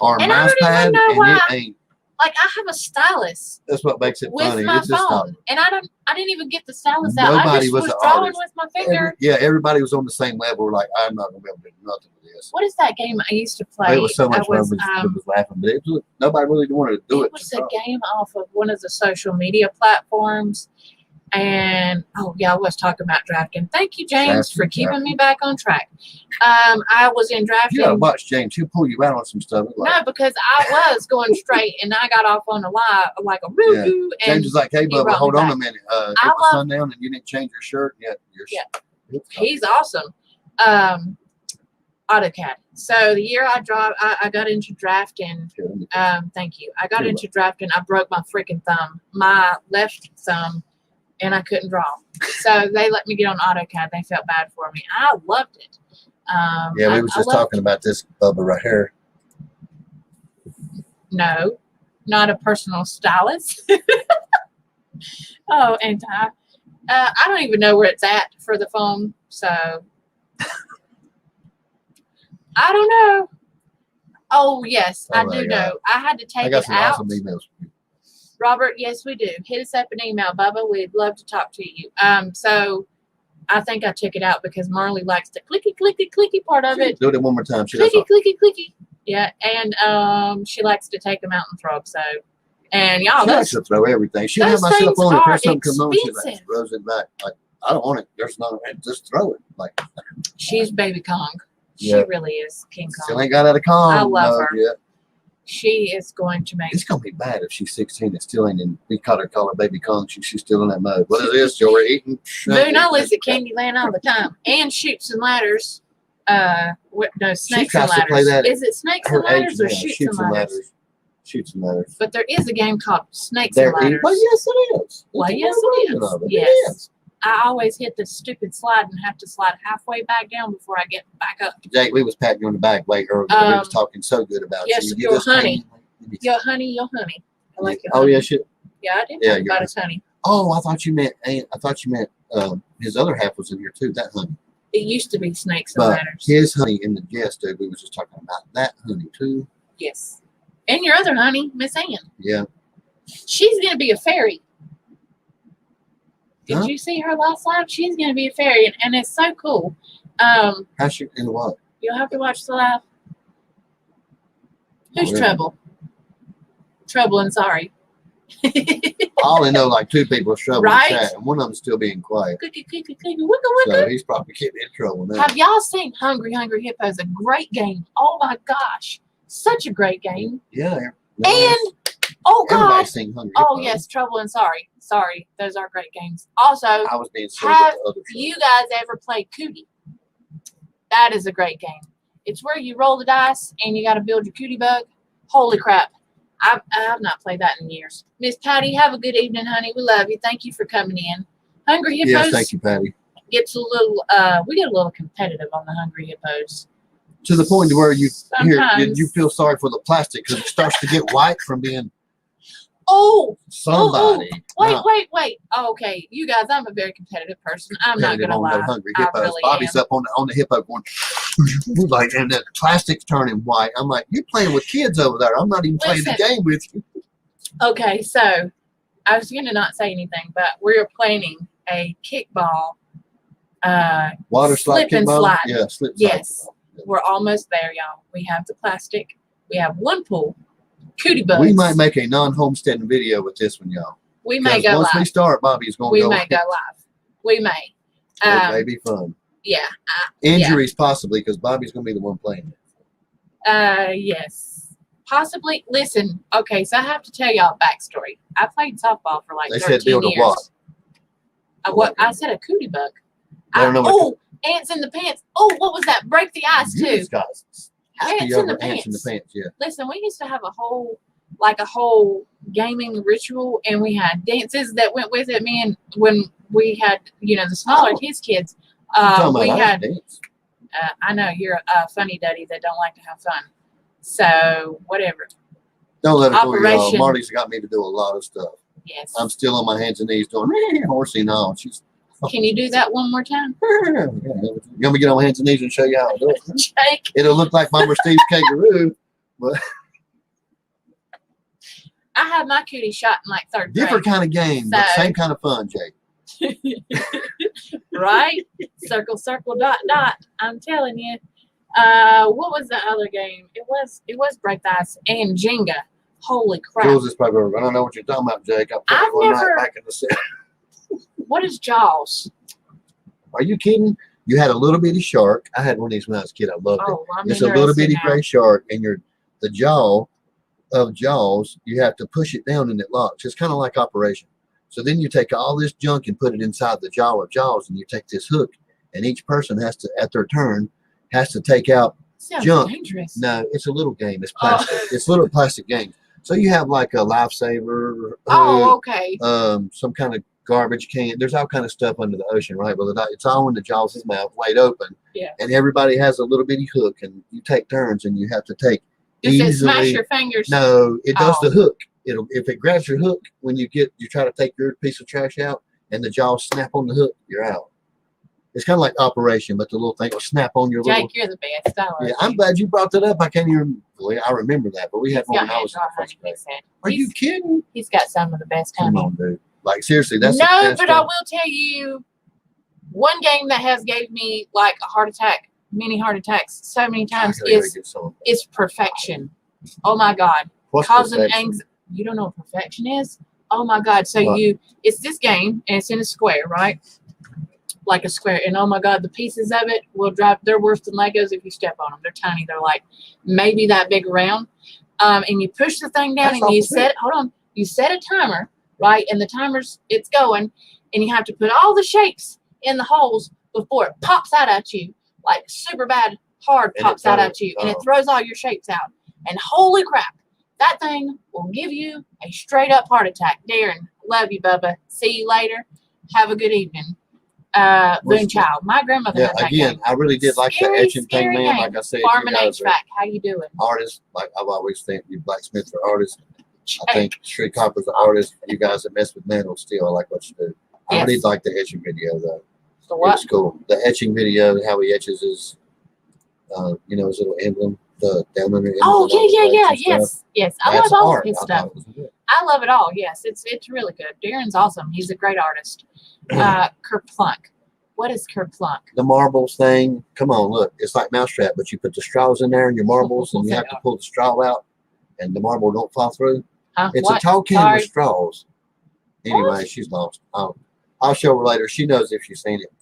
or a And I mouse don't even pad, know and why. it ain't. Like, I have a stylus That's what makes it with funny. my It's just phone, and I didn't even get the stylus out. I Nobody just was was an drawing artist. with my finger. Everybody was on the same level. Like, I'm not gonna be able to do nothing with this. What is that game I used to play? It was so much fun. was, It was laughing, but nobody really wanted to do it. It was a game off of one of the social media platforms. And I was talking about drafting. Thank you, James, for keeping me back on track. I was in drafting. You gotta watch James. He'll pull you out on some stuff. No, because I was going straight, and I got off on a lie, like a roo-hoo. James And was like, "Hey, he Bubba, brought hold me on back. a minute. It was sundown, and you didn't change your shirt yet. He's awesome. AutoCAD. So the year I got into drafting. Thank you. I got into drafting. I broke my freaking thumb, my left thumb, and I couldn't draw. So they let me get on AutoCAD. They felt bad for me. I loved it. We was just talking about this Bubba right here. No, not a personal stylist. Oh, and I don't even know where it's at for the phone. So I don't know. Oh, yes, I do know. I had to take it out. Awesome emails. Robert, yes, we do. Hit us up an email, Bubba. We'd love to talk to you. So I think I took it out because Marley likes the clicky, clicky, clicky part of it. Do it one more time. Clicky, clicky, clicky. Yeah, and she likes to take them out and throw them. So, and y'all, she likes to throw everything. She'll have my cell phone. If there's something come on, she like throws it back. Like, I don't want it. There's nothing. Just throw it. Like, she's baby Kong. She really is King Kong. Still ain't got out of Kong. I love her. Yet. She is going to make. It's gonna be bad if she's 16 and still ain't in. We call her baby Kong. She's still in that mode. What is this? You're eating. Boone, I lives at Candyland all the time and shoots and ladders. No, snakes and ladders. Is it snakes and ladders or shoots and ladders? Shoots and ladders. But there is a game called Snakes and Ladders. Well, yes, it is. Well, yes, it is. Yes. I always hit the stupid slide and have to slide halfway back down before I get back up. Jake, we was patting you on the back way earlier. We was talking so good about you. Yes, your honey. Your honey. I like your honey. Oh, yeah, shit. Yeah, I did talk about his honey. Oh, I thought you meant his other half was in here too, that honey. It used to be Snakes and Ladders. His honey in the dude, we was just talking about that honey too. Yes. And your other honey, Miss Ann. Yeah. She's going to be a fairy. Did you see her last live? She's going to be a fairy, and it's so cool. How's she in what? You'll have to watch the live. Who's Trouble? Trouble and Sorry. I only know like two people Trouble in chat, and one of them's still being quiet. Clicky, clicky, clicky, wicka, wicka. So he's probably getting in trouble now. Have y'all seen Hungry Hungry Hippos? A great game. Oh my gosh. Such a great game. Yeah. And oh God. Oh yes, Trouble and Sorry. Sorry, those are great games. Also, I was being have you guys ever played Cootie? That is a great game. It's where you roll the dice and you got to build your cootie bug. Holy crap. I've not played that in years. Miss Patty, have a good evening, honey. We love you. Thank you for coming in. Hungry Hippos. Yes, thank you, Patty. Gets a little, we get a little competitive on the Hungry Hippos. To the point where you feel sorry for the plastic because it starts to get white from being somebody. Wait. Oh, okay, you guys, I'm a very competitive person. I'm not gonna lie. Hungry Hippos. I really Bobby's am. up on the hippo going. like, and the plastic's turning white. I'm like, you're playing with kids over there. I'm not even playing the game with you. Okay, so I was going to not say anything, but we're planning a kickball Water slide, slip and kickball? slide. Yeah, slip Yes. slide. We're almost there, y'all. We have the plastic. We have one pool. Cootie bugs. We might make a non-homesteading video with this one, y'all. We may go once live. we start, Bobby's going to go. We may go live. We may. It may be fun. Yeah. Injuries possibly, because Bobby's going to be the one playing it. Yes. Possibly. Listen, okay, so I have to tell y'all a backstory. I played softball for like They 13 said build years. a what? What? I said a cootie bug. I don't know Oh, ants in the pants. Oh, what was that? Break the ice, too. Ants in the ants in the pants, yeah. Listen, we used to have a whole gaming ritual, and we had dances that went with it. Man, when we had, the smaller kids, we had. I know you're a funny daddy that don't like to have fun. So whatever. Don't let it fool you, y'all. Operation- Marty's got me to do a lot of stuff. Yes. I'm still on my hands and knees doing horsey now. She's. Can you do that one more time? You want me to get on my hands and knees and show you how to do it? Jake. It'll look like Mama Steve's kangaroo, but I had my cootie shot in like third grade. different kind of game, but same kind of fun, Jake. Right? Circle, circle, dot, dot. I'm telling you. What was the other game? It was break the ice and Jenga. Holy crap! Jules is probably. I don't know what you're talking about, Jake. I played I've one never- night back in the set. What is Jaws? Are you kidding? You had a little bitty shark. I had one of these when I was a kid. I loved it. Oh, I'm It's a little interested bitty now. gray shark, and the jaw of Jaws, you have to push it down and it locks. It's kind of like Operation. So then you take all this junk and put it inside the jaw of Jaws, and you take this hook, and each person has to, at their turn, has to take out Sounds junk. dangerous. No, it's a little game. It's plastic. It's little plastic games. So you have like a lifesaver, Oh, okay. some kind of garbage can. There's all kind of stuff under the ocean, right? But it's all in the Jaws' mouth, wide open. Yeah. And everybody has a little bitty hook, and you take turns, and you have to take Does it easily. smash your fingers? No, it does Oh. the hook. If it grabs your hook when you try to take your piece of trash out, and the jaws snap on the hook, you're out. It's kind of like Operation, but the little thing will snap on your little. Jake, you're the best. I love Yeah, you. I'm glad you brought that up. I can't even. Boy, I remember that, but we had He's one got when I was in hands the on first grade. 100%. Are you kidding? He's got some of the best Come honey. on, dude. Like seriously, that's No, the best but I one. will tell you one game that has gave me like a heart attack, many heart attacks, so many times I gotta is get some. perfection. Oh my God. What's Causing perfection? anxiety. You don't know what perfection is? Oh my God. So What? it's this game and it's in a square, right? Like a square. And oh my God, the pieces of it will drop. They're worse than Legos if you step on them. They're tiny. They're like maybe that big around. And you push the thing down That's and you awful set, hold on, you set a timer, right? And the timer's, it's going. And you have to put all the shapes in the holes before it pops out at you. Like super bad, hard And it pops out throws- at you. And it oh. throws all your shapes out. And holy crap, that thing will give you a straight up heart attack. Darren, love you, Bubba. See you later. Have a good evening. Boonchild. My grandmother Yeah, had that again, game. I really did like the Scary, etching thing, scary man. game. Like I said, Farm you and guys are HVAC. How you doing? artists. Like I've always think you blacksmiths are artists. I think Street Copper's an artist. You guys that mess with metal still, I like what you do. I Yes. really like the etching video though. The what? It's cool. The etching video, how he etches his, his little emblem, the down under. Oh, yeah. Yes. I That's love all art. of his I stuff. thought it was good. I love it all. Yes, it's really good. Darren's awesome. He's a great artist. Kerplunk. What is Kerplunk? The marbles thing. Come on, look. It's like mousetrap, but you put the straws in there and your marbles, and you have to pull the straw out, and the marble don't fall through. Huh? It's What? a tall can Sorry. with straws. Anyway, What? she's lost. I'll show her later. She knows if she's seen it.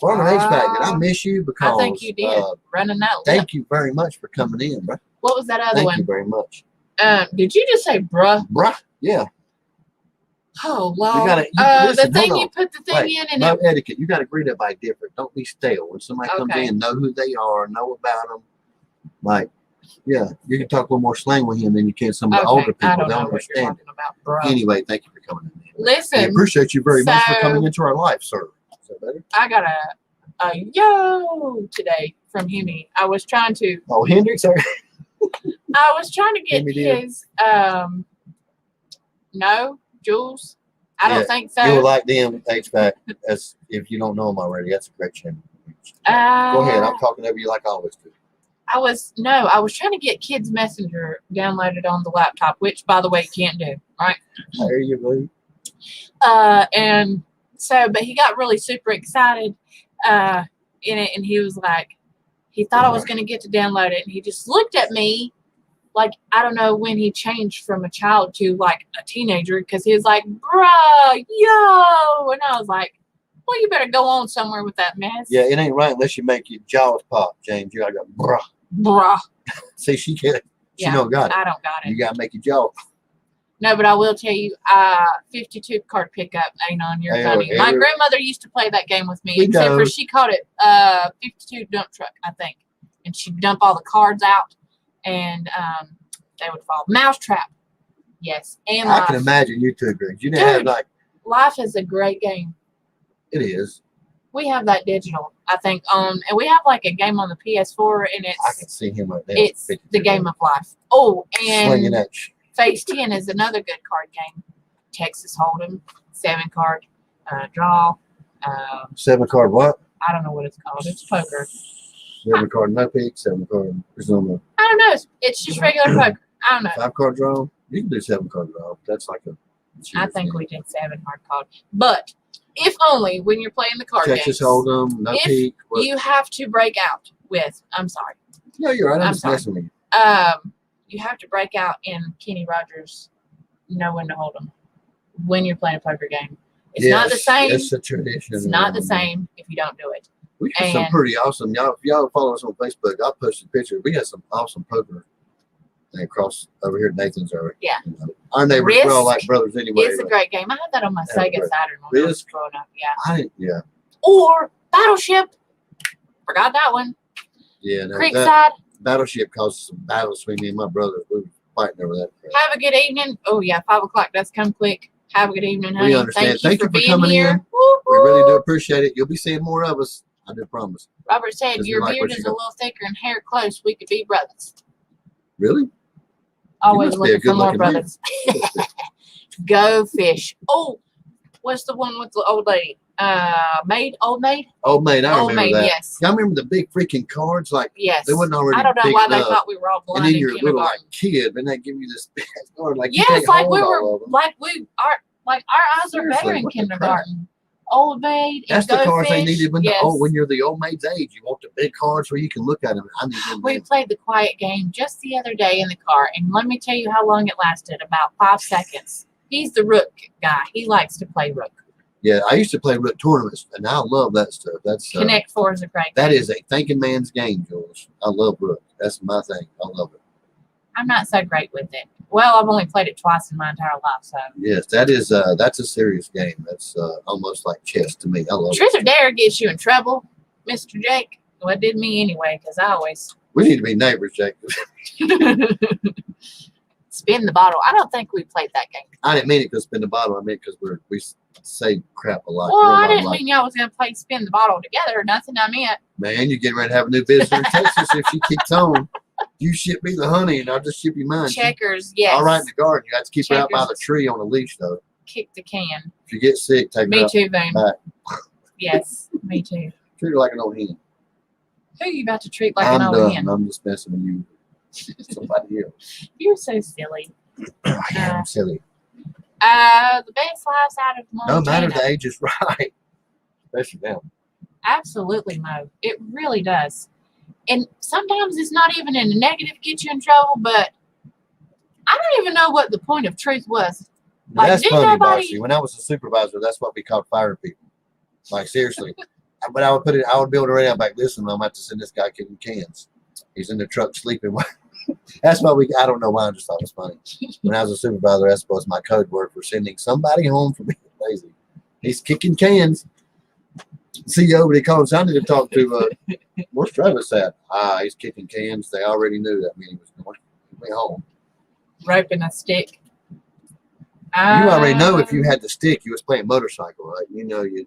Farmer HVAC, did I miss you? Because I think you did. Running that lip. thank you very much for coming in, bro. What was that other Thank you one? very much. Did you just say bruh? Bruh, yeah. Oh, Lord. gotta- listen, the thing hold you on. put the thing Wait, in and no it, etiquette. You got to greet everybody different. Don't be stale. When somebody comes Okay. in, know who they are, know about them. Like, yeah, you can talk a little more slang with him than you can some of the older I people. don't They know don't what you're understand talking about, bruh. it. Anyway, thank you for coming in. We Listen, appreciate you very much for so- coming into our life, sir. Is that better? I got a yo today from Hemi. I was trying to Oh, Hendrix, sir. get Hemi dear. his no, Jules. I don't Yeah, think so. You will like them HVAC. As if you don't know them already, that's a great channel. Go ahead. Uh, I'm talking over you like I always do. I was trying to get Kids Messenger downloaded on the laptop, which by the way you can't do, right? There you go. And so, but he got really super excited in it, and he was like, he thought I was going to get to download it, and he just looked at me like, I don't know when he changed from a child to like a teenager, because he was like, bruh, yo, and I was like, well, you better go on somewhere with that mess. Yeah, it ain't right unless you make your jaws pop, James. You gotta go, bruh. Bruh. See, she can't. She Yeah, don't got it. I don't got it. You gotta make your jaw. No, but I will tell you, 52 card pickup ain't on your money. My grandmother used to play that game with me, except for she called it 52 dump truck, I think. And she'd dump all the cards out, and they would fall. Mousetrap, yes, and I Life. can imagine you two, Greg. You didn't have like. Life is a great game. It is. We have that digital, I think, and we have like a game on the PS4, and I it's can see him right now. it's the game of life. Oh, Slinging and that. Phase 10 is another good card game. Texas Hold'em, 7-card, draw. 7-card what? I don't know what it's called. It's poker. 7-card no pick. 7-card. There's no more. I don't know. It's just regular poker. I don't know. 5-card draw. You can do 7-card draw. That's like a. I think we did 7-card card. But if only when you're playing the card Texas games, Hold'em, no peak. You have to break out with. I'm sorry. No, you're right. I'm just sorry. messing with you. You have to break out in Kenny Rogers, know when to hold them when you're playing a poker game. It's not the same. It's a tradition. It's not the same if you don't do it. We got some pretty awesome. If y'all follow us on Facebook, I'll post a picture. We got some awesome poker across over here at Nathan's area. Yeah. You know, our neighbors, we're all like brothers anyway. It's a great game. I had that on my Sega Saturn when I was growing up. Yeah. Yeah. Or Battleship. Forgot that one. Yeah. No, Creekside. Battleship caused some battles between me and my brother. We were fighting over that. Have a good evening. Oh yeah, 5 o'clock. That's come quick. Have a good evening, honey. We understand. Thank you for being coming here. in. We really do appreciate it. You'll be seeing more of us. I do promise. Robert said your beard is a little thicker and hair close. We could be brothers. Really? Always looking for more brothers. Go fish. Oh, what's the one with the old lady? Old maid. Old maid, I remember that. Yes. Y'all remember the big freaking cards? Like, yes. They wasn't already. I don't know big why enough. they thought we were all blind. And then you're a in little kindergarten. like kid, and they give you this big card. Like, yes, you like we were, our eyes Seriously, are better in what the crap? kindergarten. Old maid. That's the cards they needed when yes. when you're the old maid's age. You want the big cards where you can look at them. I need them. We played the quiet game just the other day in the car, and let me tell you how long it lasted. About 5 seconds. He's the rook guy. He likes to play rook. Yeah, I used to play rook tournaments, and I love that stuff. That's Connect Four is a great game. That is a thinking man's game, Jules. I love rook. That's my thing. I love it. I'm not so great with it. Well, I've only played it twice in my entire life, so. Yes, that is that's a serious game. That's almost like chess to me. I love Truth or Dare gets you in trouble, Mr. Jake. Well, it did me anyway, because I always. We need to be neighbors, Jake. Spin the bottle. I don't think we played that game. I didn't mean it because spin the bottle. I meant because we say crap a lot. Well, I didn't mean y'all was going to play spin the bottle together or nothing. I meant. Man, you're getting ready to have a new visitor in Texas if she keeps on. You ship me the honey and I'll just ship you mine. Checkers, yes. All right in the garden. You have to keep her out by the tree on a leash, though. Kick the can. If you get sick, take her Me out too, Boone. back. Yes, me too. Treat her like an old hen. Who are you about to treat like an old hen? I'm just messing with you. Somebody else. You're so silly. I am silly. The best lives out of Montana. No matter the age is right. Especially now. Absolutely, Mo. It really does. And sometimes it's not even in a negative get you in trouble, but I don't even know what the point of truth was. Like, That's funny, Bossy. When I was a supervisor, that's what we called firing people. Like, seriously. But I would build a radio back. Listen, I'm about to send this guy kicking cans. He's in the truck sleeping. That's why I don't know why, I just thought it was funny. When I was a supervisor, that was my code word for sending somebody home for being lazy. He's kicking cans. CEO, he called us. I need to talk to, where's Travis at? He's kicking cans. They already knew that meeting was going. He went home. Roping a stick. You already know if you had the stick, you was playing motorcycle, right? You know, you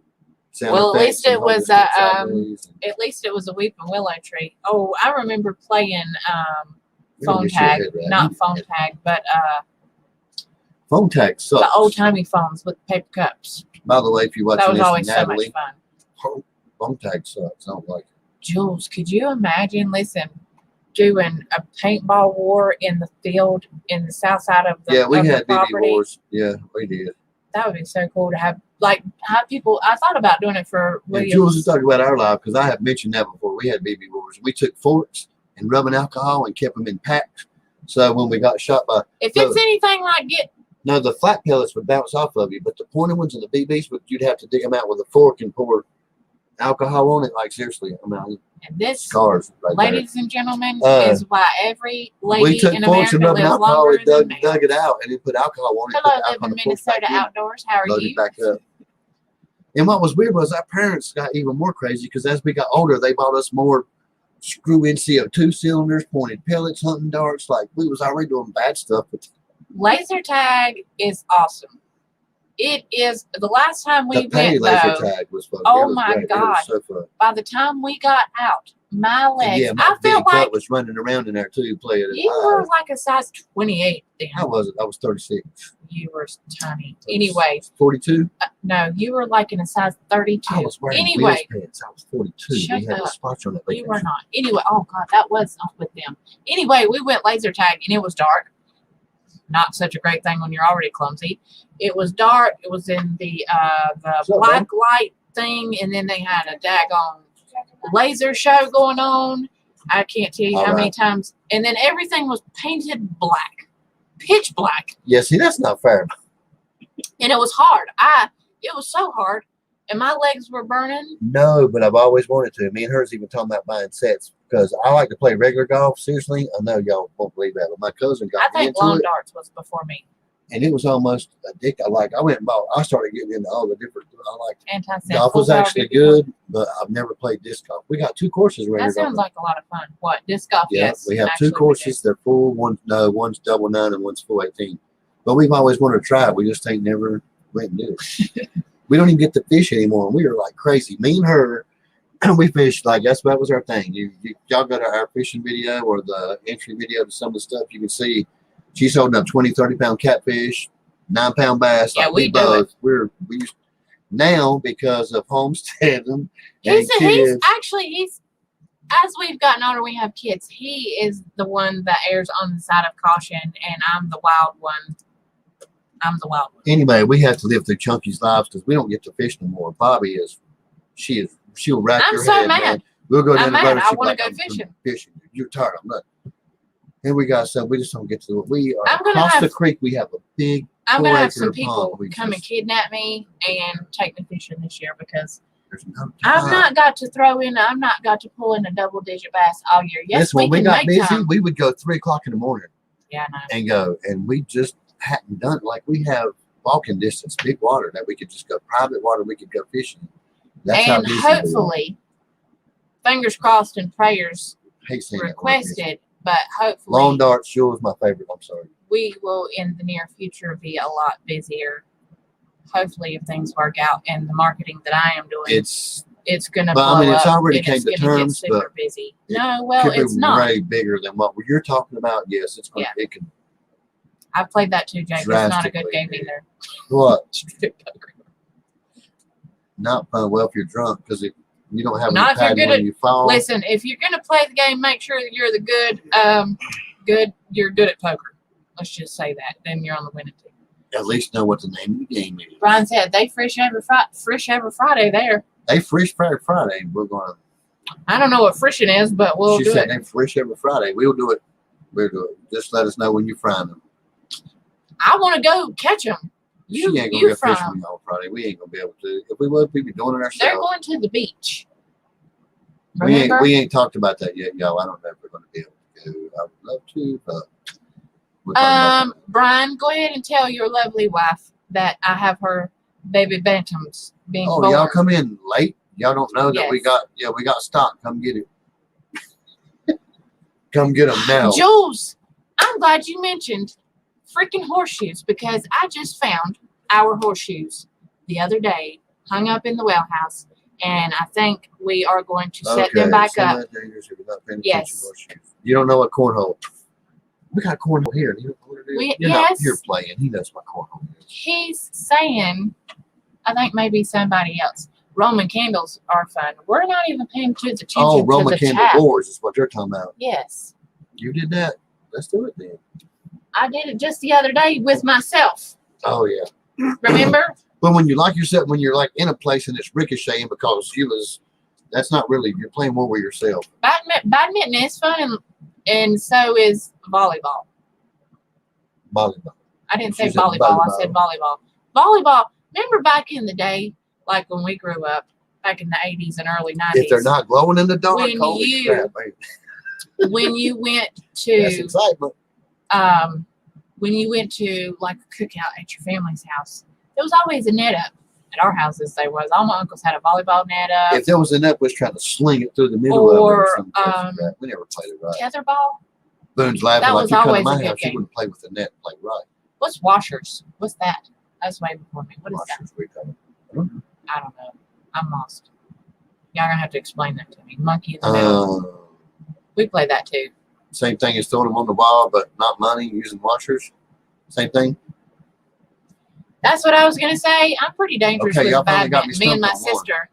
sound well, at least it was at least it was a weeping willow tree. Oh, I remember playing phone tag, not phone tag, but phone tag sucks. The old timey phones with paper cups. By the way, if you watch that was this, always Natalie, so much fun. Long tag sucks. I don't like it. Jules, could you imagine? Listen, doing a paintball war in the field in the south side of the Yeah, we of the had BB property. wars. Yeah, we did. That would be so cool to have people. I thought about doing it for And Williams. Jules is talking about our life because I have mentioned that before. We had BB wars. We took forks and rubbing alcohol and kept them in packs. So when we got shot by If it's anything like the flat pellets would bounce off of you, but the pointed ones and the BBs, you'd have to dig them out with a fork and pour alcohol on it. Like seriously, I mean, and this, scars right ladies and gentlemen, is why every we lady took in forks and America rubbing lives alcohol longer and than dug it out and then put alcohol on it. Hello, put the live alcohol in on the forks back Minnesota in, outdoors. How are load you? it back up. And what was weird was our parents got even more crazy because as we got older, they bought us more screw-in CO2 cylinders, pointed pellets, hunting darts. Like we was already doing bad stuff. But Laser tag is awesome. It is. The last time we went, laser though, tag was fun. oh It was my great. God. It was so fun. by the time we got out, my legs, And yeah, my I big felt cut like was running around in there too, playing it. you were like a size 28 then. How was it? I was 36. You were tiny. Anyway, 42. no, you were like in a size 32. I was wearing Anyway, Wiz pants. I was 42. Shut We had up. a sponsor on that. you were not. Anyway, oh God, that was not with them. Anyway, we went laser tag and it was dark. Not such a great thing when you're already clumsy. It was dark. It was in the black light thing, and then they had a daggone laser show going on. I can't tell you how many times. And then everything was painted black, pitch black. Yeah, see, that's not fair. And it was hard. It was so hard, and my legs were burning. No, but I've always wanted to. Me and her's even talking about buying sets because I like to play regular golf. Seriously, I know y'all won't believe that, but my cousin I got me think into lawn it, darts was before me. and it was almost addictive. Like I went and bought. I started getting into all the different. I like Anti-sense. golf was actually good, but I've never played disc golf. We got 2 courses around That here. sounds like a lot of fun. What, disc golf? Yeah, Yes. we have actually, 2 courses. They're full. One's double 9 and one's full 18. But we've always wanted to try it. We just ain't never went and did it. We don't even get to fish anymore. We are like crazy. Me and her, we fished like that was our thing. Y'all go to our fishing video or the entry video to some of the stuff you can see. She's holding up 20, 30-pound catfish, 9-pound bass. Yeah, like we do it. We used now because of homesteading. He's kids. as we've gotten older, we have kids. He is the one that errs on the side of caution, and I'm the wild one. Anyway, we have to live through Chunky's lives because we don't get to fish no more. Bobby she'll rack I'm your so head, mad. man. We'll go down I'm the mad. road and I she'll be wanna like, go "I'm fishing." Fishing. You're tired. I'm not. And we got some. We just don't get to it. We are I'm gonna across have- the creek. We have a big. I'm going to have 4-acre some people pond. We come and kidnap me and take me fishing this year because There's no time. I've not got to pull in a double-digit bass all year. Yes, This when we can got make busy, time. we would go 3 o'clock in the morning Yeah, I know. and go, and we just hadn't done it. Like we have walking distance, big water that we could just go private water. We could go fishing. That's how And busy we are. hopefully, fingers crossed and prayers Hate saying that word, requested, but hopefully Lawn darts, sure is my favorite. I'm sorry. we will in the near future be a lot busier. Hopefully, if things work out and the marketing that I am doing, it's gonna blow But I mean, it's up already and came it's to gonna get terms, super but busy. it No, well, could be it's not. way bigger than what you're talking about. Yes, it's going. Yeah. It could. I played that too, Jake. It's not a good Drastically game big. either. What? Strip poker. Not fun. Well, if you're drunk, because if you don't have Not any if you're padding good when at- you fall. Listen, if you're gonna play the game, make sure that you're the you're good at poker. Let's just say that. Then you're on the winning team. At least know what the name of the game is. Brian said they fresh every Friday there. They fresh Friday. We're gonna. I don't know what frishing is, but we'll She do said it. they fresh every Friday. We'll do it. We'll do it. Just let us know when you find them. I want to go catch them. She ain't gonna You go from? fishing with y'all Friday. We ain't gonna be able to. If we would, we'd be doing it They're ourselves. going to the beach. We Remember? ain't talked about that yet, y'all. I don't know if we're gonna be able to go. I would love to, but we're talking about that. Brian, go ahead and tell your lovely wife that I have her baby bantams being Oh, born. y'all come in late. Y'all don't know that we Yes. got stock. Come get it. Come get them now. Jules, I'm glad you mentioned freaking horseshoes because I just found our horseshoes the other day hung up in the well house, and I think we are going to set them back up. Dangerous if you're not paying Yes. attention to our shoes. You don't know what cornhole. We got cornhole here. You know what it is? You're not yes. here playing. He knows what cornhole is. He's saying, I think maybe somebody else. Roman candles are fun. We're not even paying attention Oh, to Roman the candle chat. wars is what you're talking about. Yes. You did that. Let's do it then. I did it just the other day with myself. Oh yeah. Remember? But when you like yourself, when you're like in a place and it's ricocheting because that's not really, you're playing more with yourself. Badminton is fun, and so is volleyball. Volleyball. I didn't say She said volleyball. I volleyball. said volleyball. Volleyball. Remember back in the day, like when we grew up, back in the 80s and early 90s. If they're not glowing in the dark, When holy you- crap, man. When you went That's to excitement. when you went to like a cookout at your family's house, there was always a net up. At our houses, there was. All my uncles had a volleyball net up. If there was a net, was trying to sling it through the middle of it Or, or something. Crap. We never played it right. Tetherball. Boone's laughing That like was you come to always a my good house, game. you wouldn't play with the net, play right. What's washers? What's that? That's way before me. What is that? Washers, we call it. I don't know. I'm lost. Y'all gonna have to explain that to me. Monkey in the middle. We play that too. Same thing as throwing them on the wall, but not money, using washers. Same thing. That's what I was gonna say. I'm pretty dangerous Okay, y'all with finally got me badminton. Me and my stumped on one. sister,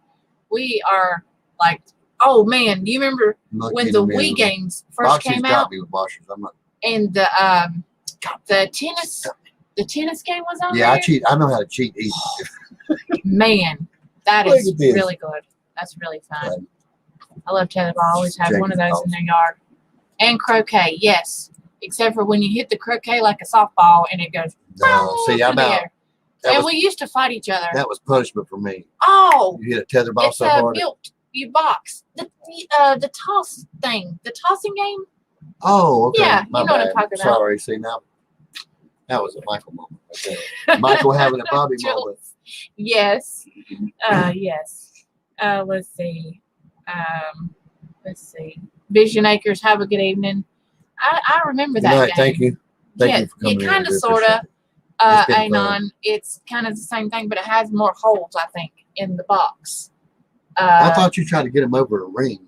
we are like, oh man, do you remember Monkey when in the middle. Wii games first Boxers came got out me with washers. I'm not. and the tennis game was on Yeah, there? I cheat. I know how to cheat easy. Man, that Look is at this. really good. That's really fun. Okay. I love tetherball. I always have one of Jacob those in their yard. And croquet, yes. Except for when you hit the croquet like a softball and it goes No, see, through I'm the out. air. That And was, we used to fight each other. that was punishment for me. Oh, You hit a tether ball it's so a hard. you box. The toss thing. The tossing game. Oh, okay. Yeah, My you know what I'm bad. talking about. Sorry. See, now that was a Michael moment. Okay. Michael having a Bobby moment. Yes. Yes. Let's see. Let's see. Vision Acres, have a good evening. I remember Good that night. game. Thank you. Thank you for coming it in. kind I of do sort of appreciate it. It's been fun. Anon. It's kind of the same thing, but it has more holes, I think, in the box. I thought you tried to get him over a ring.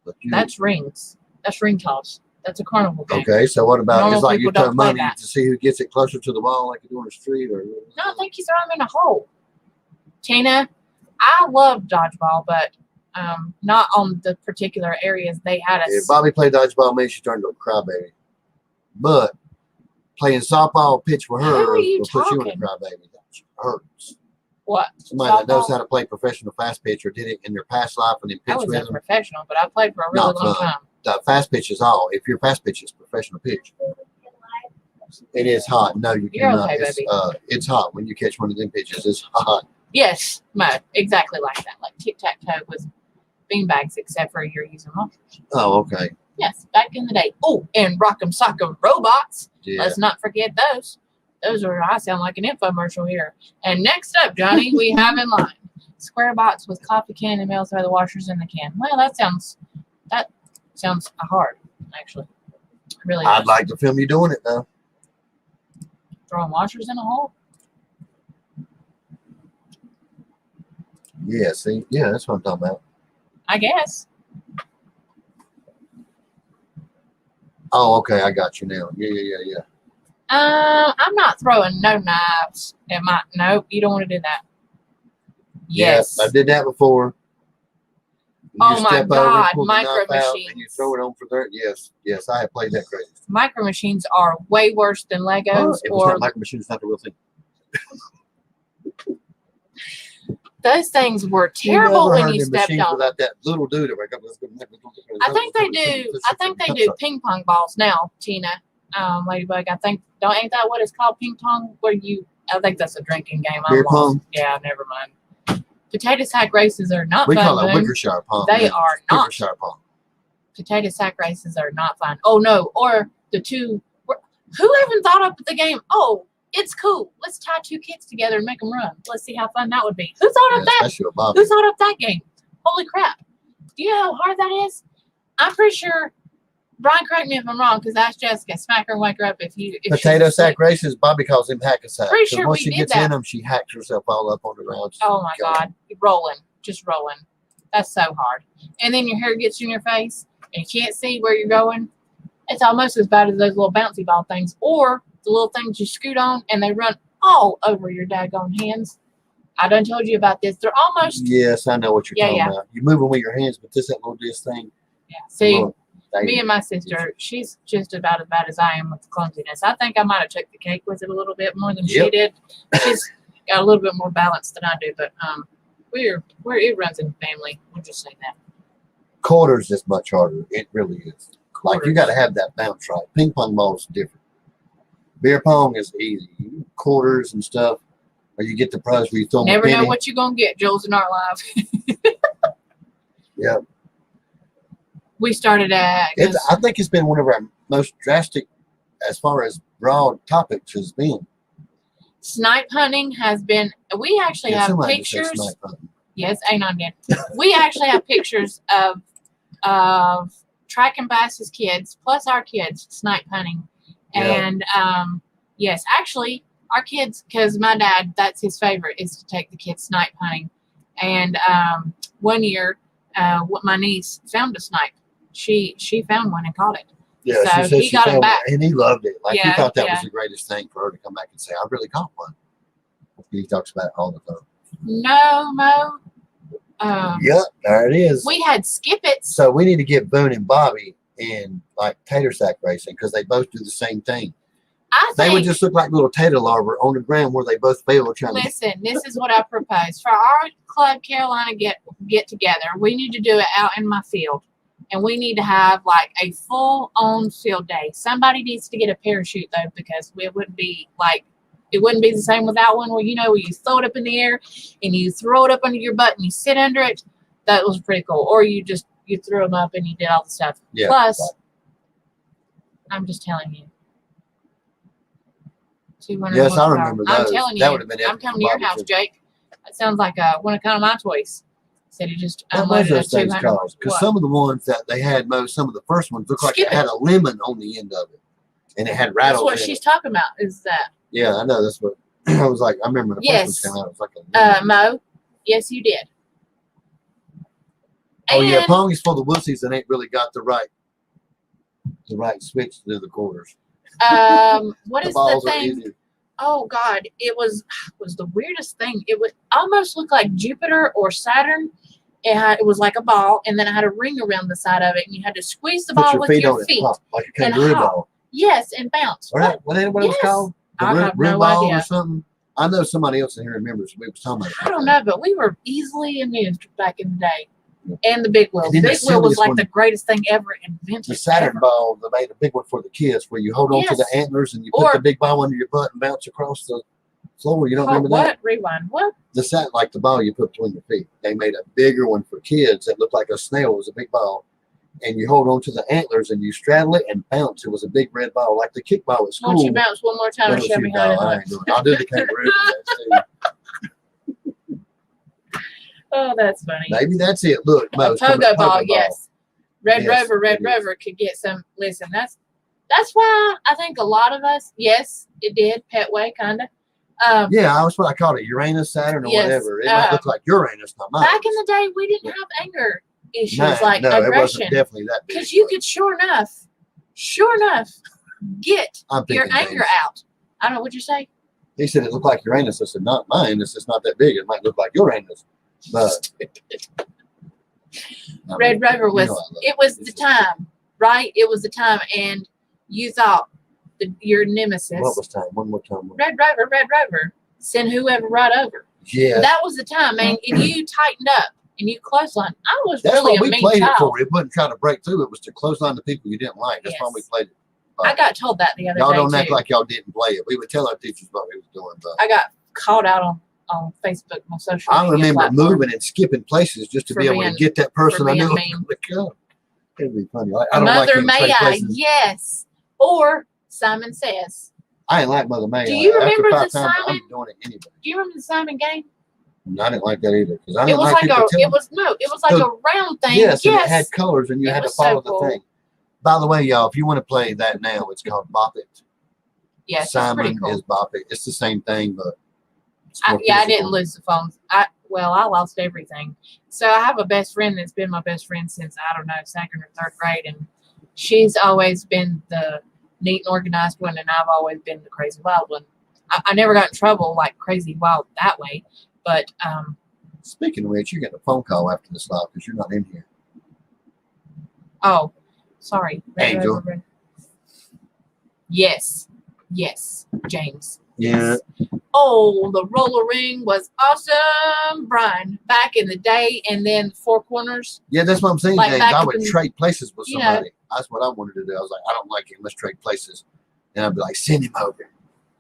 But you, That's rings. That's ring toss. That's a carnival game. okay, so what about Normal it's like you people don't throw play money that. to see who gets it closer to the wall like you do on the street or No, I think you throw them in a hole. Tina, I love dodgeball, but not on the particular areas they had us. if Bobby played dodgeball, maybe she turned into a crybaby. But playing softball pitch for Who her are you will put you in a talking? crybaby. That hurts. What? Somebody that knows Softball? how to play professional fast pitch or did it in their past life and then I pitch was with a them. professional, but I played for a really Not long fun. time. The fast pitch is all. If your fast pitch is professional pitch, it is hot. No, you You're cannot. okay, it's, baby. it's hot when you catch one of them pitches. It's hot. Yes, exactly like that. Like tic-tac-toe with beanbags, except for you're using washers. Oh, okay. Yes, back in the day. Oh, and Rock'em Sock'em Robots. Yeah. Let's not forget those. Those are, I sound like an infomercial here. And next up, Johnny, we have in line square box with coffee can and mails by the washers in the can. Well, that sounds hard, actually. Really I'd does. like to film you doing it though. Throwing washers in a hole. Yeah, see? Yeah, that's what I'm talking about. I guess. Oh, okay, I got you now. Yeah. I'm not throwing no knives at my. Nope, you don't want to do that. Yes. I did that before. Oh You my step over, God, pull the knife micro out, machines. and you throw it on for there. Yes, I have played that crazy. Micro machines are way worse than Legos It was or not micro machine. It's not the real thing. those things were You terrible never when heard you them stepped machines on them. without that little dude. I think they do. I think they do ping pong balls now, Tina. Ladybug. Ain't that what it's called? Ping pong, where you? I think that's a drinking game. I'm Beer lost. pong? Yeah, never mind. Potato sack races are not We fun. call it Boone. Wickershire pong. They yeah. are not. Wickershire pong. Potato sack races are not fun. Oh no! Or the two. Who even thought up the game? Oh, it's cool. Let's tie two kids together and make them run. Let's see how fun that would be. Who thought up that? Especially with Bobby. Who thought up that game? Holy crap! Do you know how hard that is? I'm pretty sure. Brian, correct me if I'm wrong, because ask Jessica, smack her and wake her up if she's Potato asleep. sack races, Bobby calls them hack a sack. Pretty So sure once we she did gets that. in them, she hacks herself all up on the ground. Oh my God, rolling, just rolling. That's so hard. And then your hair gets in your face, and you can't see where you're going. It's almost as bad as those little bouncy ball things, or the little things you scoot on, and they run all over your daggone hands. I done told you about this. They're almost. Yes, I know what you're talking about. You move them with your hands, but that little disc thing. Yeah. See, me and my sister, she's just about as bad as I am with the clumsiness. I think I might have took the cake with it a little bit more than she did. She's got a little bit more balance than I do, but it runs in the family. We'll just say that. Quarters is much harder. It really is. Like you got to have that bounce right. Ping pong ball is different. Beer pong is easy. Quarters and stuff, or you get the prize where you throw them. Never know what you're gonna get. Joel's in our life. Yep. We started at. I think it's been one of our most drastic, as far as broad topics, has been. Snipe hunting has been. We actually have pictures. Yes, Anon did. We actually have pictures of tracking bass's kids plus our kids snipe hunting, and yes, actually our kids, because my dad, that's his favorite, is to take the kids snipe hunting, and one year, my niece found a snipe. She found one and caught it. Yeah, so she said he got it back, and he loved it. Like he thought that was yeah. the greatest thing for her to come back and say, "I really caught one." He talks about it all the time. No, Mo. Yep, there it is. We had skippets. So we need to get Boone and Bobby in like tater sack racing because they both do the same thing. They would just look like little tater larvae on the ground where they both fail trying to. Listen, this is what I propose for our Club Carolina get together. We need to do it out in my field, and we need to have like a full on field day. Somebody needs to get a parachute though, because it wouldn't be the same without one. Where where you throw it up in the air and you throw it up under your butt and you sit under it. That was pretty cool. Or you threw them up and you did all the stuff. Yeah, plus, I'm just telling you. Yes, I remember those. I'm telling you. That would have been I'm coming to your house, Jake. That sounds like one of my toys. Said he just unloaded those things called? Because some of the ones that they had, some of the first ones looked like it had a lemon on the end of it, and it had rattles. That's what she's talking about. Is that? Yeah, I know. That's what I was like. I remember the first one came out. It was like a lemon. Mo. Yes, you did. Oh yeah, Pong is for the wussies that ain't really got the right switch to do the quarters. What is the thing? Oh God, it was the weirdest thing. It would almost look like Jupiter or Saturn. It was like a ball, and then it had a ring around the side of it, and you had to squeeze the ball with your feet, like a kangaroo ball. Yes, and bounce. Or what it was called? I have no ball idea. Or something. I know somebody else in here remembers. We was talking about it. I don't know, but we were easily amused back in the day. And the big wheel. The big wheel was like the greatest thing ever invented. The Saturn ball, they made a big one for the kids where you hold on to the antlers and you put the big ball under your butt and bounce across the floor. You don't remember that? Rewind. What? Like the ball you put between your feet. They made a bigger one for kids that looked like a snail. It was a big ball. And you hold on to the antlers and you straddle it and bounce. It was a big red ball, like the kickball at school. Why don't you bounce one more time and show me how to do it? I'll do the kangaroo for that too. Oh, that's funny. Maybe that's it. Look, a pogo ball, yes. Red Rover could get some. Listen, that's why I think a lot of us, yes, it did, Petway, kind of. Yeah, that's what I called it, Uranus, Saturn, or whatever. It might look like Uranus, not mine. Back in the day, we didn't have anger issues like aggression. It wasn't definitely that big. Because you could sure enough, get your anger out. I don't know, what'd you say? He said it looked like Uranus. I said, not mine. It's just not that big. It might look like Uranus. But Red Rover was the time, right? It was the time, and you thought your nemesis. What was time? One more time. Red Rover, send whoever right over. Yeah, that was the time, man. And you tightened up and you clothesline. I was really a mean child. That's what we played it for. It wasn't trying to break through. It was to close-line the people you didn't like. That's why we played it. I got told that the other day. Y'all don't act like y'all didn't play it. We would tell our teachers what we was doing. But I got called out on Facebook, my social media. I remember platform moving and skipping places just to be able to get that person I knew was going to come. It'd be funny. I don't Mother like May I? Yes. Or Simon Says. I ain't like Mother May. Do you remember the Simon? I'm doing it anyway. Do you remember the Simon game? No, I didn't like that either. It was like a round thing. Yes, and it had colors, and you had to follow the thing. By the way, y'all, if you want to play that now, it's called Bop It. Yes, Simon cool. is Bop It. It's the same thing, but I didn't lose the phones. I lost everything. So I have a best friend that's been my best friend since, I don't know, 2nd or 3rd grade, and she's always been the neat and organized one, and I've always been the crazy wild one. I never got in trouble like crazy wild that way, But Speaking of which, you get a phone call after this live because you're not in here. oh, sorry. Angel. Yes, James. Yeah. Oh, the roller ring was awesome, Brian. Back in the day, and then Four Corners. Yeah, that's what I'm saying, Like James. back I up would in- trade places with you know. somebody. That's what I wanted to do. I was like, I don't like him. Let's trade places. And I'd be like, send him over.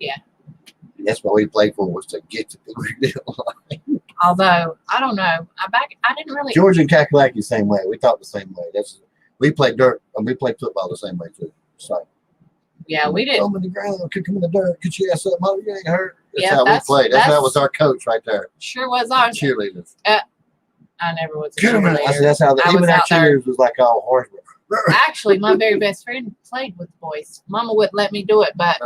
Yeah. And that's what we played for, was to get to the Although I don't know, I didn't really. George and Kakalaki same way. We talk the same way. We played dirt and we played football the same way too. So Yeah, we did. Throw him in the ground, kick him in the dirt, get your ass up, mother, you ain't hurt. That's Yeah, how we played. That that's- was our coach right there. Sure was ours. Cheerleaders. I never was a Get him in. I said, cheerleader. that's how I even was our out there. cheerleaders was like all horse. Actually, my very best friend played with the boys. Mama wouldn't let me do it, but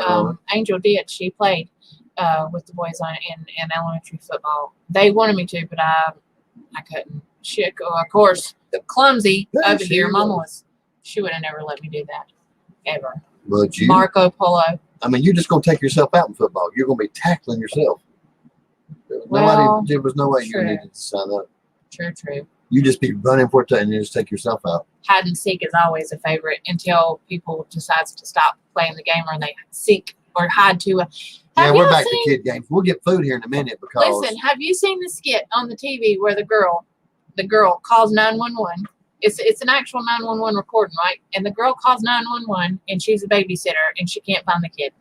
Angel did. She played with the boys in elementary football. They wanted me to, but I couldn't. She, of course, clumsy Yeah, over she here. Mama was. she would have never let me do that ever. But you, Marco Polo. I mean, you're just gonna take yourself out in football. You're gonna be tackling yourself. Well, There was no way true. you needed to sign up. True. You just be running for it and then just take yourself out. Hide and seek is always a favorite until people decides to stop playing the game or they seek or hide to. Yeah, Have we're y'all back seen- to kid games. We'll get food here in a minute because Listen, have you seen the skit on the TV where the girl calls 911? It's an actual 911 recording, right? And the girl calls 911 and she's a babysitter and she can't find the kid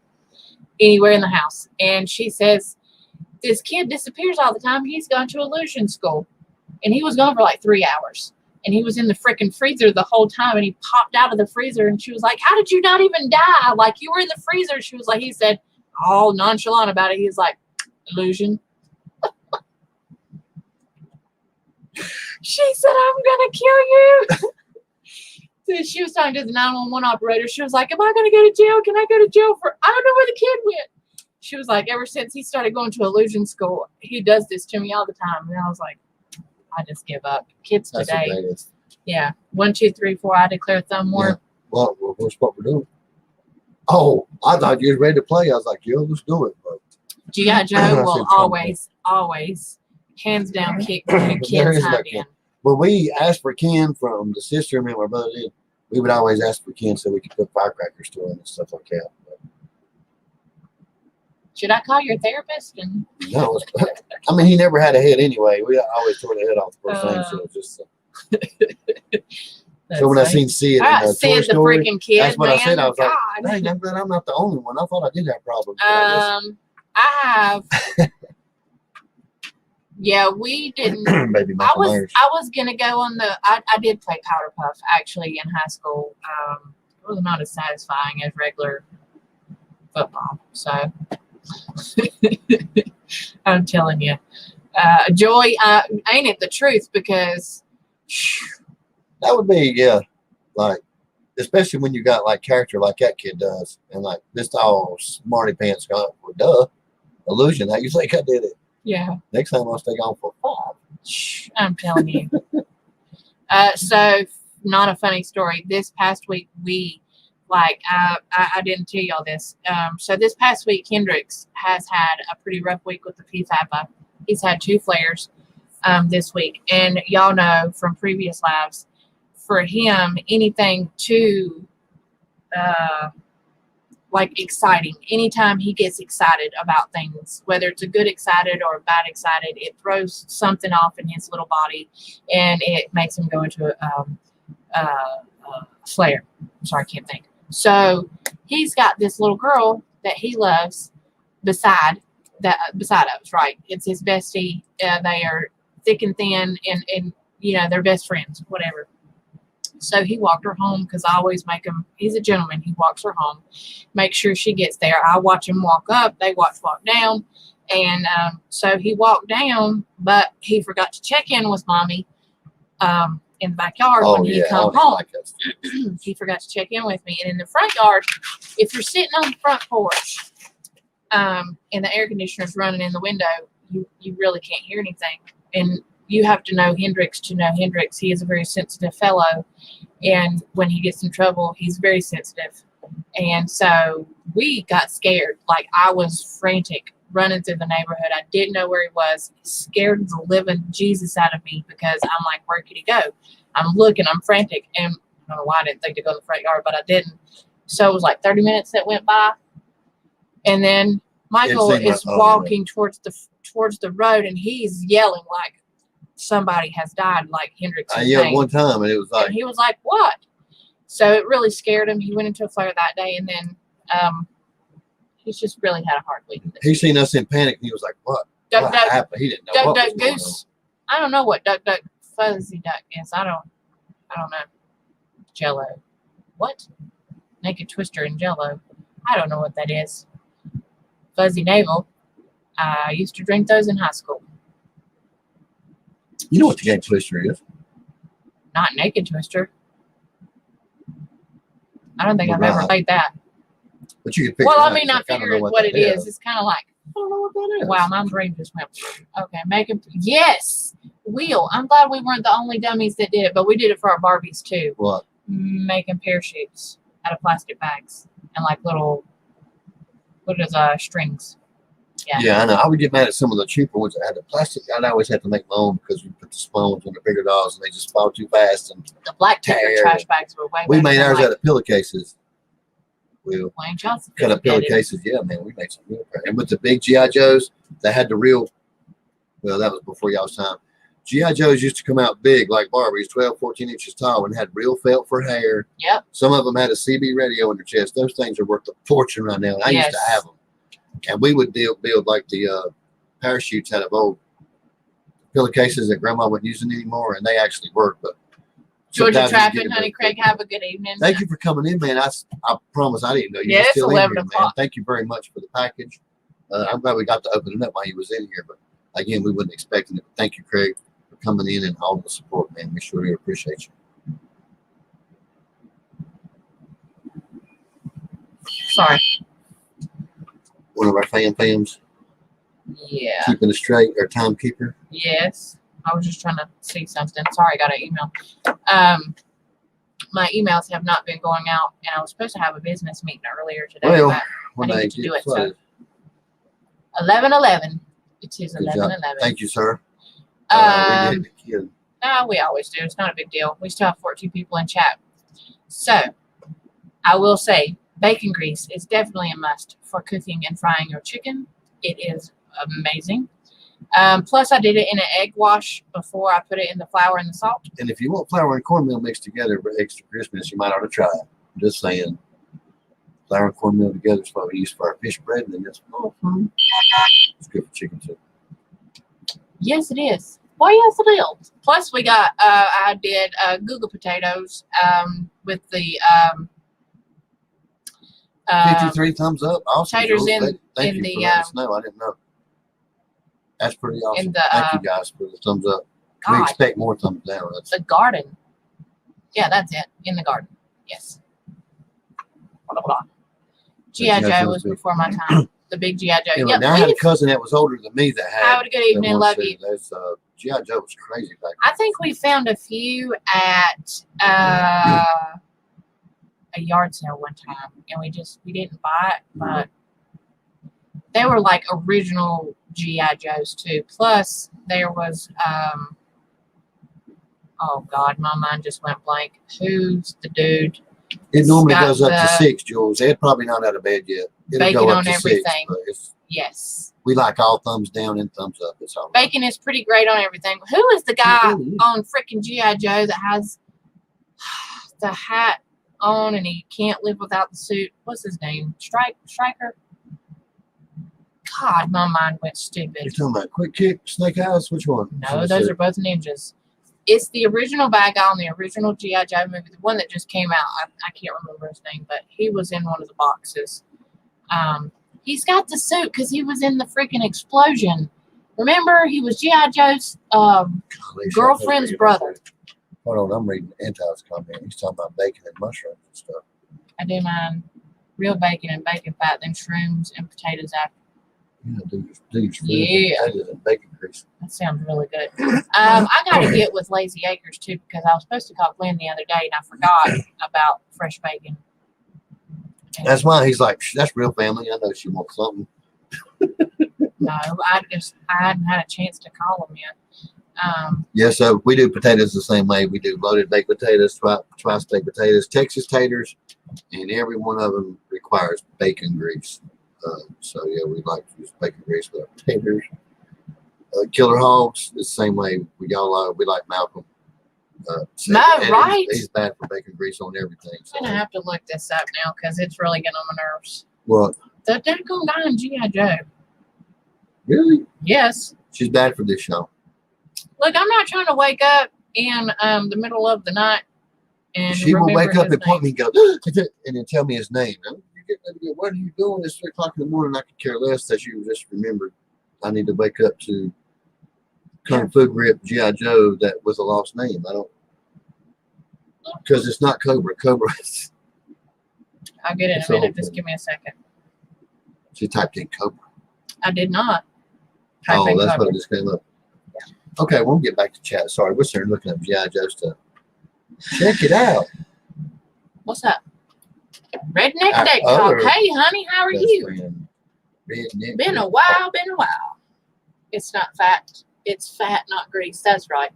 anywhere in the house. And she says, this kid disappears all the time. He's gone to illusion school. And he was gone for like 3 hours. And he was in the freaking freezer the whole time. And he popped out of the freezer and she was like, how did you not even die? Like, you were in the freezer. She was like, he said, all nonchalant about it. He's like, illusion. She said, I'm going to kill you. So she was talking to the 911 operator. She was like, am I going to go to jail? Can I go to jail for, I don't know where the kid went. She was like, ever since he started going to illusion school, he does this to me all the time. And I was like, I just give up. Kids that's today. what that is. Yeah. 1, 2, 3, 4. I declare thumb war. Yeah. Well, what's what we're doing? Oh, I thought you was ready to play. I was like, yeah, let's do it. But G.I. Joe I will said, always, hands down, kick There kids is no hind Ken. in. When we asked for Ken from the sister and me and my brother did, we would always ask for Ken so we could put firecrackers to him and stuff like that. But Should I call your therapist? And no, I mean, he never had a head anyway. We always tore the head off the first thing. So it was just so when I seen Sid in Toy Sid the Story, freaking kid, that's what man. I said. I was like, God. dang, I'm glad I'm not the only one. I thought I did have problems. But I I have. Yeah, we didn't. guess maybe I Michael Myers. was gonna go on the. I did play Powder Puff actually in high school. It was not as satisfying as regular football. So I'm telling you, Joy, ain't it the truth? Because That would be, yeah, like, especially when you got like character like that kid does, and like this all smarty pants going, well, duh, illusion. How you think I did it? yeah, Next time I'll stay gone for 5. I'm telling you. So not a funny story. This past week we I didn't tell y'all this. So this past week Hendrix has had a pretty rough week with the PFAPA. He's had 2 flares this week, and y'all know from previous lives, for him anything too like exciting, anytime he gets excited about things, whether it's a good excited or a bad excited, it throws something off in his little body and it makes him go into a flare. I'm sorry, I can't think. So he's got this little girl that he loves beside us, right? It's his bestie. They are thick and thin and you know, they're best friends, whatever. So he walked her home because I always make him, he's a gentleman. He walks her home, make sure she gets there. I watch him walk up. They walk down. And so he walked down, but he forgot to check in with mommy in the backyard when he come home. Like that. He forgot to check in with me. And in the front yard, if you're sitting on the front porch and the air conditioner's running in the window, you really can't hear anything. And you have to know Hendrix to know Hendrix. He is a very sensitive fellow. And when he gets in trouble, he's very sensitive. And so we got scared. Like, I was frantic running through the neighborhood. I didn't know where he was. It scared the living Jesus out of me because I'm like, where could he go? I'm looking, I'm frantic, and I don't know why I didn't think to go in the front yard, but I didn't. So it was like 30 minutes that went by, and then Michael is walking towards the road, and he's yelling like somebody has died, like Hendrix. I yelled one time, and it was like, and he was like, "What?" So it really scared him. He went into a flare that day, and then he's just really had a hard week. He seen us in panic, and he was like, "What? What happened?" He didn't know. Duck, what duck, was going goose. I don't know what duck, duck, fuzzy duck is. I don't know. Jello. What? Naked Twister and Jello. I don't know what that is. Fuzzy navel. I used to drink those in high school. You know what the Naked Twister is? Not Naked Twister. I don't think I've ever played that. But you can figure well, it out. I mean, I figured what it is. It's kind of like, I don't know what that is. Wow, my brain just went. Okay, yes, wheel. I'm glad we weren't the only dummies that did it, but we did it for our Barbies too. What? Making parachutes out of plastic bags and like little, strings. Yeah, I know. I would get mad at some of the cheaper ones that had the plastic. I'd always have to make my own because we put the small ones on the bigger dolls and they just fall too fast. And the black ticker trash bags were way better. We made ours out of pillowcases. We'll Wayne Johnson cut up pillowcases. Yeah, man, we made some real. And with the big GI Joes, that had the real. Well, that was before y'all's time. GI Joes used to come out big like Barbies, 12, 14 inches tall, and had real felt for hair. Yep. Some of them had a CB radio in their chest. Those things are worth a fortune right now. And I used to have them. And we would build like the parachutes out of old pillowcases that Grandma wasn't using anymore, and they actually work. But Georgia Traffic, honey, Craig, have a good evening. Thank you for coming in, man. I promise I didn't know you were still in here, man. Thank you very much for the package. I'm glad we got to open it up while you was in here, but again, we wasn't expecting it. Thank you, Craig, for coming in and all the support, man. We sure do appreciate you. Sorry. One of our fans. Yeah. Keeping it straight, our timekeeper. Yes. I was just trying to see something. Sorry, I got an email. My emails have not been going out, and I was supposed to have a business meeting earlier today. Well, but I need to do it. So 11:11. It is 11:11. Thank you, sir. We always do. It's not a big deal. We still have 14 people in chat. So I will say, bacon grease is definitely a must for cooking and frying your chicken. It is amazing. Plus, I did it in an egg wash before I put it in the flour and the salt. And if you want flour and cornmeal mixed together for extra crispiness, you might ought to try it. I'm just saying. Flour and cornmeal together is what we use for our fish bread, and then it's good for chicken too. Yes, it is. Well, yes, it is. Plus, we got, I did Google potatoes with the 53 thumbs up. Awesome. Taters Thank you for letting us know. I didn't know. That's pretty awesome. Thank you guys for the thumbs up. We expect more thumbs down. That's the garden. Yeah, that's it. In the garden. Yes. G.I. Joe was before my time. The big G.I. Joe. Anyway, now I had a cousin that was older than me that had. Have a good evening. Love you. G.I. Joe was crazy back then. I think we found a few at a yard sale one time, and we didn't buy it, but they were like original G.I. Joes too. Plus, there was oh God, my mind just went blank. Who's the dude? It normally goes up to 6, Jules. They're probably not out of bed yet. It'll bacon go up on to everything. 6, yes. We like all thumbs down and thumbs up. It's all right. Bacon is pretty great on everything. Who is the guy on freaking G.I. Joe that has the hat on and he can't live without the suit? What's his name? Striker? God, my mind went stupid. You're talking about Quick Kick, Snake Eyes? Which one? No, those are both ninjas. It's the original bad guy on the original G.I. Joe movie, the one that just came out. I can't remember his name, but he was in one of the boxes. He's got the suit because he was in the freaking explosion. Remember, he was G.I. Joe's girlfriend's brother. Hold on, I'm reading Anti's comment. He's talking about bacon and mushrooms and stuff. I do mine real bacon and bacon fat, then shrooms and potatoes after. Yeah, potatoes and bacon grease. That sounds really good. I got to get with Lazy Acres too because I was supposed to call Glenn the other day and I forgot about fresh bacon. That's why he's like, that's real family. I know she wants something. No, I hadn't had a chance to call them yet. Yeah, so we do potatoes the same way. We do loaded baked potatoes, tri-state potatoes, Texas taters, and every one of them requires bacon grease. So yeah, we like to use bacon grease with our potatoes. Killer hogs, the same way we like Malcolm. Right? He's bad for bacon grease on everything. So. I'm gonna have to look this up now because it's really getting on my nerves. What? The daggone guy in G.I. Joe. Really? Yes. She's bad for this show. Look, I'm not trying to wake up in the middle of the night and she will wake up and point me and go, and then tell me his name. What are you doing? It's 3 o'clock in the morning. I could care less that you just remembered. I need to wake up to Kung Fu Grip G.I. Joe that was a lost name. I don't, because it's not Cobra. Cobra is. I'll get it in a minute. Just give me a second. She typed in Cobra. I did not. Oh, that's what it just came up. Yeah. Okay, we'll get back to chat. Sorry, we're sitting looking up G.I. Joe stuff. Check it out. What's up? Redneck Day Talk. Hey, honey, how are you? Been a while. It's not fat. It's fat, not grease. That's right.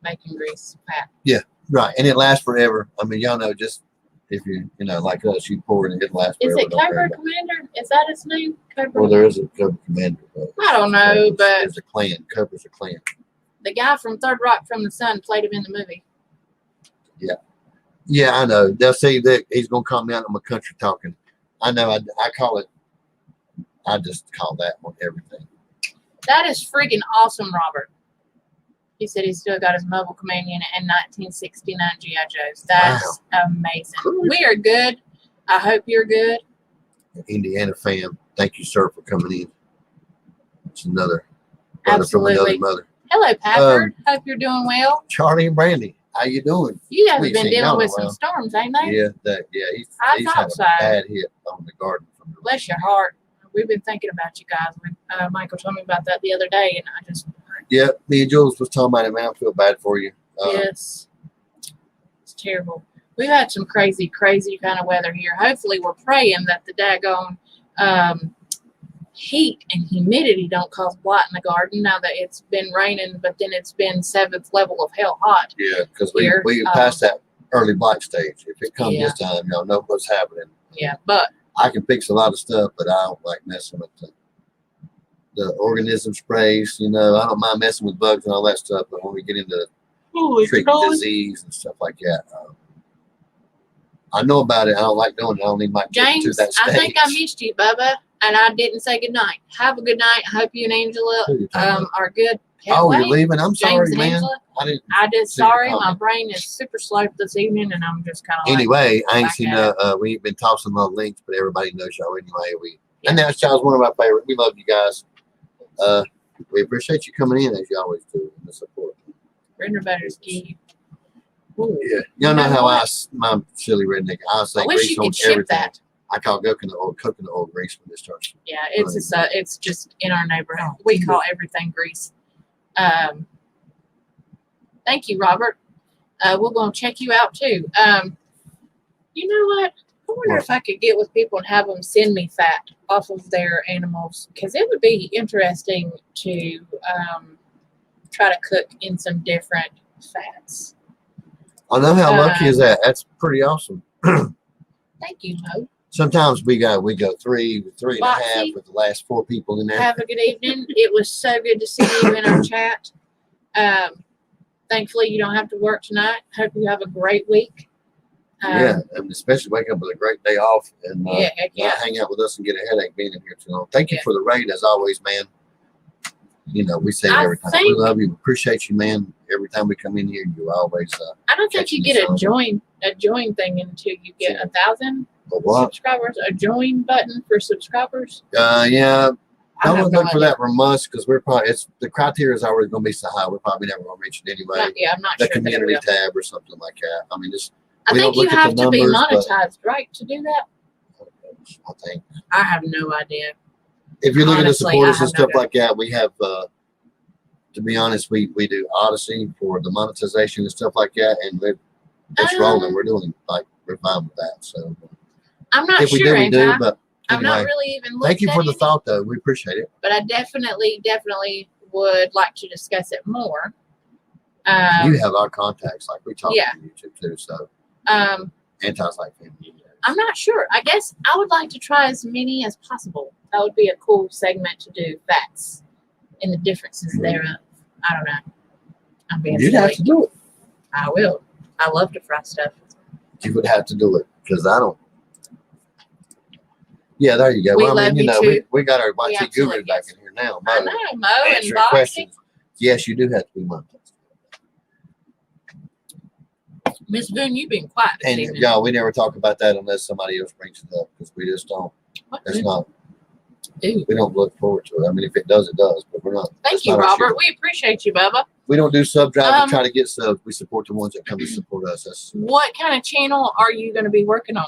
Bacon grease, fat. Yeah, right. And it lasts forever. I mean, y'all know, just if you like us, you pour it and it lasts forever. Is it Cobra Commander? Is that his name? Cobra? Well, there is a Cobra Commander. I don't know, but there's a clan. Cobra's a clan. The guy from Third Rock from the Sun played him in the movie. Yeah. Yeah, I know. They'll say that he's going to call me out on my country talking. I know. I call it. I just call that one everything. That is freaking awesome, Robert. He said he's still got his mobile command unit and 1969 G.I. Joes. That's amazing. Cool. We are good. I hope you're good. Indiana fam, thank you, sir, for coming in. It's another brother from another mother. Hello, Packard. Hope you're doing well. Charlie and Brandy, how you doing? You guys have been dealing with some storms, ain't they? Yeah, he's had a bad hit on the garden. Bless your heart. We've been thinking about you guys. Michael told me about that the other day, and I just. Yeah, me and Jules was talking about it, man. I feel bad for you. Yes. It's terrible. We've had some crazy kind of weather here. Hopefully, we're praying that the daggone heat and humidity don't cause blight in the garden now that it's been raining, but then it's been 7th level of hell hot. Yeah, because we passed that early blight stage. If it comes this time, y'all know what's happening. Yeah, but I can fix a lot of stuff, but I don't like messing with the organism sprays. I don't mind messing with bugs and all that stuff, but when we get into treating disease and stuff like that, I know about it. I don't like doing it. I don't need my James, to that stage. I think I missed you, Bubba, and I didn't say good night. Have a good night. I hope you and Angela are good. You're leaving? I'm sorry, man. Angela, I did. Sorry, my brain is super slow this evening, and I'm just kind of. Anyway, I ain't seen. We ain't been tossing no links, but everybody knows y'all anyway. And that child's one of our favorite. We love you guys. We appreciate you coming in as you always do and the support. Render Better's key. Yeah, y'all know how my silly redneck. I say grease on everything. That. I call coconut oil grease when it starts. Yeah, it's just in our neighborhood. We call everything grease. Thank you, Robert. We're going to check you out too. You know what? I wonder if I could get with people and have them send me fat off of their animals, because it would be interesting to try to cook in some different fats. I know how lucky is that. That's pretty awesome. Thank you, Mo. Sometimes we go 3 and a half with the last 4 people in there. Have a good evening. It was so good to see you in our chat. Thankfully, you don't have to work tonight. Hope you have a great week. And especially wake up with a great day off and not hang out with us and get a headache being in here too long. Thank you for the raid as always, man. We say it every time. We love you. Appreciate you, man. Every time we come in here, you always. I don't think you get a join thing until you get 1,000 subscribers. A join button for subscribers. Yeah. I would look for that from us because we're probably the criteria is always going to be so high. We're probably never going to reach it anyway. I'm not sure. The community tab or something like that. I mean, I think you have to be monetized, right, to do that? I think. I have no idea. If you're looking to support us and stuff like that, we have, to be honest, we do Odyssey for the monetization and stuff like that, and it's rolling. We're doing we're fine with that. So I'm not if we do, we do. But I'm not Anyway, really even looking thank you at for the any, thought, though. We appreciate it. but I definitely would like to discuss it more. You have our contacts, like we talk Yeah. on YouTube too. So, Anti's like family. I'm not sure. I guess I would like to try as many as possible. That would be a cool segment to do. Facts and the differences thereof. I don't know. I'm being You'd silly. have to do it. I will. I love to fry stuff. You would have to do it because I don't. Yeah, there you go. We Well, I love mean, you we, too. we got our We YT absolutely guru back yes. in here now. I know, Mo and Answering Boxy. questions. Yes, you do have to be monetized. Miss Boone, you've been quiet this And evening. y'all, we never talk about that unless somebody else brings it up because we just don't. What? It's not. Ew. We don't look forward to it. I mean, if it does, it does. But we're not. Thank that's you, not our Robert. shit. We appreciate you, Bubba. We don't do sub drive Um, and try to get subs. We support the ones that come to support us. That's What kind of channel are you going to be working on?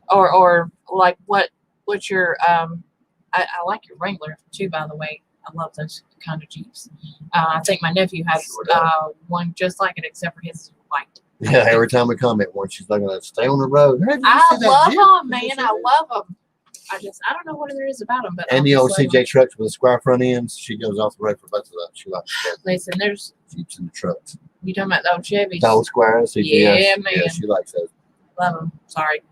Or like what's your I like your Wrangler too, by the way. I love those kind of Jeeps. I think my nephew has Sure does. one just like it, except for his is white. yeah. Every time we comment one, she's like, "Stay on the road." Hey, did you I see that love Jeep? them, Did you man. see I that? love them. I don't know what there is about them, but And I the old just love CJ 'em. trucks with the square front ends. She goes off the road for both of those. She likes that. Listen, there's Jeeps and the trucks. you talking about the old Chevys. The old square CGS. Yeah, man. Yeah, she likes those. Love them. Sorry,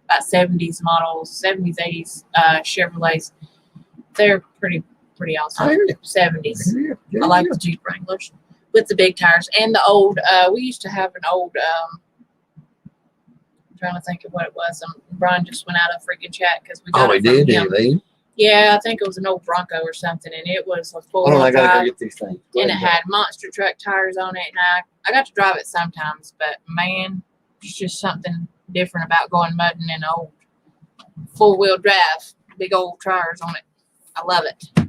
about 70s models, 70s, 80s Chevrolets. They're pretty awesome. I hear you. 70s. Yeah, I like the Jeep Wranglers with the big tires and the old. We used to have an old. I'm trying to think of what it was. Brian just went out of freaking chat because we got Oh, it he from did. Did he him. leave? Yeah, I think it was an old Bronco or something, and it was a Hold on, four-wheel I gotta go drive, get these things. Go and it ahead, had monster truck tires on it. And I got to drive it sometimes, but man, it's just something different about going mudding in an old four-wheel drive, big old tires on it. I love it.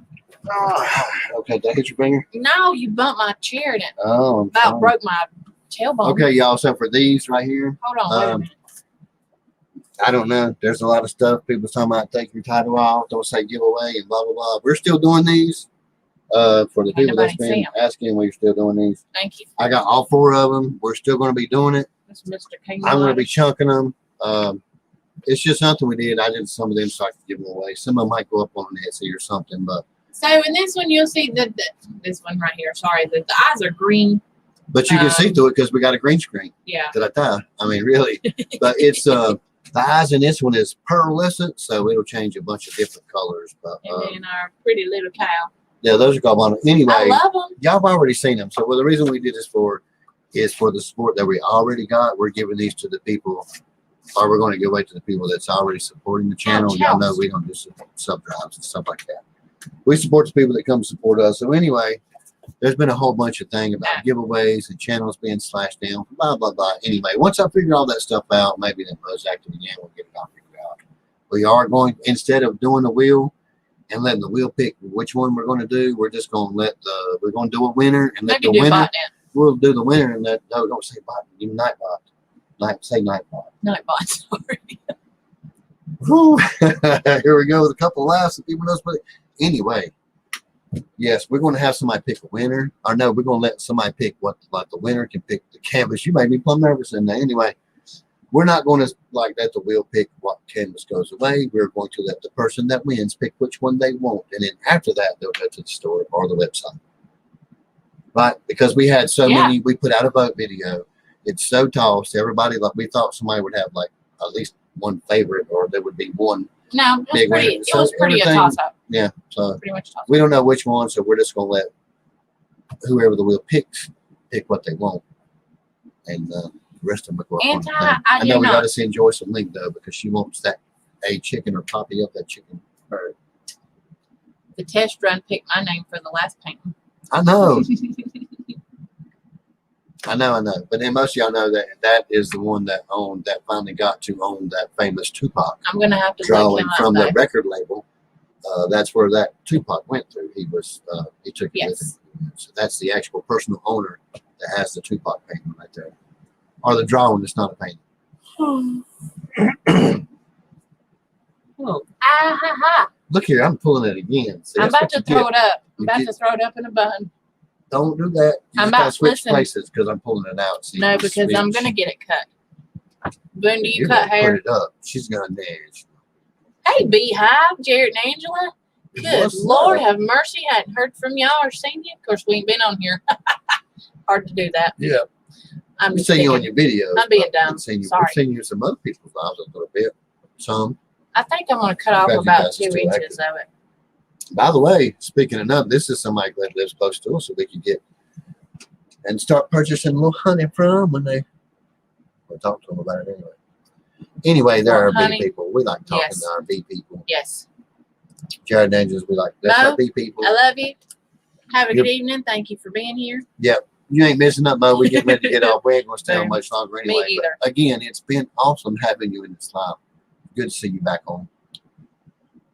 Oh, okay, did I hit your finger? No, you bumped my chair and it Oh, I'm about sorry. broke my tailbone. Okay, y'all. So for these right here, Hold on, wait a minute. I don't know. There's a lot of stuff. People talking about taking your title off. Don't say giveaway and blah blah blah. We're still doing these. For the people that's nobody see been 'em. asking, we're still doing these. Thank you. I got all 4 of them. We're still going to be doing it. That's Mr. King. I'm going to be chunking them. It's just something we did. I did some of them so I could give them away. Some of them might go up on Etsy or something, but So in this one, you'll see that this one right here. Sorry, the eyes are green. you can see through it because we got a green screen. Yeah. I mean, really. But it's the eyes in this one is pearlescent, so it'll change a bunch of different colors. But And then our pretty little cow. yeah, those are called on. I Anyway, love them. y'all have already seen them. So well, the reason we did this is for the support that we already got. We're giving these to the people, or we're going to give away to the people that's already supporting the channel. Y'all know we don't do sub drives and stuff like that. We support the people that come support us. So anyway, there's been a whole bunch of things about giveaways and channels being slashed down, blah, blah, blah. Anyway, once I figure all that stuff out, maybe then Buzz active again, we'll get it all figured out. We are going, instead of doing the wheel and letting the wheel pick which one we're going to do, we're just going to we're going to do a winner and let Maybe the do winner, bot now. we'll do the winner and no, don't say bot, do night bot. Say night bot. Night bot, sorry. Whew. Here we go with a couple of laughs and people knows what. Anyway, yes, we're going to have somebody pick a winner. Or no, we're going to let somebody pick what like the winner can pick the canvas. You made me plumb nervous in there. Anyway, we're not going to like let the wheel pick what canvas goes away. We're going to let the person that wins pick which one they want. And then after that, they'll go to the store or the website. Right? Because we had so many, we put out a vote video. It's so tossed. Everybody, like we thought somebody would have like at least one favorite or there would be one. No, it was pretty a everything- toss-up. Yeah. So Pretty much a toss-up. we don't know which one, so we're just going to let whoever the wheel picks pick what they want. And the rest of them will go up on the thing. I know we got to send Joyce a link, though, because she wants that a chicken or Poppy up that chicken bird. The test run picked my name for the last painting. I know. I know. But then most of y'all know that is the one that finally got to own that famous Tupac I'm going to have to look drawing him up, from though. the record label. That's where that Tupac went through. He took it with him. So that's the actual personal owner that has the Tupac painting right there. Or the drawing that's not a painting. Oh. Ah, ha, ha. Look here, I'm pulling it again. See, I'm that's about what to you throw get. it up. I'm You about get- to throw it up in a bun. Don't do that. You I'm just gotta about- switch listen. places because I'm pulling it out. See, No, you because I'm switch. going to get it cut. Boone, do you You're cut gonna hair? Put it up. She's gonna edge. Hey, Beehive, Jared and Angela. Good What's Lord, up? have mercy. Hadn't heard from y'all or seen you. Of course, we ain't been on here. Hard to do that. Yeah. I'm We've just seen you on kidding. your videos. I'm being but dumb. we've seen you, Sorry. We've seen you in some other people's lives a little bit. Some. I think I'm going to cut off Glad you about guys are 2 still inches of it. By the way, speaking of nub, this is somebody that lives close to us, so we can get and start purchasing a little honey from when they. We'll talk to them about it anyway. Anyway, they're our honey. bee people. We like talking Yes. to our bee people. Yes. Jared Angels, we like that's Mo, our bee people. I love you. Have a Yep. good evening. Thank you for being here. You ain't missing nothing, Mo. We getting ready to get off. We ain't gonna stay on Boom. much longer Me anyway. either. But again, it's been awesome having you in this live. Good to see you back home.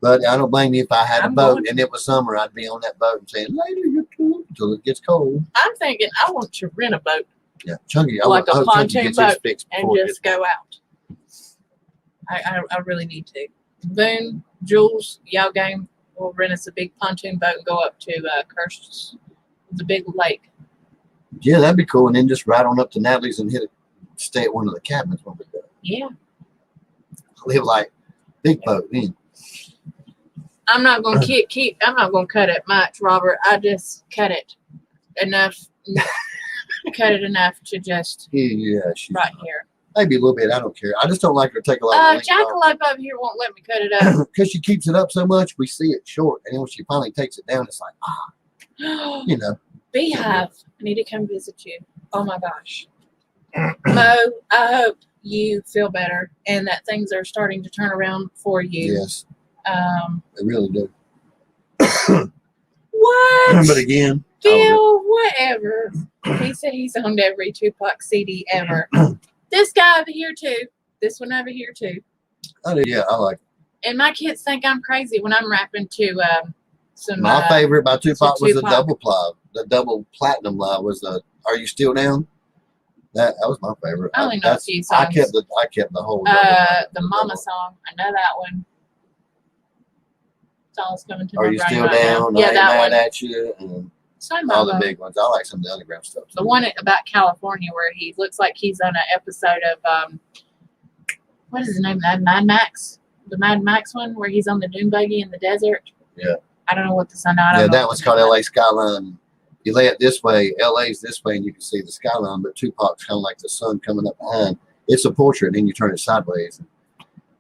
But I don't blame you if I had a I'm boat going. and it was summer, I'd be on that boat and saying, later you're cool until it gets cold. I'm thinking I want to rent a boat Yeah, Chunky, Like a I hope Chunky pontoon gets his boat fixed and before it just gets go out. I really need to. Boone, Jules, y'all game. We'll rent us a big pontoon boat and go up to Kirst's, the big lake. Yeah, that'd be cool. And then just ride on up to Natalie's and stay at one of the cabins when we go. Yeah. Live like big boat. Man. I'm not going to keep. I'm not going to cut it much, Robert. I just cut it enough. Cut it enough to just Yeah, she's right here. maybe a little bit. I don't care. I just don't like her to take a lot of Jackalope over here won't let me cut it up. because she keeps it up so much. We see it short, and then when she finally takes it down, it's like you know. Beehive, I need to come visit you. Oh my gosh. Mo, I hope you feel better and that things are starting to turn around for you. Yes, they really do. What? But again, Phil, whatever. He said he's owned every Tupac CD ever. This guy over here too. This one over here too. I like it. And my kids think I'm crazy when I'm rapping to some. My favorite by Tupac was the Tupac. double ply. The double platinum lie was the "Are You Still Down?" That was my favorite. I only know a few songs. I kept the whole. The Mama song. I know that one. It's all coming to Are my You brain Still right now. Down? Yeah, I Ain't that Mad one. at You. And Some all of the them. big ones. I like some of the underground stuff too. The one about California where he looks like he's on an episode of what is his name? Mad Max. The Mad Max one where he's on the dune buggy in the desert. Yeah. I don't know what the sun. I don't Yeah, know that what one's the called name LA Skyline. You lay it this way, LA's this way, and you can see the skyline, but Tupac's kind of like the sun coming up behind. It's a portrait, and then you turn it sideways.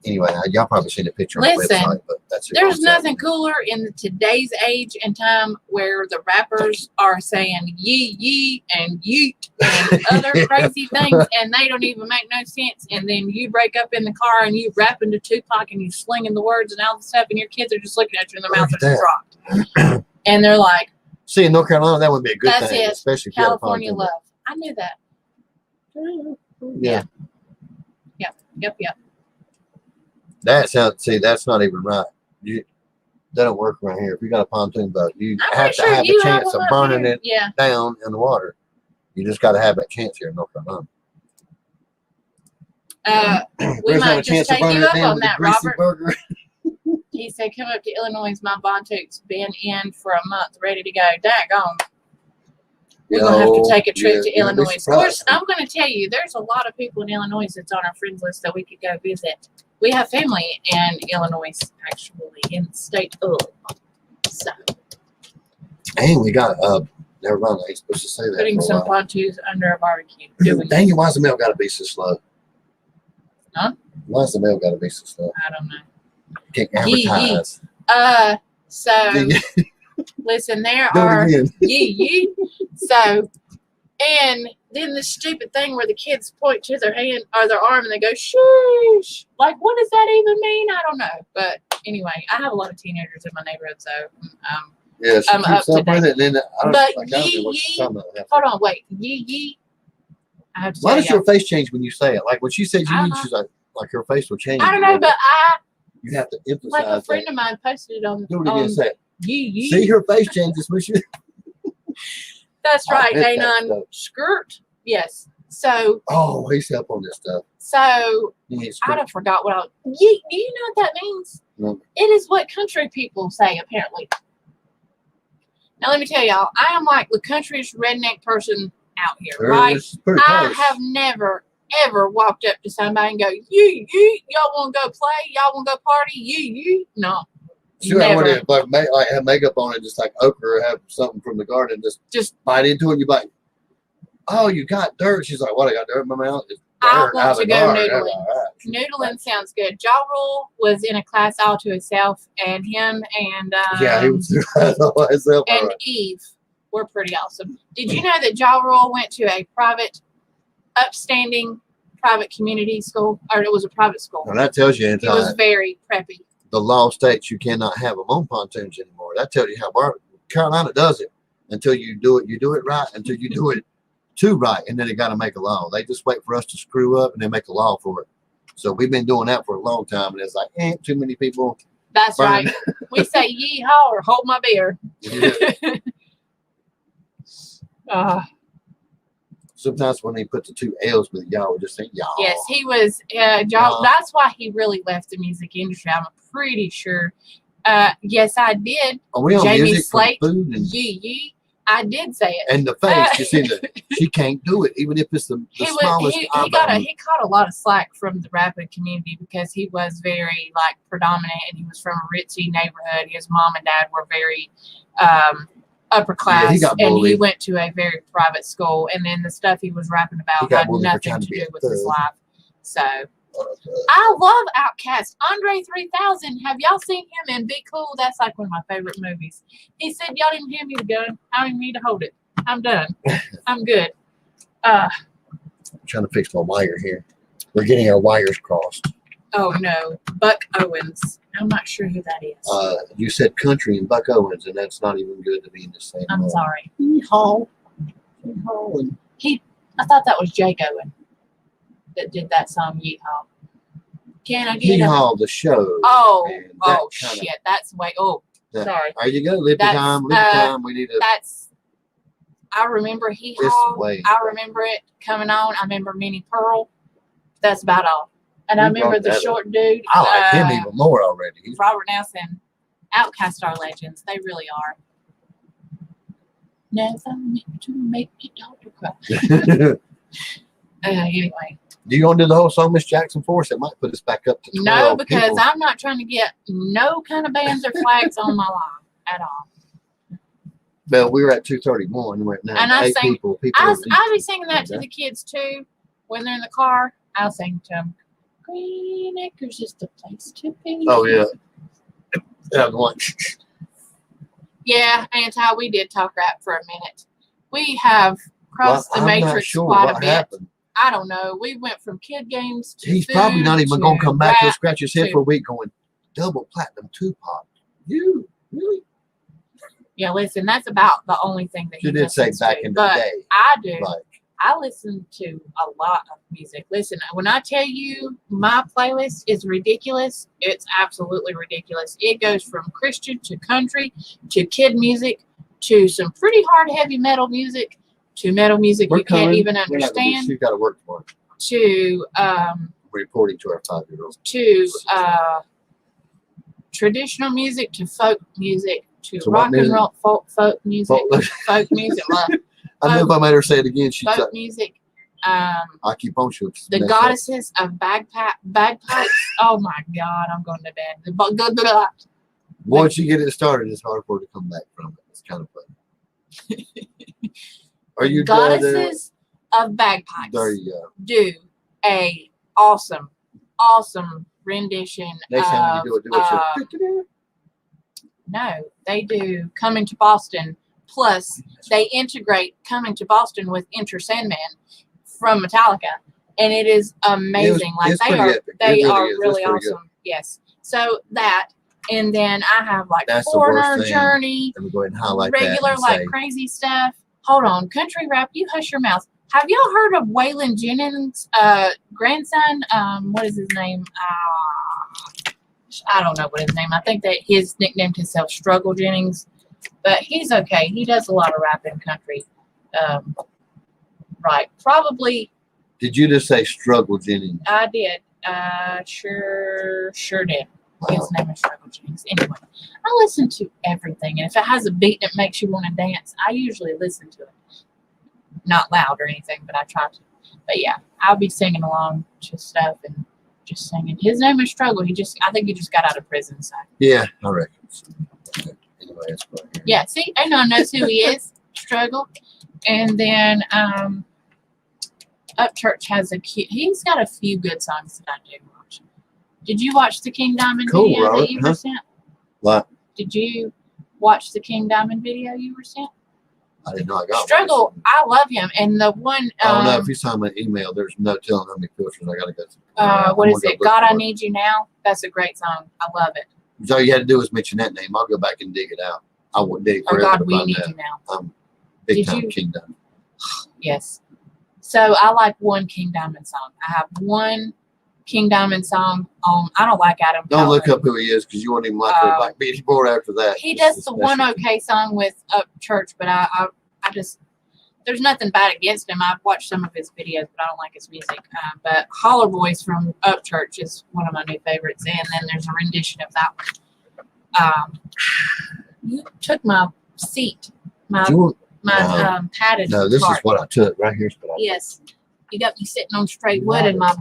Anyway, y'all probably seen a picture on the Listen, website, but that's it. There's nothing cooler in today's age and time where the rappers are saying yee yee and yeet and other crazy things, and they don't even make no sense. And then you break up in the car and you rap into Tupac and you slinging the words and all the stuff, and your kids are just looking at you and their mouths are just dropped. And they're like, see, in North Carolina, that would be a good That's thing, it. especially if you had a California pontoon. love. I knew that. Yeah. Yep. That sounds. See, that's not even right. That don't work around here. If you got a pontoon boat, you I'm have pretty to sure have you a chance have of one up burning here. it Yeah. down in the water. You just got to have that chance here in North Carolina. We There's not might a chance just of take burning you it up down on with a that, greasy Robert. burger. He said, come up to Illinois. My Bontute's been in for a month, ready to go. Daggone. We're going to have to take a trip to Illinois. Of course, I'm going to tell you, there's a lot of people in Illinois that's on our friends list that we could go visit. We have family in Illinois, actually, in the state of. So, And we got, never mind, I ain't supposed to say that. putting for a some while. pontoons under a barbecue. Doing Dang it, why's the mail got to be so slow? Huh? Why's the mail got to be so slow? I don't know. Can't Yee, advertise. So, listen, there Do are. it again. Yee. So, and then the stupid thing where the kids point to their hand or their arm and they go, shoosh. Like, what does that even mean? I don't know. But anyway, I have a lot of teenagers in my neighborhood, so Yeah, she I'm up keeps up to with it, and then I don't, But I don't know what she's talking about. hold on, wait. Yee. I have to Why tell does you. your face change when you say it? Like when she says I you, don't she's like her face will change. I don't know, but you have to emphasize like a friend that. of mine posted it on Do it again. Say it. Yee. See, her face changes when she. That's I right, bet that Danon. stuff. Skirt. Yes. So Oh, he's up on this stuff. I He's don't forgot what I Yeet. Do you know what that means? No. It is what country people say, apparently. Now let me tell y'all, I am like the countryest redneck person out here, right? It's pretty I close. have never ever walked up to somebody and go, y'all want to go play? Y'all want to go party? No. Sure, I Never. want to like have makeup on it, just like okra, or have something from the garden, just bite into it. And you're like, oh, you got dirt. She's like, what? I got dirt in my mouth. It's I dirt want out to of go garden. noodling. Noodling sounds good. Ja Rule was in a class all to himself, and him and Yeah, he was all himself. and Eve were pretty awesome. Did you know that Ja Rule went to a upstanding private community school, or it was a private school? Well, that tells you it was very preppy. The law states you cannot have them on pontoons anymore. That tells you how Carolina does it. Until you do it right. Until you do it too right, and then they got to make a law. They just wait for us to screw up, and they make a law for it. So we've been doing that for a long time, and it's like, too many people. That's right. We say yeehaw or hold my beer. Sometimes when they put the two L's with y'all, we just think y'all. Yes, he was. That's why he really left the music industry. I'm pretty sure. Yes, I did. Are we on Jamie music Slate, food and yee. I did say it. And the face, you see, she can't do it, even if it's the smallest. He caught a lot of slack from the rapping community because he was very like predominant, and he was from a ritzy neighborhood. His mom and dad were very upper class, and he went to a very private school. And then the stuff he was rapping about had nothing to do with his life. So I love Outkast. Andre 3000. Have y'all seen him in Be Cool? That's like one of my favorite movies. He said, y'all didn't hand me the gun. I don't even need to hold it. I'm done. I'm good. I'm trying to fix my wire here. We're getting our wires crossed. Oh, no. Buck Owens. I'm not sure who that is. You said country and Buck Owens, and that's not even good to be in the same. I'm sorry. Yeehaw. I thought that was Jake Owen that did that song, Yeehaw. Can I get Yeehaw, the show. Shit. That's way. Oh, sorry. There you go. Live the time. We need to. I remember Yeehaw. I remember it coming on. I remember Minnie Pearl. That's about all. And I remember the short dude. I like him even more already. Robert Nelson. Outkast are legends. They really are. Never meant to make your daughter cry. Anyway. Do you want to do the whole song, Miss Jackson, for us? It might put us back up to 12 No, because people. I'm not trying to get no kind of bands or flags on my line at all. Well, we were at 231 right now. And I sing. People I'll be singing that to the kids too when they're in the car. I'll sing to them. Green Acres is the place to be. Oh yeah. Yeah, Anti, we did talk rap for a minute. We have crossed the matrix quite a bit. Happened. I don't know. We went from kid games to He's probably not even going to come back to scratch his head for a week going, double platinum Tupac. You? Really? Yeah, listen, that's about the only thing that you did say back in the day. I do. Like, I listen to a lot of music. Listen, when I tell you my playlist is ridiculous, it's absolutely ridiculous. It goes from Christian to country to kid music to some pretty hard heavy metal music to metal music you can't even understand. You got to work for it. To reporting to our 5-year-olds. To traditional music to folk music to rock and roll folk music. Folk music. I knew if I made her say it again, she'd folk music. I keep on shooting. The goddesses of bagpipes. Oh my God, I'm going to bed. Once you get it started, it's hard for it to come back from it. It's kind of funny. Are you goddesses of bagpipes? There you go. Do a awesome rendition. Next time you do it. No, they do Coming to Boston. Plus, they integrate Coming to Boston with Enter Sandman from Metallica, and it is amazing. They are really awesome. Good. Yes. So that, and then I have like Foreigner Journey, regular like crazy stuff. Hold on, country rap. You hush your mouth. Have y'all heard of Waylon Jennings' grandson? What is his name? I don't know what his name. I think that his nicknamed himself Struggle Jennings. But he's okay. He does a lot of rap in country. Right. Probably. Did you just say Struggle Jennings? I did. Sure did. Wow. His name is Struggle Jennings. Anyway, I listen to everything. And if it has a beat that makes you want to dance, I usually listen to it. Not loud or anything, but I try to. But yeah, I'll be singing along to stuff and just singing. His name is Struggle. I think he just got out of prison. So Yeah, I reckon. Anyway, that's what. yeah, see, everyone knows who he is. Struggle. And then Upchurch has he's got a few good songs that I do watch. Did you watch the King Diamond Cool, video Robert, that you were sent? What? Did you watch the King Diamond video you were sent? I didn't know I got Struggle, one. I love him. And the one Oh no, if he's talking about email, there's no telling how many filters I gotta go through. what is it? God I Need You Now. That's a great song. I love it. So all you had to do was mention that name. I'll go back and dig it out. I will dig Or forever God to We find Need that. You Now. Big Did time you- King Diamond. Yes. So I like one King Diamond song. I have one King Diamond song on. I don't like Adam. Don't look Calvin. up who he is because you won't even like the Black Beatty Board after that. He This does is the one special. okay song with Upchurch, but I just there's nothing bad against him. I've watched some of his videos, but I don't like his music. But Holler Boys from Upchurch is one of my new favorites, and then there's a rendition of that one. You took my seat, my padded. No, this cart. is what I took right here. Yes, you got me sitting on straight wood in my.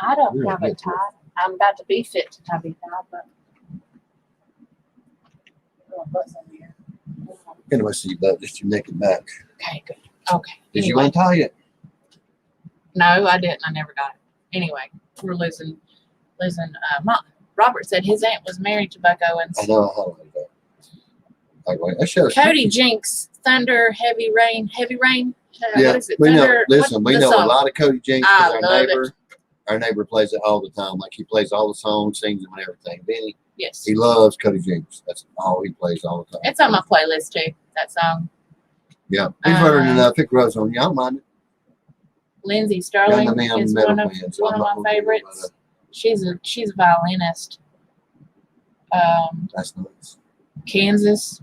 I don't You're have a it good tied. I'm about to be fit to tie it tied, but. Anyway, see, but just your neck and back. Okay, good. Okay. Did you Anyway. untie it? No, I didn't. I never got it. Anyway, we're losing. Robert said his aunt was married to Buck Owens. I know. I highlighted that. Like, that shows. Cody Jinks, Thunder, Heavy Rain. Yeah, What is it? we know. Thunder. Listen, we the know song? a lot of Cody Jinks I because love our neighbor plays it all the time. Like he plays all the songs, sings them, and everything. Benny, Yes. he loves Cody Jinks. That's all he plays all the time. It's on my playlist too. That song. Yeah, he's learning enough. It grows on you. I don't mind it. Lindsay Sterling I mean, I'm a is metal one of fan, so I'm my not gonna worry favorites. about She's a violinist. That's nice. Kansas.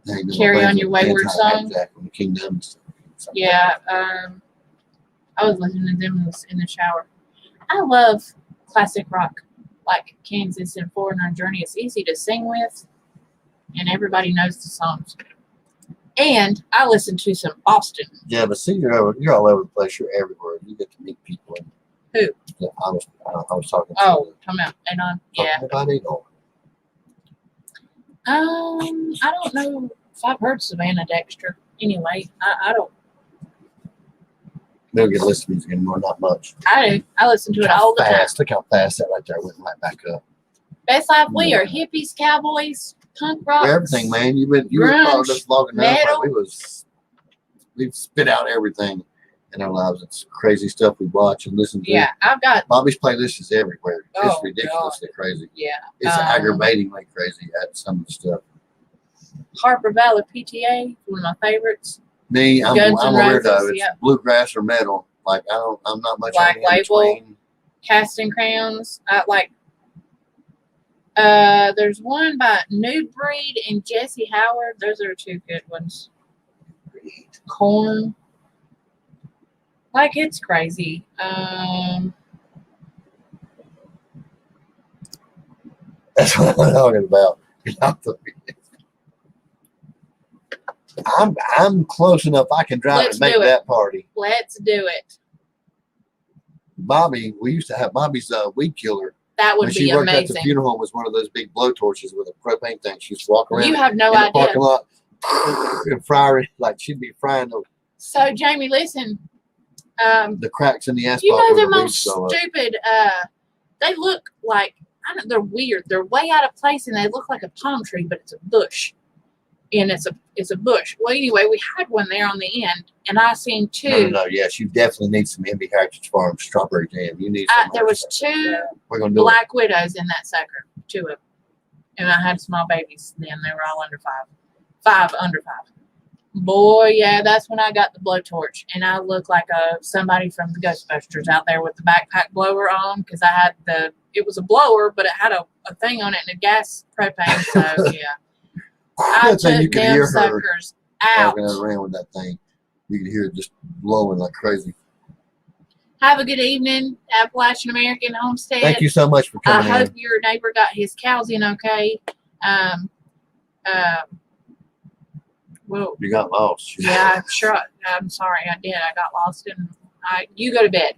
Hey, no, Carry my On Your Wayward Song. From the Kingdoms. Yeah. I was listening to them in the shower. I love classic rock like Kansas and Foreigner Journey. It's easy to sing with, and everybody knows the songs. And I listen to some Austin. Yeah, but see, you're all over the place. You're everywhere. You get to meet people. Who? Yeah, I was talking. Oh, come out and on. Yeah. About Eagle. I don't know if I've heard Savannah Dexter. Anyway, I don't. They'll get listened to music anymore. Not much. I do. I listen to it all the time. Look how fast that right there went right back up. Best life we are hippies, cowboys, punk rock. Everything, man. You were grunge, following us long enough. metal. We've spit out everything in our lives. It's crazy stuff we watch and listen to. Yeah, I've got. Bobby's playlist is everywhere. It's Oh, ridiculously crazy. Yeah. It's aggravatingly crazy at some of the stuff. Harper Valley PTA, one of my favorites. Me, I'm Guns a N' weirdo. Roses, It's yeah. bluegrass or metal. Like I'm not much Black in Label. between. Casting Crowns. I like. There's one by New Breed and Jesse Howard. Those are two good ones. Corn. Like it's crazy. That's what I'm talking about. I'm close enough. I can drive Let's and make do it. that party. Let's do it. Bobby, we used to have Bobby's weed killer. That would When be she worked at the amazing. funeral home, was one of those big blow torches with a propane tank. She used to walk around You have no in the idea. parking lot and fry it like she'd be frying So Jamie, listen. the cracks in the asphalt. You know where the the most weeds go up. stupid. They look like they're weird. They're way out of place, and they look like a palm tree, but it's a bush, and it's a bush. Well, anyway, we had one there on the end, and I seen two. No, yes, you definitely need some MB Heritage Farm strawberry jam. You need some. There was two We're gonna do it. black widows in that sucker, two of them, and I had small babies then. They were all under 5 under 5. Boy, yeah, that's when I got the blowtorch, and I looked like somebody from the Ghostbusters out there with the backpack blower on, because I had it was a blower, but it had a thing on it and a gas propane. So yeah, I That thing you took could them hear her suckers out. walking around with that thing. You could hear it just blowing like crazy. Have a good evening, Appalachian American Homestead. Thank you so much for I coming hope in. your neighbor got his cows in okay. Well, You got lost. yeah, I'm sure. I'm sorry, I did. I got lost, and you go to bed.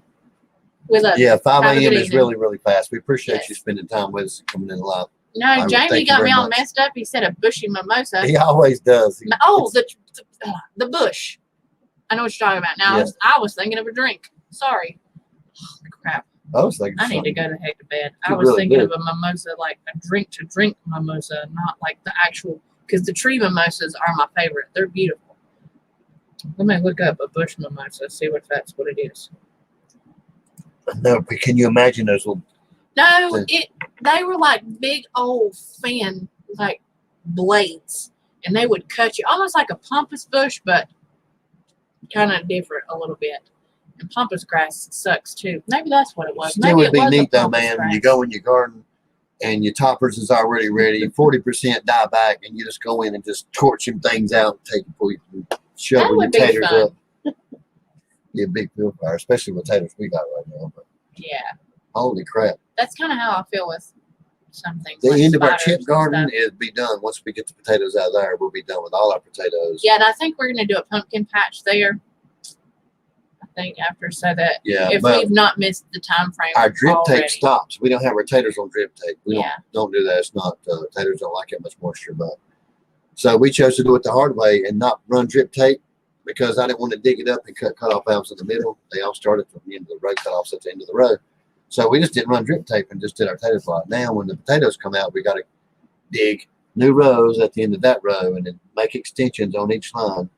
We love you. Yeah, 5 Have a good a.m. is evening. really, really fast. We appreciate Yes. you spending time with us and coming in live. No, Thank Jamie you got me very all much. messed up. He said a bushy mimosa. He always does. Oh, the bush. I know what you're talking about. Now, Yeah. I was thinking of a drink. Sorry. Oh, crap. I was thinking I need to something. go the heck to bed. You I was really thinking do. of a mimosa, like a drink to drink mimosa, not like the actual, because the tree mimosas are my favorite. They're beautiful. Let me look up a bush mimosa, see if that's what it is. No, but can you imagine those little? No, they were like big old fan, like blades, and they would cut you almost like a pampas bush, but kind of different a little bit. And pampas grass sucks too. Maybe that's what it was. Still Maybe would it be was neat a though, pampas man. grass. You go in your garden and your toppers is already ready, 40% die back, and you just go in and just torch them things out, take and shovel That your would be taters fun. up. Be a big field fire, especially with taters we got right now. But Yeah, holy crap! that's kind of how I feel with some things. The like end of our spiders chip and garden stuff. is be done. Once we get the potatoes out there, we'll be done with all our potatoes. Yeah, and I think we're gonna do a pumpkin patch there. I think after, so that Yeah, if but we've not missed the time frame, our drip already. tape stops. We don't have our taters on drip tape. We Yeah. don't do that. It's not taters don't like that much moisture, but so we chose to do it the hard way and not run drip tape because I didn't want to dig it up and cut off valves in the middle. They all started from the end of the row, cut offs at the end of the row. So we just didn't run drip tape and just did our tater plot. Now when the potatoes come out, we got to dig new rows at the end of that row and then make extensions on each line,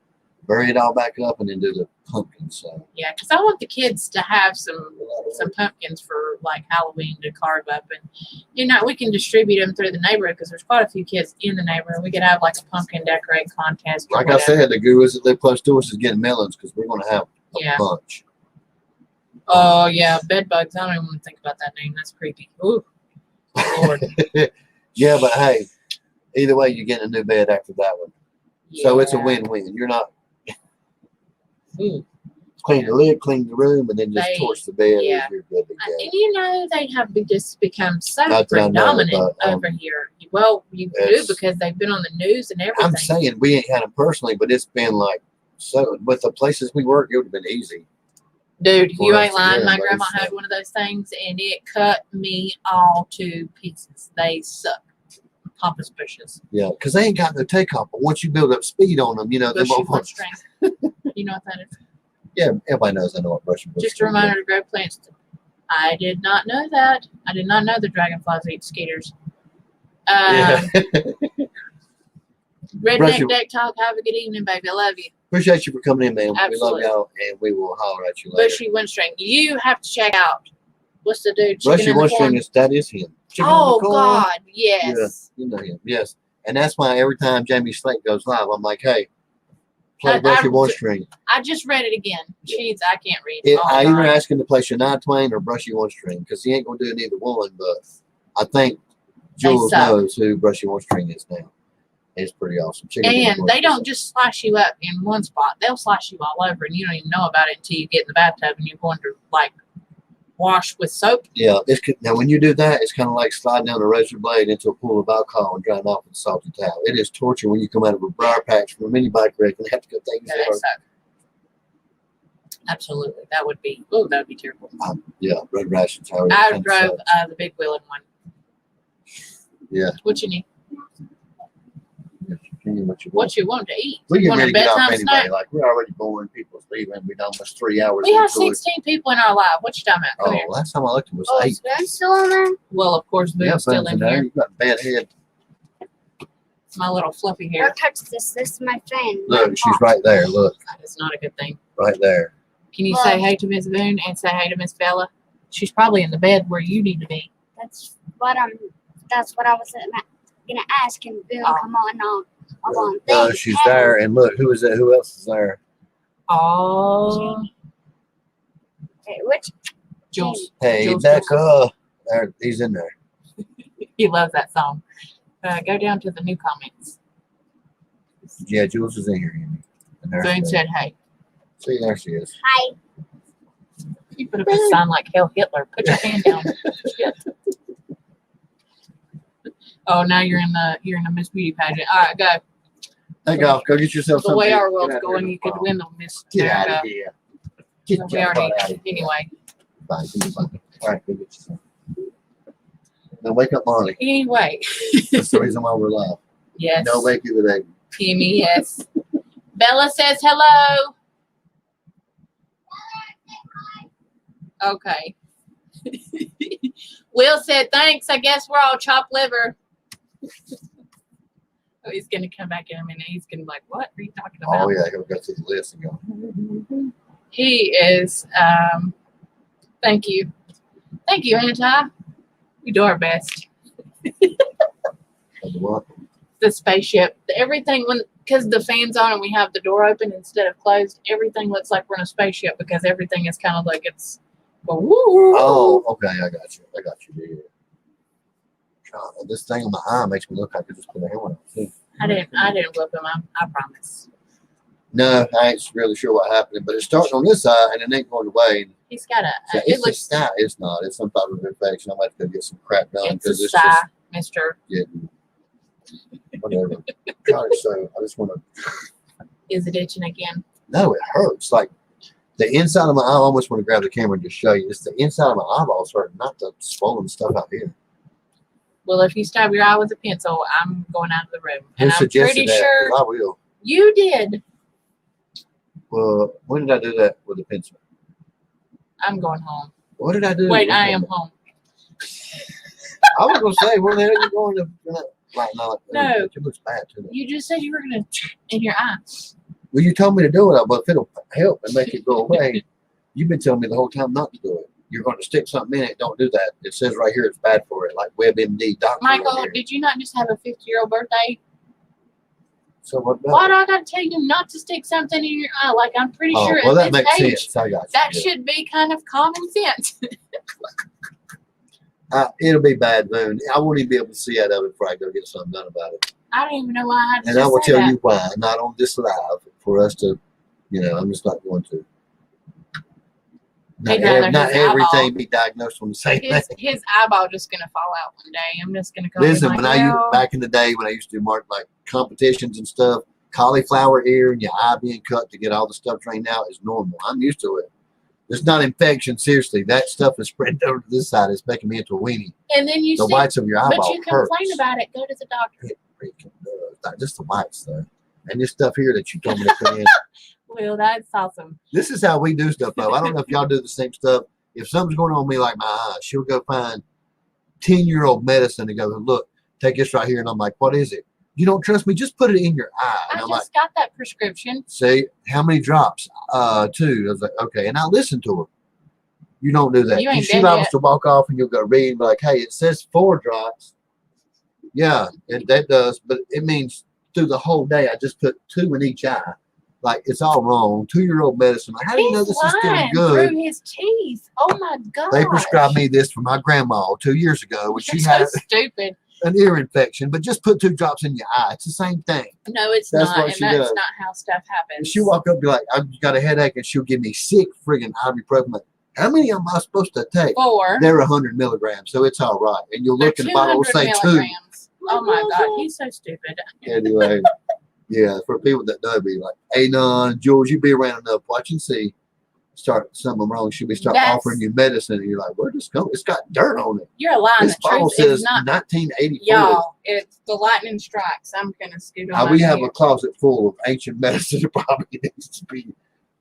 bury it all back up, and then do the pumpkins. So Yeah, because I want the kids to have some pumpkins for like Halloween to carve up, and we can distribute them through the neighborhood because there's quite a few kids in the neighborhood. We could have like a pumpkin decorate contest. Or like I whatever. said, the gurus that live close to us is getting melons because we're going to have a Yeah. bunch. Oh yeah, bed bugs. I don't even want to think about that name. That's creepy. Ooh, Lord. Yeah, but hey, either way, you're getting a new bed after that one. So it's a Yeah. win-win. You're not Ooh. clean the lid, clean the room, and then just torch the bed. Yeah. You're good to And go. they have just become so Not that I know, predominant but, over here. Well, you do it's- because they've been on the news and everything. I'm saying we ain't had them personally, but it's been like so. With the places we work, it would have been easy. Dude, for you us ain't to lying. get My them, grandma but had one of those things, and it cut me all to pieces. They suck. Pampas bushes. Yeah, because they ain't got no takeoff. But once you build up speed on them, they Bushy won't. foot string. You know what that is? Yeah, everybody knows I know what brush and bush Just a reminder to grow plants. I did not know that. I did not know the dragonflies eat skeeters. Yeah. Brush Redneck your- Deck Talk. Have a good evening, baby. I love you. Appreciate you for coming in, man. Absolutely. We love y'all, and we will holler at you later. Bushy Windstring. You have to check out. What's the dude? Brushy Chicken in the one corn? string that is him. Chicken in Oh the corn. God, yes. Yeah, you know him. Yes, and that's why every time Jamie Slate goes live, I'm like, hey, play I- Brushy I- one string. I just read it again. Jeez, I can't read. I Oh, either God. ask him to play Shania Twain or Brushy one string because he ain't gonna do neither one. But I think Jules suck. knows who Brushy one string is now. It's pretty awesome. Chicken in the And corn they is don't awesome. just slice you up in one spot. They'll slice you all over, and you don't even know about it until you get in the bathtub and you're going to like wash with soap. Yeah, now when you do that, it's kind of like sliding down a razor blade into a pool of alcohol and drying off with a salty towel. It is torture when you come out of a briar patch from a mini bike wreck and have to go things Yeah, they out. suck. Absolutely, that would be. Oh, that would be terrible. Yeah, road rations. How I drove the big wheeling one. Yeah. What you need? What you want to eat? We You get want ready a to get off bedtime anyway. snack? Like we're already boring. People's leaving. We're almost 3 hours. We have into it. 16 people in our live. What you talking about? Come Oh, here. last time I looked, it was Oh, 8. is Ben still on there? Well, of course, Boo's Yeah, still Ben's in there. here. You got a bad head. My little fluffy hair. Don't touch this. This is my friend. Look, she's right there. Look, It's not a good thing. right there. Can you Well- say hey to Miss Boone and say hey to Miss Bella? She's probably in the bed where you need to be. That's what I was gonna ask. Can Boone Oh. come on? I'm on. No, she's there. And look, who is that? Who else is there? Oh, Wait, which? Jules. Hey, Jules, Becca. There, he's in there. He loves that song. Go down to the new comments. Yeah, Jules is in here. And there she Boone is. said hey. See, there she is. Hi. You put up a sign like Hell Hitler. Put your hand down. Shit. Oh, now you're in the Miss Beauty pageant. All right, go. Hey, golf, go get yourself The something. way to eat. our Get world's out here going, in you the could fall. win them, Miss Get out America. of here. Get We your already butt out of here. anyway. Fine, give me fine. All right, go get yourself. Now wake up, Marley. Anyway. That's the reason why we're live. Yes. No wake you with egg. Timmy, yes. Bella says hello. Okay. Will said thanks. I guess we're all chopped liver. Oh, he's gonna come back in a minute. He's gonna be like, "What are you talking about?" Oh yeah, he'll go through the list and go. He is. Thank you, Anti. We do our best. What? The spaceship, everything because the fan's on and we have the door open instead of closed. Everything looks like we're in a spaceship because everything is kind of like it's. Woo. Oh, okay, I got you. Dude. God, this thing on my eye makes me look like I just put a helmet on. I didn't whip him. I promise. No, I ain't really sure what happened, but it's starting on this eye and it ain't going away. He's got a. So It it's looks. just not. It's not. It's some type of infection. I might have to go get some crap done It's a because it's sigh, just Mister. getting whatever. God, it's so I just want to. Is it itching again? No, it hurts. Like the inside of my eye. I almost want to grab the camera and just show you. It's the inside of my eyeballs hurt, not the swollen stuff out here. Well, if you stab your eye with a pencil, I'm going out of the room. Who And I'm suggested pretty that? sure 'Cause I will. you did. Well, when did I do that with a pencil? I'm going home. What did I do? Wait, I am home. I was gonna say, where the hell are you going to? Like, no, No. it looks bad too. You just said you were going to in your eye. Well, you told me to do it, but if it'll help and make it go away, you've been telling me the whole time not to do it. You're going to stick something in it. Don't do that. It says right here it's bad for it, like WebMD doctor. Michael, right here. did you not just have a 50-year-old birthday? So what about Why it? do I got to tell you not to stick something in your eye? Like, I'm pretty sure Well, at that this makes age, sense. I got you. that Yeah. should be kind of common sense. It'll be bad, Moon. I won't even be able to see out of it before I go get something done about it. I don't even know why I had to And I just will say tell that. you why. Not on this live for us to, I'm just not going to. He'd rather Not his everything eyeball. be diagnosed on the same day. His eyeball just going to fall out one day. I'm just going to go Listen, like, when back in the day when I used to do like competitions and stuff, cauliflower ear and your eye being cut to get all the stuff drained out is normal. I'm used to it. It's not infection, seriously. That stuff is spread over to this side. It's making me into a weenie. and then you The see, whites of your eyeball but you complain hurts. about it. Go to the doctor. It freaking does. Not just the whites though, and this stuff here that you told me to put in. Well, that's awesome. This is how we do stuff though. I don't know if y'all do the same stuff. If something's going on with me like my eye, she'll go find 10-year-old medicine and go, look, take this right here. And I'm like, what is it? You don't trust me? Just put it in your eye. And I I'm just like, got that prescription. see, how many drops? 2. I was like, okay. And I listen to her. You don't do that. You ain't She dead liable yet. to walk off and you'll go read and be like, hey, it says 4 drops. Yeah, that does. But it means through the whole day, I just put 2 in each eye. Like, it's all wrong. 2-year-old medicine. Like, how do you know He's this is still lying good? through his teeth. Oh my god! They prescribed me this for my grandma 2 years ago when she You're had so stupid. an ear infection. But just put 2 drops in your eye. It's the same thing. No, it's That's not, what and she that's does. not how stuff And happens. she'll walk up and be like, I've got a headache, and she'll give me 6 friggin' ibuprofen. Like, how many am I supposed to take? 4. They're 100 milligrams, so it's all right. And you'll They're look in the bottle and 200 say 2. milligrams. Oh my god, he's so stupid. Anyway, yeah, for people that know me, like, hey, Nun, Jules, you be around enough. Watch and see. Start something wrong. She'll be offering you medicine, and you're like, where'd this come? It's got dirt on it. You're lying. This The bottle truth is says not. 1984. Y'all, it's the lightning strikes. I'm gonna scoot on. We over have here. a closet full of ancient medicine that probably needs to be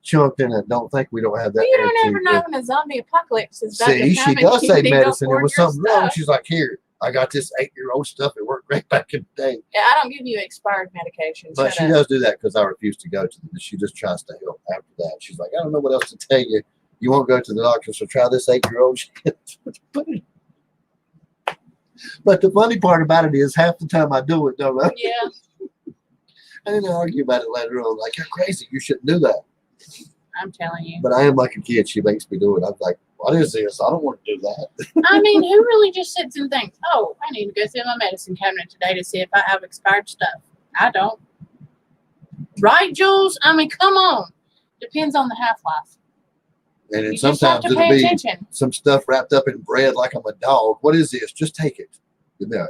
chunked in. I don't think we don't have that. Well, you don't ever attitude, know but- when a zombie apocalypse is about to See, come she and does you say need to medicine. There hoard was your something wrong. stuff. She's like, here, I got this 8-year-old stuff. It worked great back in the day. Yeah, I don't give you expired medication. But Shut she up. does do that because I refuse to go to them. She just tries to help after that. She's like, I don't know what else to tell you. You won't go to the doctor, so try this 8-year-old shit. But the funny part about it is half the time I do it, don't I? Yeah, And then I argue about it later on. Like, you're crazy. You shouldn't do that. I'm telling you. But I am like a kid. She makes me do it. I'm like, what is this? I don't want to do that. I mean, who really just sits and thinks, oh, I need to go through my medicine cabinet today to see if I have expired stuff? I don't. Right, Jules? I mean, come on. Depends on the half-life. And then You just have sometimes to it'll pay be attention. some stuff wrapped up in bread like I'm a dog. What is this? Just take it. You know.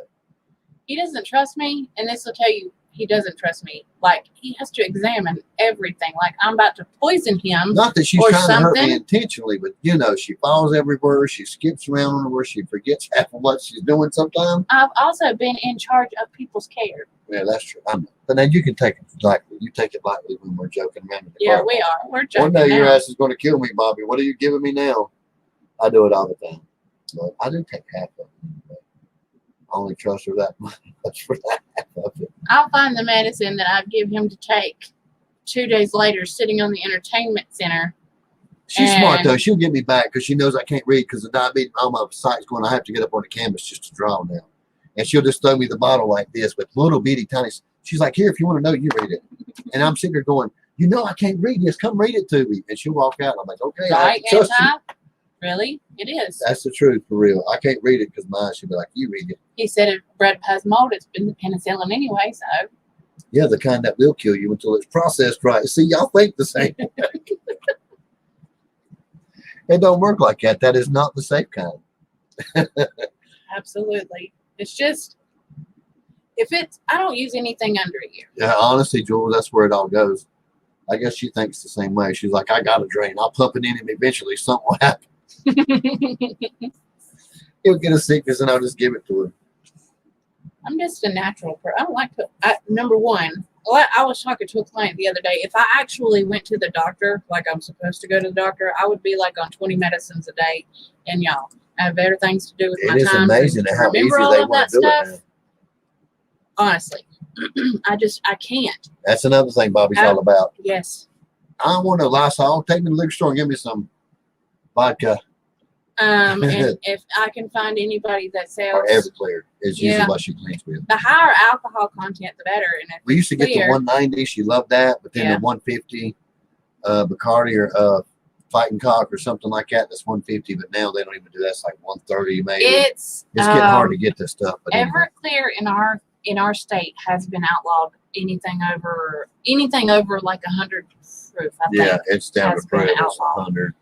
He doesn't trust me, and this will tell you he doesn't trust me. Like, he has to examine everything. Like, I'm about to poison him. Not that she's or trying to hurt me something. intentionally, but you know, she falls everywhere. She skips around on where she forgets half of what she's doing sometimes. I've also been in charge of people's care. Yeah, that's true. But then you can take it lightly. You take it lightly when we're joking around. In the Yeah, car. we are. We're joking One day your now. ass is going to kill me, Bobby. What are you giving me now? I do it all the time. But I do take half of it. But I only trust her that much for that half of it. I'll find the medicine that I give him to take 2 days later sitting on the entertainment center. She's smart, And- though. She'll get me back because she knows I can't read because the diabetes on my sight's going. I have to get up on the canvas just to draw now. And she'll just throw me the bottle like this with little bitty tiny. She's like, here, if you want to know, you read it. And I'm sitting there going, you know, I can't read this. Come read it to me. And she'll walk out. I'm like, okay, I Right, trust you. Anti? Really? It is. That's the truth, for real. I can't read it because mine should be like, you read it. He said if bread has mold, it's been the penicillin anyway, so. Yeah, the kind that will kill you until it's processed right. See, y'all think the same. It don't work like that. That is not the safe kind. Absolutely. It's just, I don't use anything under a year. Yeah, honestly, Jules, that's where it all goes. I guess she thinks the same way. She's like, I got a drain. I'll pump it in him eventually. Something will happen. He'll get a sickness and I'll just give it to him. I'm just a natural person. I don't like to, number one, I was talking to a client the other day. If I actually went to the doctor, like I'm supposed to go to the doctor, I would be like on 20 medicines a day. And y'all, I have better things to do with my It is time. amazing how easy Remember all they of want that to do stuff? it now. Honestly, I can't. That's another thing Bobby's all about. Yes. I want a Lysol. Take me to the liquor store and give me some vodka And if I can find anybody that sells or Everclear is usually Yeah. what she cleans with. the higher alcohol content, the better. And if We used to get the clear, 190. She loved that, but then Yeah. the 150 Bacardi or Fighting Cock or something like that. That's 150, but now they don't even do that. It's like 130 maybe. it's Getting hard to get this stuff. But anyway. Everclear in our state has been outlawed. Anything over like 100 proof, I Yeah, think, it's down has to been proof. It's outlawed. 100.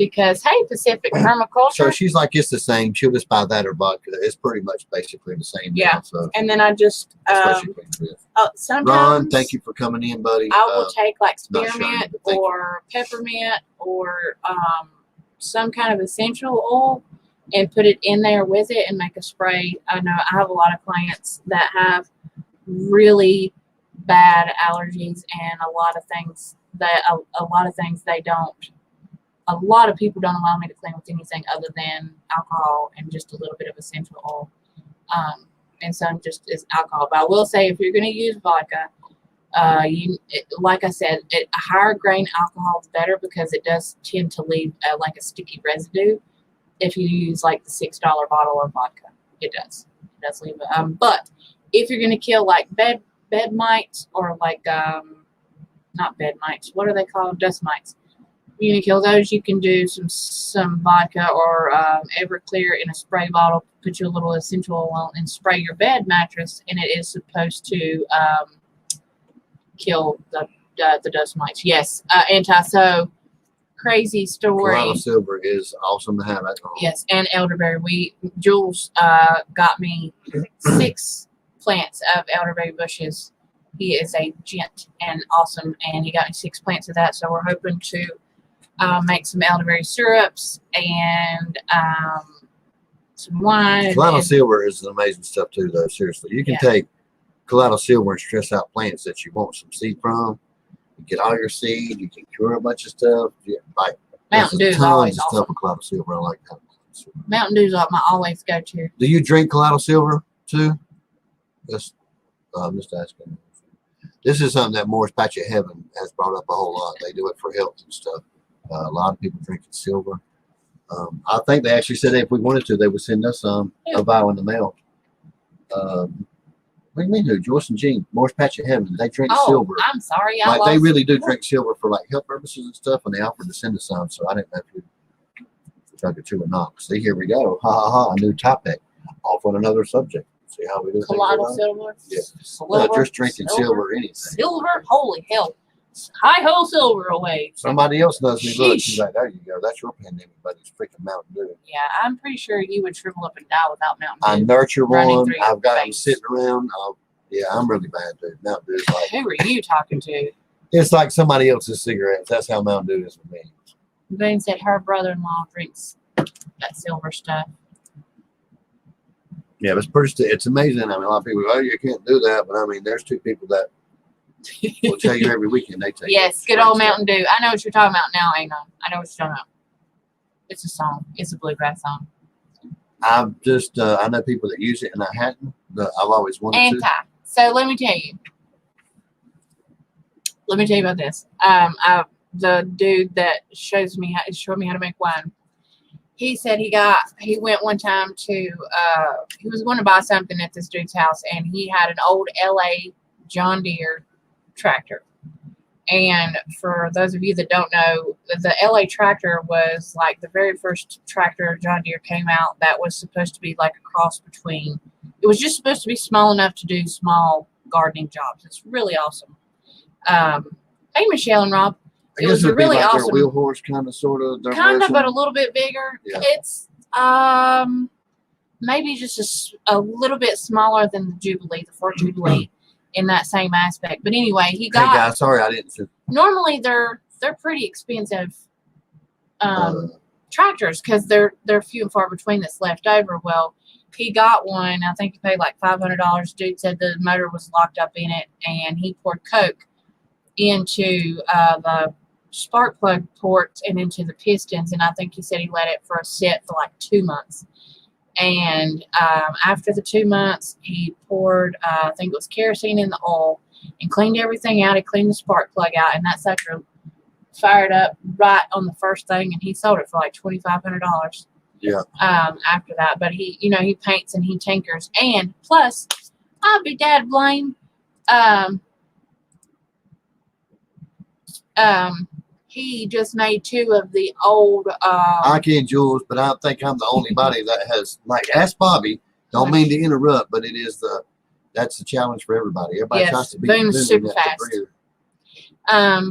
because hey, Pacific Permaculture. So she's like, it's the same. She'll just buy that or vodka. It's pretty much basically the same. Yeah. Now, so and then I just that's what she cleans with. sometimes Ron, thank you for coming in, buddy. I will take like not sure, spearmint but thank you. or peppermint or some kind of essential oil and put it in there with it and make a spray. I know I have a lot of clients that have really bad allergies and a lot of things a lot of people don't allow me to clean with anything other than alcohol and just a little bit of essential oil. And some just is alcohol. But I will say if you're going to use vodka, like I said, a higher grain alcohol is better because it does tend to leave like a sticky residue. If you use like the $6 bottle of vodka, it does leave it. But if you're going to kill like bed mites or like not bed mites, what are they called? Dust mites. You're going to kill those, you can do some vodka or Everclear in a spray bottle, put your little essential oil and spray your bed mattress, and it is supposed to kill the dust mites. Yes, so crazy story. Colorado Silver is awesome to have alcohol. Yes, and elderberry. Jules got me 6 plants of elderberry bushes. He is a gent and awesome, and he got me 6 plants of that. So we're hoping to make some elderberry syrups and some wine. Colorado Silver is amazing stuff too, though. Seriously, you can take Colorado Silver and stress out plants that you want some seed from. You get all your seed. You can cure a bunch of stuff. Like Mountain Dew is tons always of awesome. stuff with Colorado Silver. I like that. Mountain Dew's my always go-to. Do you drink Colorado Silver too? I'm just asking. This is something that Moore's Patch of Heaven has brought up a whole lot. They do it for health and stuff. A lot of people drinking silver. I think they actually said if we wanted to, they would send us a vial in the mail. What do you mean, who? Joyce and Jean, Moore's Patch of Heaven. They drink silver. I'm sorry. Like they really do drink silver for like health purposes and stuff, and they offered to send us some. So I didn't know if you drunk it too or not. See, here we go. Ha ha ha! A new topic. Off on another subject. See how we do. Colorado Silver. Yeah. Silver, Just drinking silver, anything. Silver, holy hell! Hi ho, silver away. Somebody else knows me. Look, Sheesh. she's like, there you go. That's your pandemic, buddy. It's freaking Mountain Dew. Yeah, I'm pretty sure you would shrivel up and die without Mountain Dew. I nurture running one. through your I've got them veins. sitting around. Yeah, I'm really bad, dude. Mountain Dew is like, Who are you talking to? it's like somebody else's cigarettes. That's how Mountain Dew is with me. Boone said her brother-in-law drinks that silver stuff. Yeah, but it's amazing. I mean, a lot of people go, oh, you can't do that. But I mean, there's two people that will tell you every weekend they take Yes, that good straight old stuff. Mountain Dew. I know what you're talking about now, ain't I? I know what you're talking about. It's a song. It's a bluegrass song. I've just, I know people that use it and I hadn't, but I've always wanted Anti. to. So let me tell you. Let me tell you about this. The dude that showed me how to make wine. He said he went one time to he was going to buy something at this dude's house, and he had an old LA John Deere tractor. And for those of you that don't know, the LA tractor was like the very first tractor John Deere came out that was supposed to be like a cross between. It was just supposed to be small enough to do small gardening jobs. It's really awesome. Hey, Michelle and Rob. I It guess was a it'd be really like awesome. their wheel horse kind of, sort of. Kind of, but a little bit bigger. Yeah. It's maybe just a little bit smaller than the Jubilee, the Ford Jubilee, in that same aspect. But anyway, he got. Hey guys, sorry I didn't. Normally, they're pretty expensive tractors because they're few and far between that's left over. Well, he got one. I think he paid like $500. Dude said the motor was locked up in it, and he poured Coke into the spark plug ports and into the pistons, and I think he said he let it for a set for like 2 months. And after the 2 months, he poured I think it was kerosene in the oil and cleaned everything out. He cleaned the spark plug out, and that sucker fired up right on the first thing, and he sold it for like $2,500. Yeah. After that, but he paints and he tinkers, and plus, I'll be dad blame. He just made 2 of the old. I can, Jules, but I think I'm the only body that has, like, ask Bobby. Don't mean to interrupt, but that's the challenge for everybody. Everybody Yes, tries to be Boone's super fast.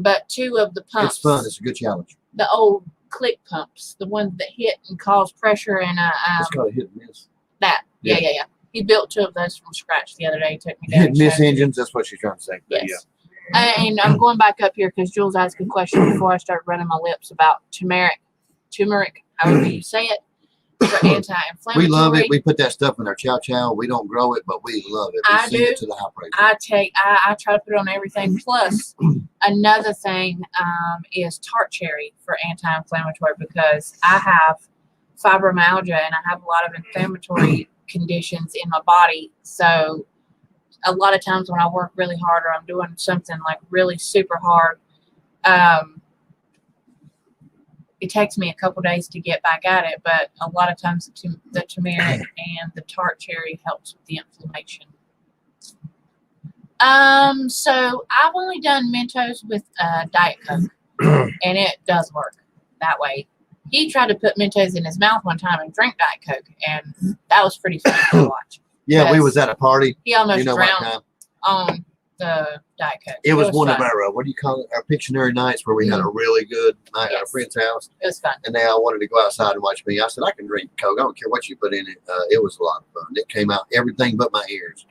But 2 of the pumps. It's fun. It's a good challenge. The old click pumps, the ones that hit and cause pressure, and It's called a hit and miss. that. Yeah. He built 2 of those from scratch the other day. He took me down. Hit and miss showed me. engines. That's what she's trying to say. But Yes. And I'm going back up here because Jules asked a question before I start running my lips about turmeric, however you say it, for anti-inflammatory. We love it. We put that stuff in our chow chow. We don't grow it, but we love it. We I send do. it to the high praise. I try to put it on everything. Plus, another thing is tart cherry for anti-inflammatory, because I have fibromyalgia and I have a lot of inflammatory conditions in my body. So a lot of times when I work really hard or I'm doing something like really super hard, it takes me a couple days to get back at it. But a lot of times the turmeric and the tart cherry helps with the inflammation. So I've only done Mentos with Diet Coke, and it does work that way. He tried to put Mentos in his mouth one time and drink Diet Coke, and that was pretty funny to watch. Yeah, we was at a party. He almost You know what drowned kind? on the Diet Coke. It was one fun. of our, what do you call it? Our Pictionary nights where we had a really good night at a Yes. friend's house. It was fun. And they all wanted to go outside and watch me. I said, I can drink Coke. I don't care what you put in it. It was a lot of fun. It came out everything but my ears.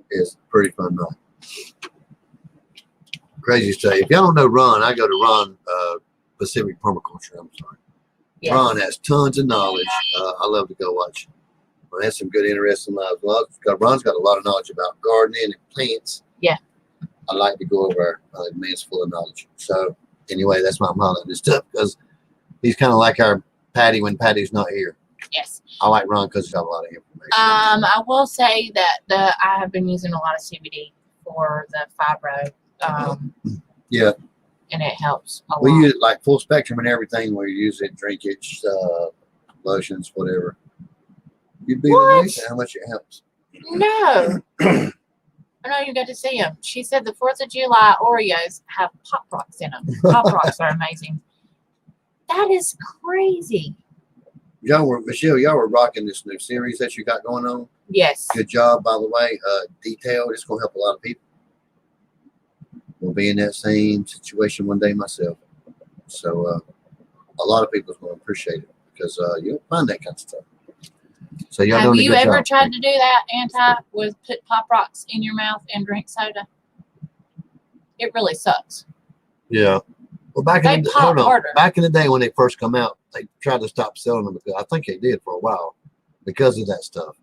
It's a pretty fun night. Crazy to say. If y'all don't know Ron, I go to Ron Pacific Permaculture. I'm sorry. Yes. Ron has tons of knowledge. I love to go watch. Ron has some good, interesting lives. Ron's got a lot of knowledge about gardening and plants. Yeah. I like to go over. The man's full of knowledge. So anyway, that's why I'm highlighting this stuff, because he's kind of like our Patty when Patty's not here. Yes. I like Ron because he's got a lot of information. I will say that I have been using a lot of CBD for the fibro. Yeah. And it helps a We lot. use like full spectrum and everything. We use it, drink it, lotions, whatever. You'd be What? amazed at how much it helps. No. I know you got to see them. She said the 4th of July Oreos have Pop Rocks in them. Pop Rocks are amazing. That is crazy. Michelle, y'all were rocking this new series that you got going on. Yes. Good job, by the way. Detailed. It's going to help a lot of people. We'll be in that same situation one day myself. So a lot of people are going to appreciate it, because you'll find that kind of stuff. So y'all Have doing a you good ever job. tried to do that, was put Pop Rocks in your mouth and drink soda? It really sucks. Yeah. Well, They pop harder. Back in the day when they first come out, they tried to stop selling them. I think they did for a while because of that stuff.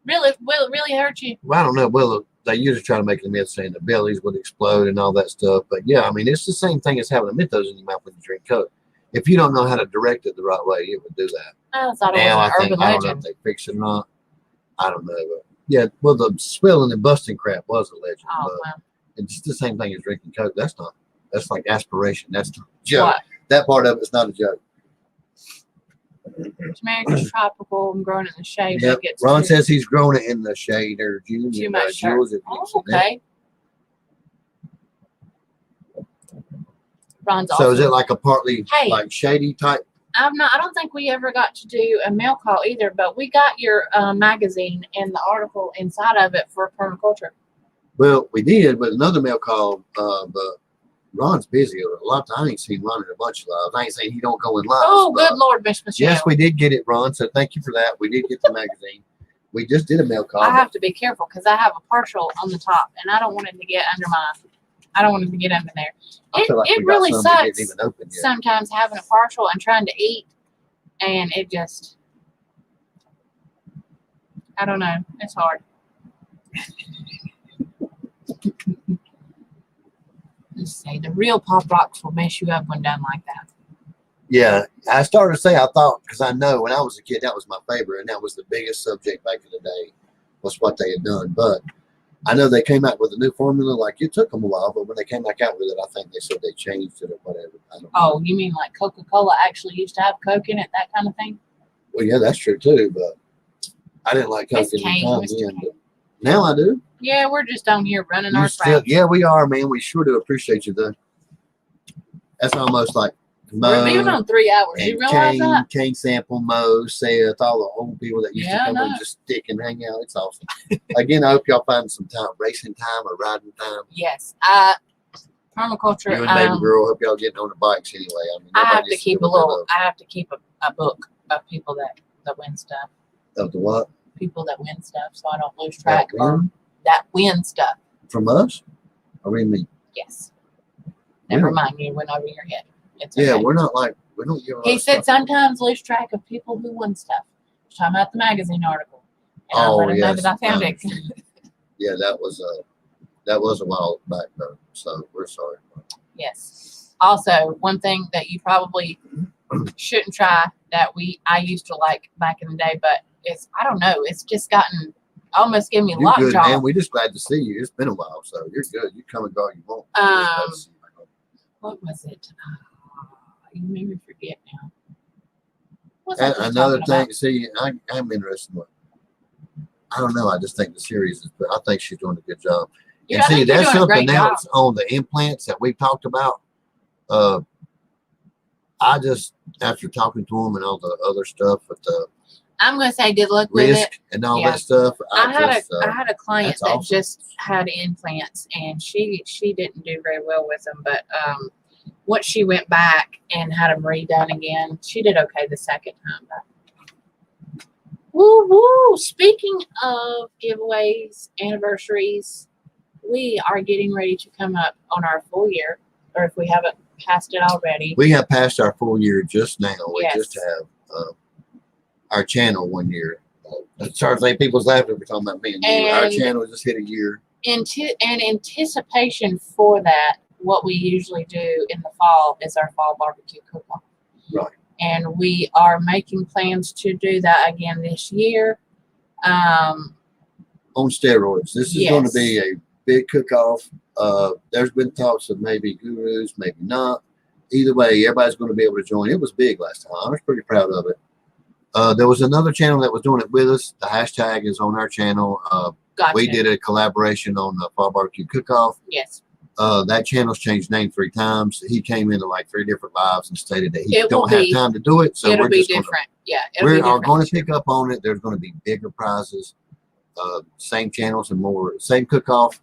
Really, will it really hurt you? Well, I don't know. Well, they usually try to make the myth saying the bellies would explode and all that stuff. But yeah, I mean, it's the same thing as having a Mentos in your mouth when you drink Coke. If you don't know how to direct it the right way, it would do that. I thought it Now was I an think urban I don't know if legend. they fix it or not. I don't know. But yeah, well, the spilling and busting crap was a legend. Oh, But wow. it's the same thing as drinking Coke. That's like aspiration. That's not a joke. What? That part of it's not a joke. Turmeric tropical and growing in the shade. Yep. Ron says he's growing it in the shade or June. Too And, much Jules, dirt. if you Oh, see that. okay. Ron's So is also. it like a partly Hey. like shady type? I don't think we ever got to do a mail call either, but we got your magazine and the article inside of it for permaculture. Well, we did, but another mail call. But Ron's busy. A lot of times I ain't seen Ron in a bunch of lives. I ain't saying he don't go in lives. Oh, but good Lord, Miss Michelle. yes, we did get it, Ron. So thank you for that. We did get the magazine. We just did a mail call. I have to be careful because I have a partial on the top, and I don't want it to get under my. I don't want it to get under there. I feel like It we got really some that didn't sucks even open yet. sometimes having a partial and trying to eat, and it just. I don't know. It's hard. Let's say the real Pop Rocks will mess you up when done like that. Yeah, I started to say I thought because I know when I was a kid that was my favorite and that was the biggest subject back in the day was what they had done. But I know they came out with a new formula. Like it took them a while, but when they came back out with it, I think they said they changed it or whatever. I don't know. Oh, you mean like Coca-Cola actually used to have Coke in it, that kind of thing? Well, yeah, that's true too. But I didn't like Coke It's at the Kane, time Mr. then. Kane. But now I do. Yeah, we're just on here running You our still, tracks. yeah, we are, man. We sure do appreciate you though. That's almost like We're leaving on 3 hours. You and realize that? Kane Sample, Mo, Seth, all the old people that used Yeah, to I come know. and just stick and hang out. It's awesome. Again, I hope y'all find some time, racing time or riding time. Yes. Permaculture. You and baby girl, hope y'all getting on the bikes anyway. I mean, I nobody have to needs keep do a what they little. love. I have to keep a book of people that win stuff. Of the what? People that win stuff, so I don't lose track That of win? that win stuff. From us? Or we mean? Yes. Never Yeah. mind. You went over your head. It's Yeah, okay. we're not like, we don't give a lot He of said stuff. sometimes lose track of people who won stuff. Talking about the magazine article. And I Oh, let him know yes. that I found it. Yeah, that was a while back though. So we're sorry. Yes. Also, one thing that you probably shouldn't try that I used to like back in the day, but I don't know, it's just gotten almost giving me You're good, man. lockjaw. We're just glad to see you. It's been a while, so you're good. You come and go all you want. What was it? You made me forget now. What was I And just another talking about? thing, see, I'm interested in what, I don't know. I just think the series is, but I think she's doing a good job. Yeah, And I see, think you're that's doing a something great job. else on the implants that we've talked about. I just, after talking to them and all the other stuff with the I'm going to say good luck with it. risk and all Yeah. that stuff, I I had a client that's that awesome. just had implants, and she didn't do very well with them. But once she went back and had them redone again, she did okay the second time. But woo woo! Speaking of giveaways, anniversaries, we are getting ready to come up on our full year, or if we haven't passed it already. we have passed our full year just now. We Yes. just have our channel 1 year. As far as like people's laughing, we're talking about me and you. Our And- channel just hit a year. In anticipation for that, what we usually do in the fall is our fall barbecue cook-off. Right. And we are making plans to do that again this year. On steroids. This is going to Yes. be a big cook-off. There's been talks of maybe gurus, maybe not. Either way, everybody's going to be able to join. It was big last time. I was pretty proud of it. There was another channel that was doing it with us. The hashtag is on our channel. Gotcha. We did a collaboration on the fall barbecue cook-off. Yes. That channel's changed name 3 times. He came into like 3 different lives and stated that he It will don't have be- time to do it. So It'll we're be just going to different. Yeah. It'll be we're different going this to year. pick up on it. There's going to be bigger prizes, same channels and more, same cook-off.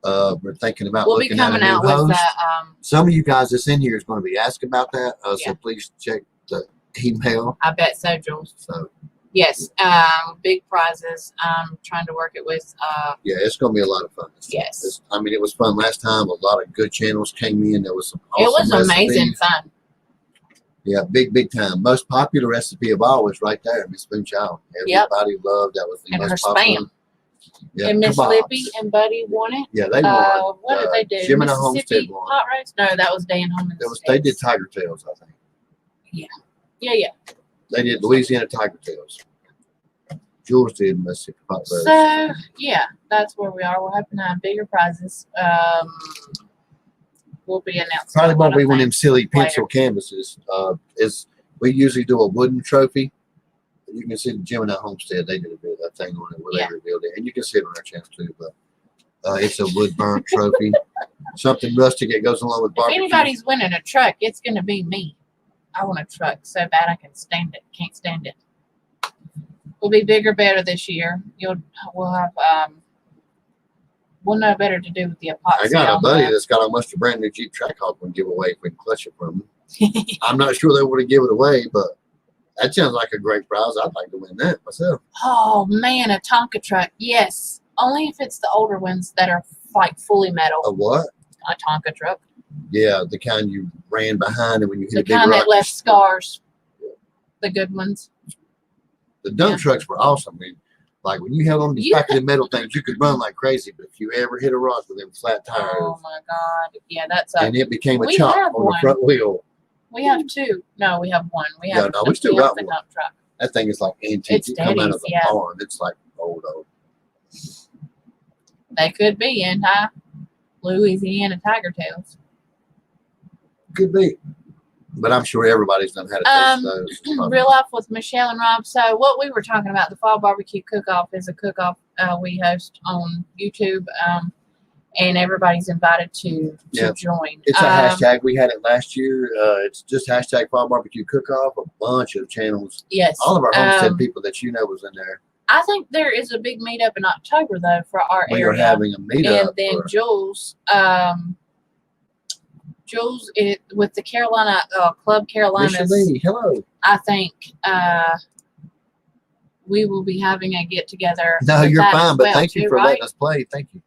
We're thinking about We'll be looking at a coming new out with host. that. Some of you guys that's in here is going to be asked about that. Yeah. So please check the email. I bet so, Jules. So Yes, big prizes. I'm trying to work it with. Yeah, it's going to be a lot of fun. Yes. I mean, it was fun last time. A lot of good channels came in. There was some awesome It was amazing recipes. fun. Yeah, big time. Most popular recipe of all was right there, Miss Spoonchild. Everybody loved that. Was the And her most popular. spam. Yeah, And Miss kebabs. Lippy and Buddy won it. Yeah, they won. What did they do? Jim and the Mississippi Homestead won. hot roast? No, that was Dan Homestead. They did Tiger Tails, I think. Yeah. They did Louisiana Tiger Tails. Jules did Mississippi hot roast. So yeah, that's where we are. We're hoping to have bigger prizes. We'll be announcing. Probably a lot won't of be one of them things silly pencil later. canvases. We usually do a wooden trophy. You can see the Jim and the Homestead. They did a bit of that thing on it where they revealed it, and you can see it on our channel too. But it's a wood burnt trophy, something rustic that goes along with If barbecue. anybody's winning a truck, it's going to be me. I want a truck so bad I can stand it. Can't stand it. We'll be bigger, better this year. We'll have we'll know better to do with the epoxy. I got a on buddy the- that's got almost a brand new Jeep Trackhawk we can give away if we can clutch it from him. I'm not sure they would have given it away, but that sounds like a great prize. I'd like to win that myself. Oh man, a Tonka truck. Yes, only if it's the older ones that are like fully metal. A what? A Tonka truck. Yeah, the kind you ran behind and when you hit The a big kind rock. that left scars. The good ones. The dump trucks were awesome. I mean, like when you held on to the back of the metal things, you could run like crazy. But if you ever hit a rock with them flat tires, Oh my God. Yeah, that's a. and it became a We chop have on one. the front wheel, We have two. No, we have one. We Yeah, have. no, we still got the one. dump truck. that thing is like antique. It's It come out of Daddy's, a yeah. barn. It's like old. They could be anti Louisiana Tiger Tails. Could be. But I'm sure everybody's done had a taste of those. Real Life with Michelle and Rob. So what we were talking about, the Fall Barbecue Cook-Off is a cook-off we host on YouTube, and everybody's invited to join. It's a hashtag. We had it last year. It's just hashtag Fall Barbecue Cook-Off. A bunch of channels. Yes. All of our homestead people that you know was in there. I think there is a big meetup in October, though, for our We area. are having a meetup. And then Jules with the Carolina Club Carolinas. Lee, hello. I think we will be having a get together. No, with you're that fine, as but well, thank you too, for right? letting us play. Thank you.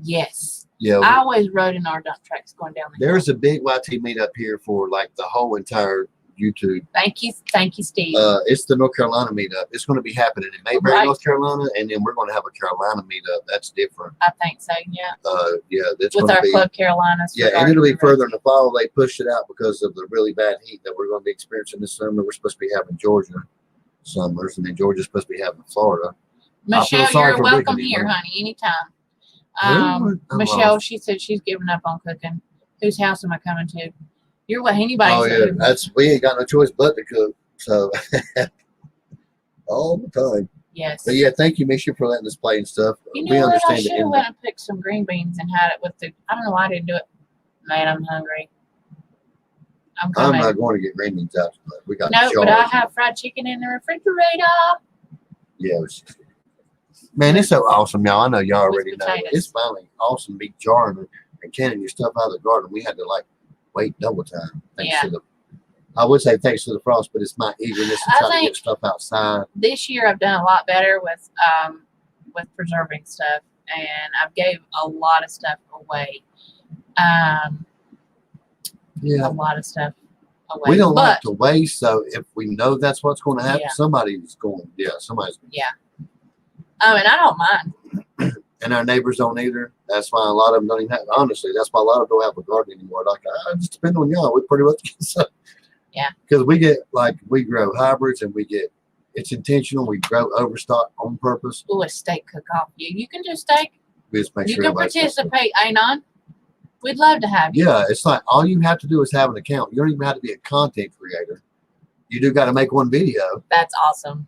Yes, Yeah, I always rode in our dump trucks going down the hill. there's a big YT meetup here for like the whole entire YouTube. Thank you, Steve. It's the North Carolina meetup. It's going to be happening in Mayberry, Right. North Carolina, and then we're going to have a Carolina meetup. That's different. I think so. Yeah, Yeah, that's with going our to be. Club Carolinas. Yeah, and it'll be further in the fall. They pushed it out because of the really bad heat that we're going to be experiencing this summer. We're supposed to be having Georgia summers, and then Georgia's supposed to be having Florida. Michelle, sorry you're for welcome Brittany, here, man. honey, anytime. I'm Michelle, lost. she said she's giving up on cooking. Whose house am I coming to? You're what anybody's. Oh yeah, we ain't got no choice but to cook. So all the time. Yes. But yeah, thank you, Misha, for letting us play and stuff. You know We what? I understand should it. have went and picked some green beans and had it with the. I don't know why I didn't do it. Man, I'm hungry. I'm I'm coming. not going to get green beans out tonight. We got No, jars. but I have fried chicken in the refrigerator. Yeah. Man, it's so awesome, y'all. I know y'all With already know. potatoes. It's finally awesome to be jarring and canning your stuff out of the garden. We had to like wait double time. Yeah. I would say thanks to the frost, but it's my eagerness to I try to think- get stuff outside. This year I've done a lot better with preserving stuff, and I've gave a lot of stuff away. Yeah. A lot of stuff away. We don't but, like to waste, so if we know that's what's going to happen, Yeah. somebody's going. Yeah. And I don't mind. And our neighbors don't either. That's why a lot of them don't even have. Honestly, that's why a lot of them don't have a garden anymore. Like, it just depends on y'all. We pretty much get some. Yeah. Because we grow hybrids and it's intentional. We grow overstock on purpose. Ooh, a steak cook-off. You can do steak. We just make You sure can everybody's participate, Anon. We'd love to have you. Yeah, it's like all you have to do is have an account. You don't even have to be a content creator. You do got to make one video That's awesome.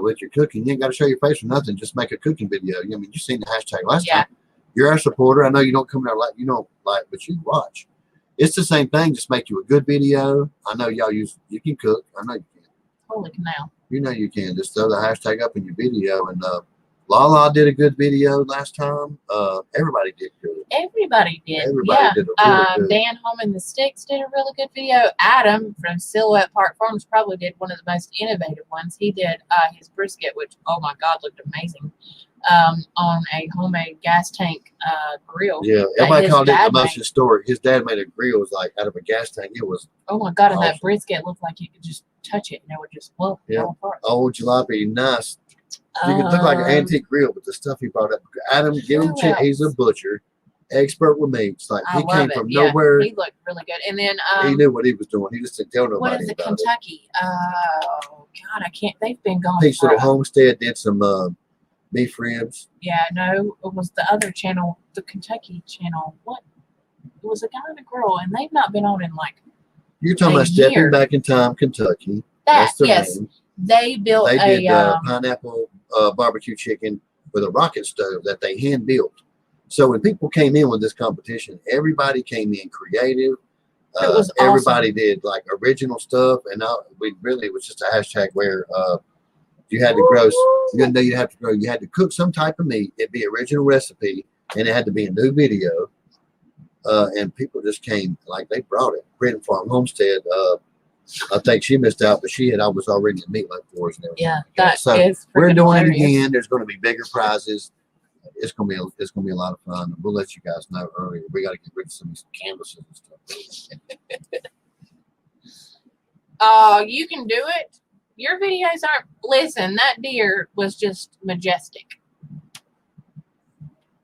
with your cooking. You ain't got to show your face or nothing. Just make a cooking video. I mean, you've seen the hashtag last Yeah. time. You're our supporter. I know you don't come there but you watch. It's the same thing. Just make you a good video. I know you can cook. I know you can. Holy canal. You know you can. Just throw the hashtag up in your video and Lala did a good video last time. Everybody did good. Everybody did. Everybody Yeah. did a really good. Dan Home and the Sticks did a really good video. Adam from Silhouette Park Farms probably did one of the most innovative ones. He did his brisket, which, oh my God, looked amazing, on a homemade gas tank grill. Yeah, everybody his called it the dad most made. historic. His dad made a grill, was like out of a gas tank. It was Oh my God, and awesome. that brisket looked like you could just touch it and it would just fall apart. Old jalopy, nice. You could look like an antique grill, but the stuff he brought up. Adam, give him a chance. He's a butcher, expert with meats. Like he came from nowhere. He looked really good. And then he knew what he was doing. He just didn't tell nobody what is it? about Kentucky. Oh God, I can't. They've been gone. Peach Little Homestead did some beef ribs. Yeah, no, it was the other channel, the Kentucky channel. What? It was a guy and a girl, and they've not been on in like. You're talking about Stepping Back in Time, Kentucky. That's their name. They built did pineapple barbecue chicken with a rocket stove that they hand built. So when people came in with this competition, everybody came in creative. It was everybody awesome. did like original stuff, and it was just a hashtag where you had to grow. You had to cook some type of meat. It'd be original recipe, and it had to be a new video. And people just came, like they brought it. Britain Farm Homestead. I think she missed out, but she had always already the meatloaf for us and everything. Yeah, that is we're doing hilarious. it again. There's going to be bigger prizes. It's going to be a lot of fun. We'll let you guys know earlier. We got to get rid of some of these canvases and stuff. Oh, you can do it. Your videos aren't. Listen, that deer was just majestic.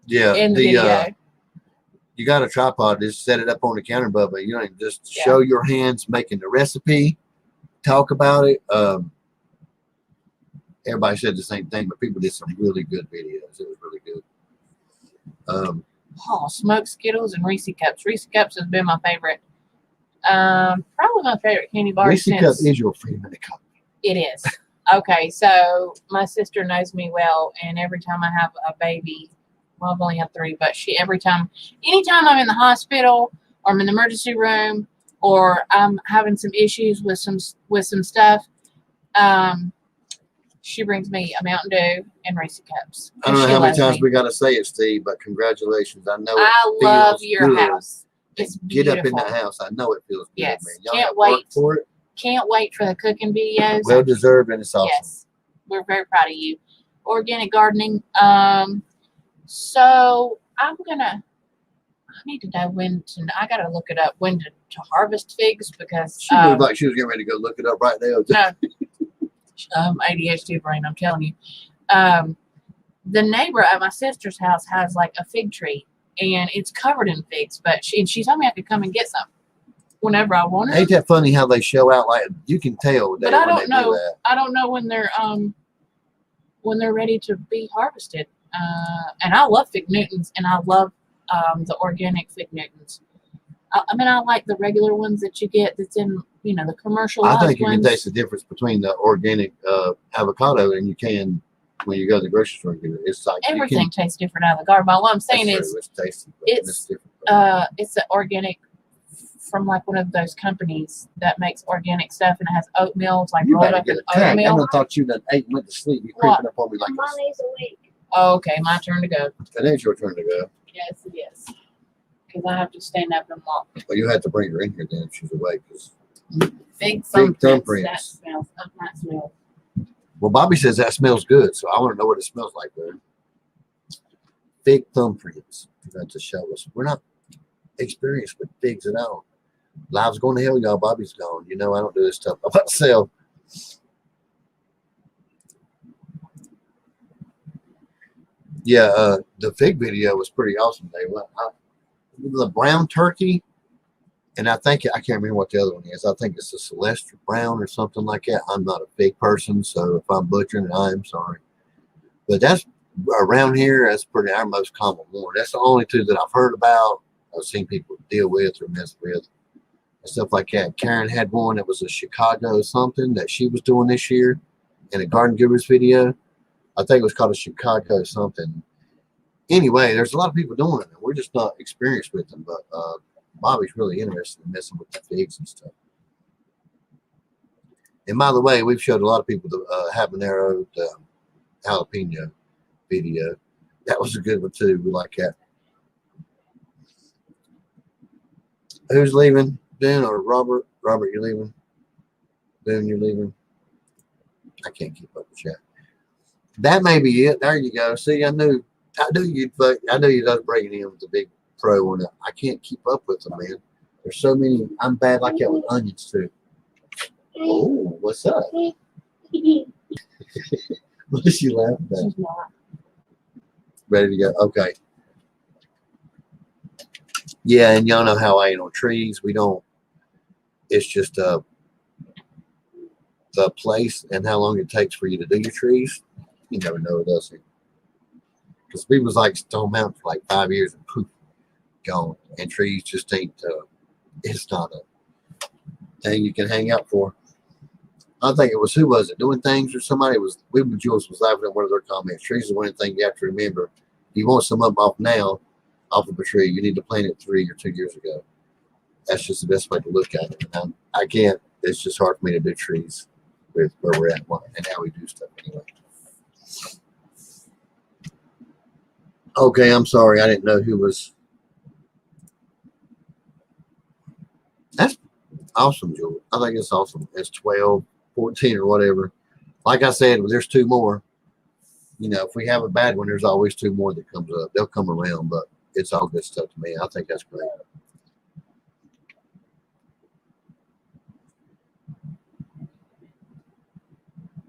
Yeah, in the video. You got a tripod, just set it up on the counter, Bubba. You don't just show your hands making the recipe, talk about it. Everybody said the same thing, but people did some really good videos. It was really good. Smoked Skittles and Reese Cups. Reese Cups has been my favorite. Probably my favorite candy bar. Reese Cups is your favorite cup. It is. Okay, so my sister knows me well, and every time I have a baby, well, I've only had 3, but anytime I'm in the hospital or I'm in the emergency room or I'm having some issues with some stuff, she brings me a Mountain Dew and Reese Cups. I don't know how many times we got to say it, Steve, but congratulations. I know I love your house. It's beautiful. Get up in the house. I know it feels good, man. Y'all can't wait for it. Can't wait for the cooking videos. Well deserved, and it's awesome. Yes, we're very proud of you. Organic gardening. So I need to know I gotta look it up when to harvest figs, because she looked like she was getting ready to go look it up right now. No, ADHD brain, I'm telling you. The neighbor at my sister's house has like a fig tree, and it's covered in figs, but she told me I could come and get some whenever I wanted. Ain't that funny how they show out? Like you can tell. But I don't know. I don't know when they're ready to be harvested. And I love fig Newtons, and I love the organic fig Newtons. I mean, I like the regular ones that you get that's in, the commercial ones. I think you can taste the difference between the organic avocado and you can when you go to the grocery store and get it. It's like everything tastes different out of the garden. But what I'm saying is, it's tasty. It's an organic from like one of those companies that makes organic stuff, and it has oatmeal. It's like you rolled up in oatmeal. I thought you done 8 and went to sleep. You creeping up on me like Molly's awake. Oh, okay, my turn to go. It is your turn to go. Yes, it is. Because I have to stand up and walk. Well, you have to bring her in here then if she's awake. Big thumbprints. That smells. That smells. Well, Bobby says that smells good, so I want to know what it smells like there. Big thumbprints. You have to show us. We're not experienced with figs at all. Live's going to hell, y'all. Bobby's gone. I don't do this stuff by myself. Yeah, the fig video was pretty awesome. The brown turkey, and I can't remember what the other one is. I think it's a Celestial Brown or something like that. I'm not a fig person, so if I'm butchering it, I am sorry. But that's around here. That's our most common one. That's the only 2 that I've heard about. I've seen people deal with or mess with and stuff like that. Karen had one that was a Chicago something that she was doing this year in a Gardengurus video. I think it was called a Chicago something. Anyway, there's a lot of people doing it. We're just not experienced with them. But Bobby's really interested in messing with the figs and stuff. And by the way, we've showed a lot of people the habanero, the jalapeno. video. That was a good one too. We like that. Who's leaving? Ben or Robert? Robert, you're leaving. Ben, you're leaving. I can't keep up with that. That may be it. There you go. See, I knew you'd love bringing in with the big pro on it. I can't keep up with them, man. There's so many. I'm bad like that with onions too. Oh, what's up? What is she laughing at? She's not. Ready to go? Okay. Yeah, and y'all know how I ain't on trees. We don't. It's just the place and how long it takes for you to do your trees. You never know, does it? Because we was like Stone Mountain for like 5 years and poof, gone. And trees just ain't. It's not a thing you can hang out for. I think it was, who was it, doing things, or somebody was, Jules was laughing at one of their comments. Trees is one thing you have to remember. If you want some up off now, off of a tree, you need to plant it 3 or 2 years ago. That's just the best way to look at it. And I can't, it's just hard for me to do trees with where we're at and how we do stuff anyway. Okay, I'm sorry. I didn't know who was. That's awesome, Jules. I think it's awesome. It's 12, 14 or whatever. Like I said, there's 2 more. You know, if we have a bad one, there's always 2 more that comes up. They'll come around, but it's all good stuff to me. I think that's great.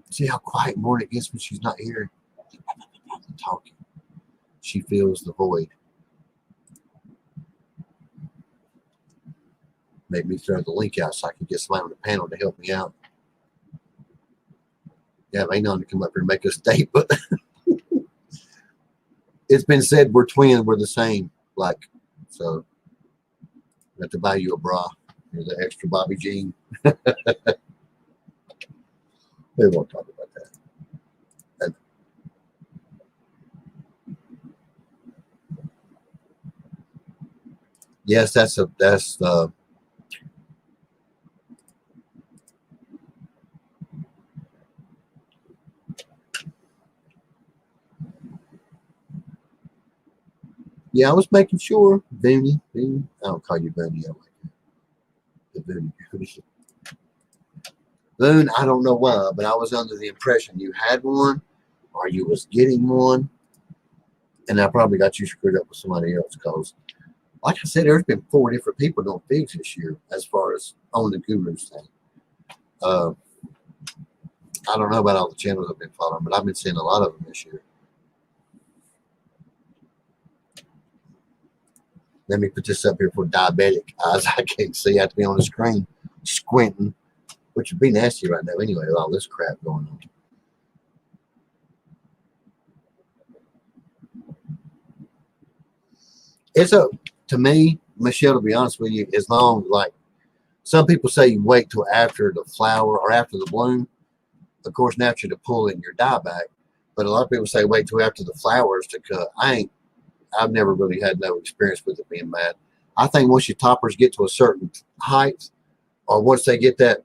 See how quiet Morning gets when she's not here? Talking. She feels the void. Made me throw the link out so I can get somebody on the panel to help me out. Yeah, they know to come up here and make a state, but it's been said we're twins, we're the same. Like, so I have to buy you a bra. Here's the extra Bobby Jean. We won't talk about that. Yes, that's yeah, I was making sure. Booney. I don't call you Booney. I like the Booney. Boone, I don't know why, but I was under the impression you had one or you was getting one. And I probably got you screwed up with somebody else because, like I said, there's been 4 different people doing figs this year as far as on the Gurus thing. I don't know about all the channels I've been following, but I've been seeing a lot of them this year. Let me put this up here for diabetic eyes. I can't see. I have to be on the screen squinting, which would be nasty right now anyway with all this crap going on. It's to me, Michelle, to be honest with you, as long like some people say you wait till after the flower or after the bloom, of course, naturally to pull in your dye back. But a lot of people say wait till after the flowers to cut. I've never really had no experience with it being bad. I think once your toppers get to a certain height, or once they get that,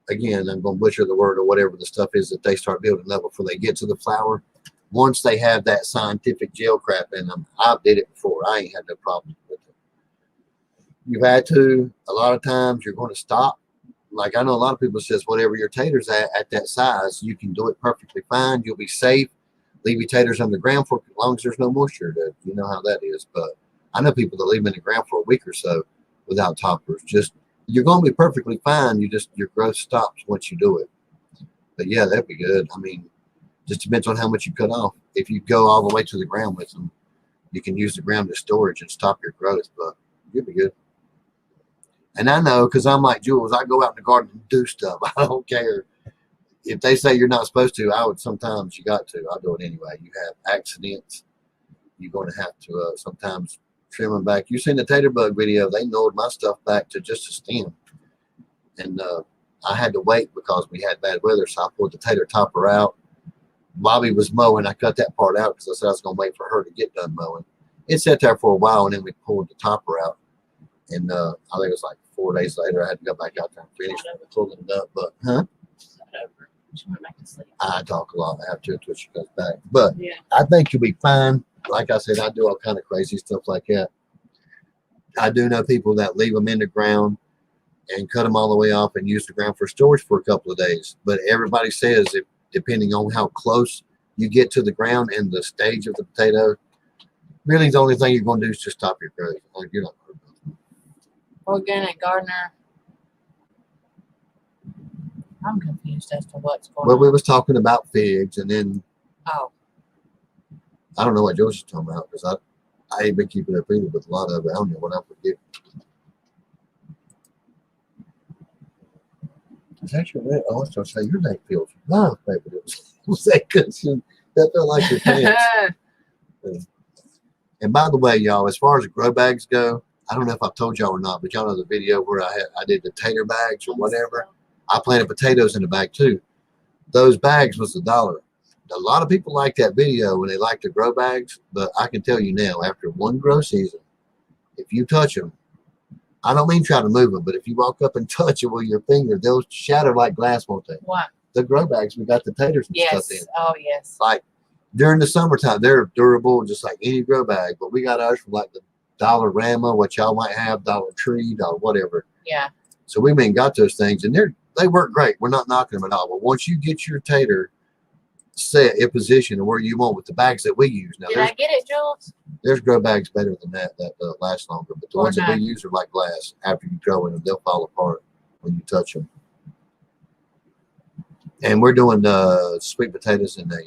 again, I'm going to butcher the word or whatever the stuff is that they start building up before they get to the flower. Once they have that scientific gel crap in them, I did it before. I ain't had no problem with it. You've had to, a lot of times you're going to stop. Like I know a lot of people says, whatever your tater's at that size, you can do it perfectly fine. You'll be safe. Leave your taters on the ground for as long as there's no moisture. You know how that is. But I know people that leave them in the ground for a week or so without toppers. Just you're going to be perfectly fine. Your growth stops once you do it. But yeah, that'd be good. I mean, just depends on how much you cut off. If you go all the way to the ground with them, you can use the ground as storage and stop your growth. But you'll be good. And I know because I'm like Jules, I go out in the garden and do stuff. I don't care. If they say you're not supposed to, I would sometimes you got to. I'll do it anyway. You have accidents. You're going to have to sometimes trim them back. You seen the tater bug video. They gnawed my stuff back to just a stem. And I had to wait because we had bad weather. So I pulled the tater topper out. Bobby was mowing. I cut that part out because I said I was going to wait for her to get done mowing. It sat there for a while and then we pulled the topper out. And I think it was like 4 days later, I had to go back out there and finish pulling it up. But, She went back to sleep. I talk a lot after until she comes back. But Yeah. I think you'll be fine. Like I said, I do all kind of crazy stuff like that. I do know people that leave them in the ground and cut them all the way off and use the ground for storage for a couple of days. But everybody says if depending on how close you get to the ground and the stage of the potato, really the only thing you're going to do is just stop your growth. Like you're not. Organic gardener. I'm confused as to what's going Well, on. we was talking about figs, and then Oh, I don't know what Josh was talking about because I ain't been keeping up either with a lot of it. I don't know what I forget. Is that your name? I was going to say your name feels love, baby. It was that cushion that felt like your pants. And by the way, y'all, as far as the grow bags go, I don't know if I've told y'all or not, but y'all know the video where I did the tater bags or whatever. I planted potatoes in the bag too. Those bags was $1. A lot of people like that video when they like the grow bags, but I can tell you now, after one grow season, if you touch them, I don't mean try to move them, but if you walk up and touch it with your finger, they'll shatter like glass, won't they? what? The grow bags we got the taters and stuff in. Yes. Oh, yes. Like during the summertime, they're durable just like any grow bag, but we got ours from like the Dollarama, what y'all might have, Dollar Tree, Dollar whatever. Yeah. So we mean got those things, and they work great. We're not knocking them at all. But once you get your tater set in position where you want with the bags that we use, now Did I get it, Jules? there's grow bags better than that last longer. But the Or ones that not. we use are like glass. After you grow in them, they'll fall apart when you touch them. And we're doing sweet potatoes in a